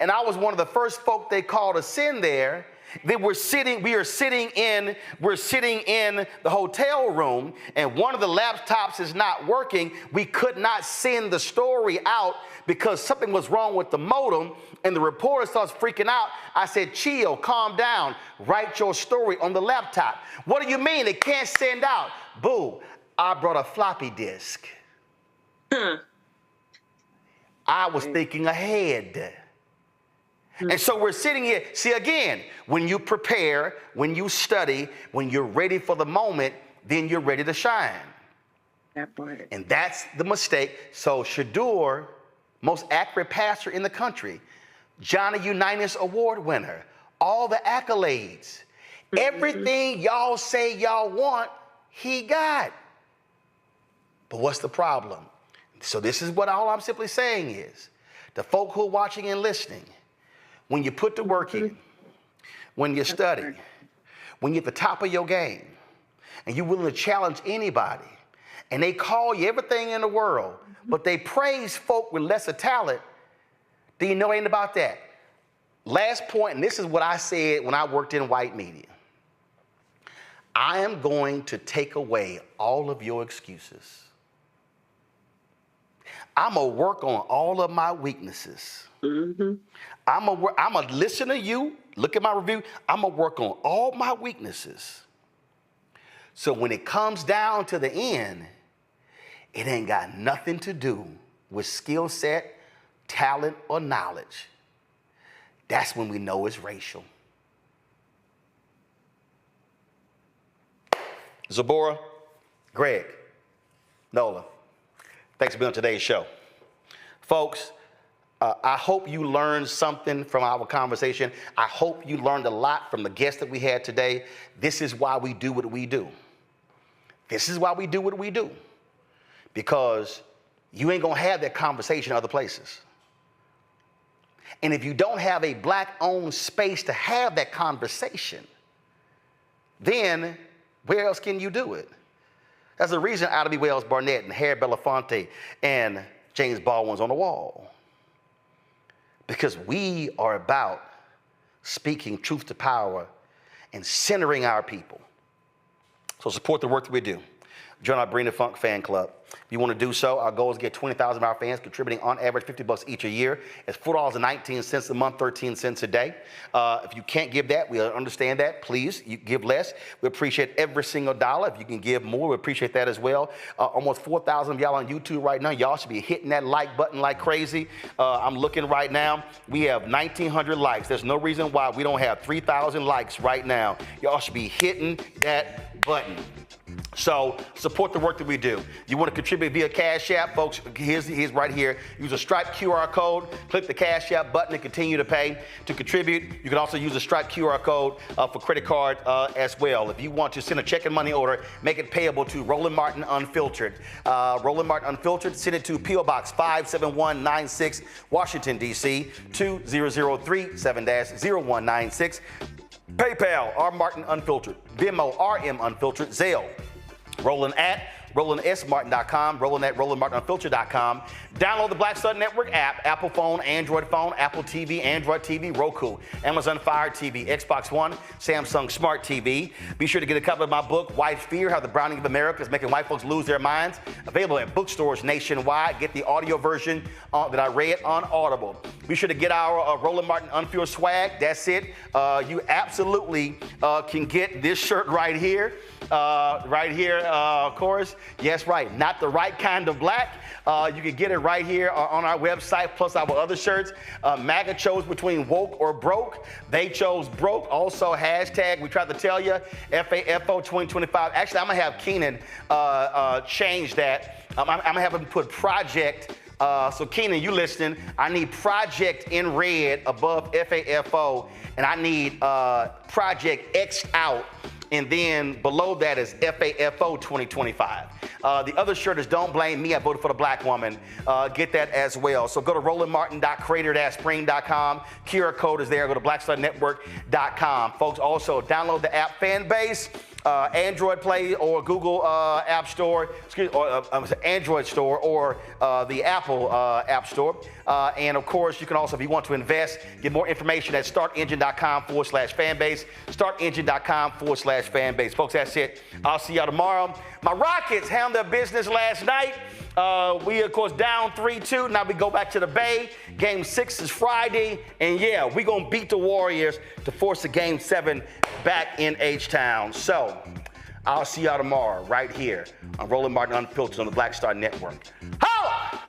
S1: and I was one of the first folk they called to send there, we're sitting in the hotel room, and one of the laptops is not working. We could not send the story out because something was wrong with the modem, and the reporter starts freaking out. I said, chill, calm down, write your story on the laptop. What do you mean it can't send out? Boo, I brought a floppy disk. I was thinking ahead. And so we're sitting here. See, again, when you prepare, when you study, when you're ready for the moment, then you're ready to shine.
S7: That part.
S1: And that's the mistake. So Shador, most accurate passer in the country, Johnny Unitas Award winner, all the accolades, everything y'all say y'all want, he got. But what's the problem? So this is what all I'm simply saying is, the folk who are watching and listening, when you put the work in, when you study, when you're at the top of your game, and you're willing to challenge anybody, and they call you everything in the world, but they praise folk with lesser talent, do you know anything about that? Last point, and this is what I said when I worked in white media. I am going to take away all of your excuses. I'm going to work on all of my weaknesses. I'm going to listen to you, look at my review. I'm going to work on all my weaknesses. So when it comes down to the end, it ain't got nothing to do with skill set, talent, or knowledge. That's when we know it's racial. Zabora, Greg, Nola, thanks for being on today's show. Folks, I hope you learned something from our conversation. I hope you learned a lot from the guests that we had today. This is why we do what we do. This is why we do what we do. Because you ain't gonna have that conversation other places. And if you don't have a black-owned space to have that conversation, then where else can you do it? There's a reason Ida B. Wells Barnett and Harry Belafonte and James Baldwin's on the wall. Because we are about speaking truth to power and centering our people. So support the work that we do. Join our Bring the Funk fan club. If you want to do so, our goal is to get 20,000 of our fans contributing on average $50 each a year. It's $4.19 a month, 13 cents a day. If you can't give that, we understand that. Please, you give less. We appreciate every single dollar. If you can give more, we appreciate that as well. Almost 4,000 of y'all on YouTube right now. Y'all should be hitting that like button like crazy. I'm looking right now. We have 1,900 likes. There's no reason why we don't have 3,000 likes right now. Y'all should be hitting that button. So support the work that we do. You want to contribute via Cash App, folks, here's right here. Use a Stripe QR code, click the Cash App button and continue to pay. To contribute, you can also use a Stripe QR code for credit card as well. If you want to send a check and money order, make it payable to Roland Martin Unfiltered. Roland Martin Unfiltered, send it to P.O. Box 57196, Washington, D.C. 20037 7-0196. PayPal, R. Martin Unfiltered. Venmo, RM Unfiltered. Zelle, Roland at RolandSMartin.com, Roland at RolandMartinUnfiltered.com. Download the Black Star Network app, Apple phone, Android phone, Apple TV, Android TV, Roku, Amazon Fire TV, Xbox One, Samsung Smart TV. Be sure to get a copy of my book, White Fear, How the Browning of America is Making White Folks Lose Their Minds. Available at bookstores nationwide. Get the audio version that I read on Audible. Be sure to get our Roland Martin Unfiltered swag. That's it. You absolutely can get this shirt right here. Of course. Yes, right. Not the right kind of black. You can get it right here on our website, plus our other shirts. MAGA chose between woke or broke. They chose broke. Also, hashtag, we tried to tell you, FAFO 2025. Actually, I'm going to have Keenan change that. I'm going to have him put project. So Keenan, you listening, I need project in red above FAFO, and I need project X out. And then below that is FAFO 2025. The other shirt is Don't Blame Me, I Voted for the Black Woman. Get that as well. So go to RolandMartin.creator-spring.com. QR code is there. Go to BlackStarNetwork.com. Folks, also download the app Fanbase. Android Play or Google App Store, Android Store or the Apple App Store. And of course, you can also, if you want to invest, get more information at startengine.com/fanbase, startengine.com/fanbase. Folks, that's it. I'll see y'all tomorrow. My Rockets handled their business last night. We, of course, down 3-2. Now we go back to the Bay. Game 6 is Friday. And, yeah, we're going to beat the Warriors to force a Game 7 back in H-Town. So I'll see y'all tomorrow right here on Roland Martin Unfiltered on the Black Star Network. Holla!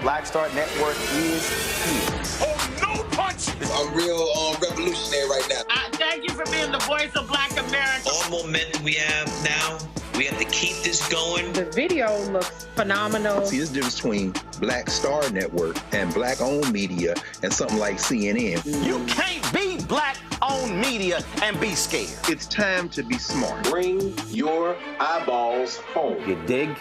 S1: Black Star Network is here.
S9: Oh, no punch!
S12: I'm real revolutionary right now.
S16: Thank you for being the voice of Black America.
S12: All momentum we have now, we have to keep this going.
S16: The video looks phenomenal.
S10: See, there's a difference between Black Star Network and black-owned media and something like CNN.
S1: You can't be black-owned media and be scared.
S10: It's time to be smart.
S4: Bring your eyeballs home.
S1: You dig?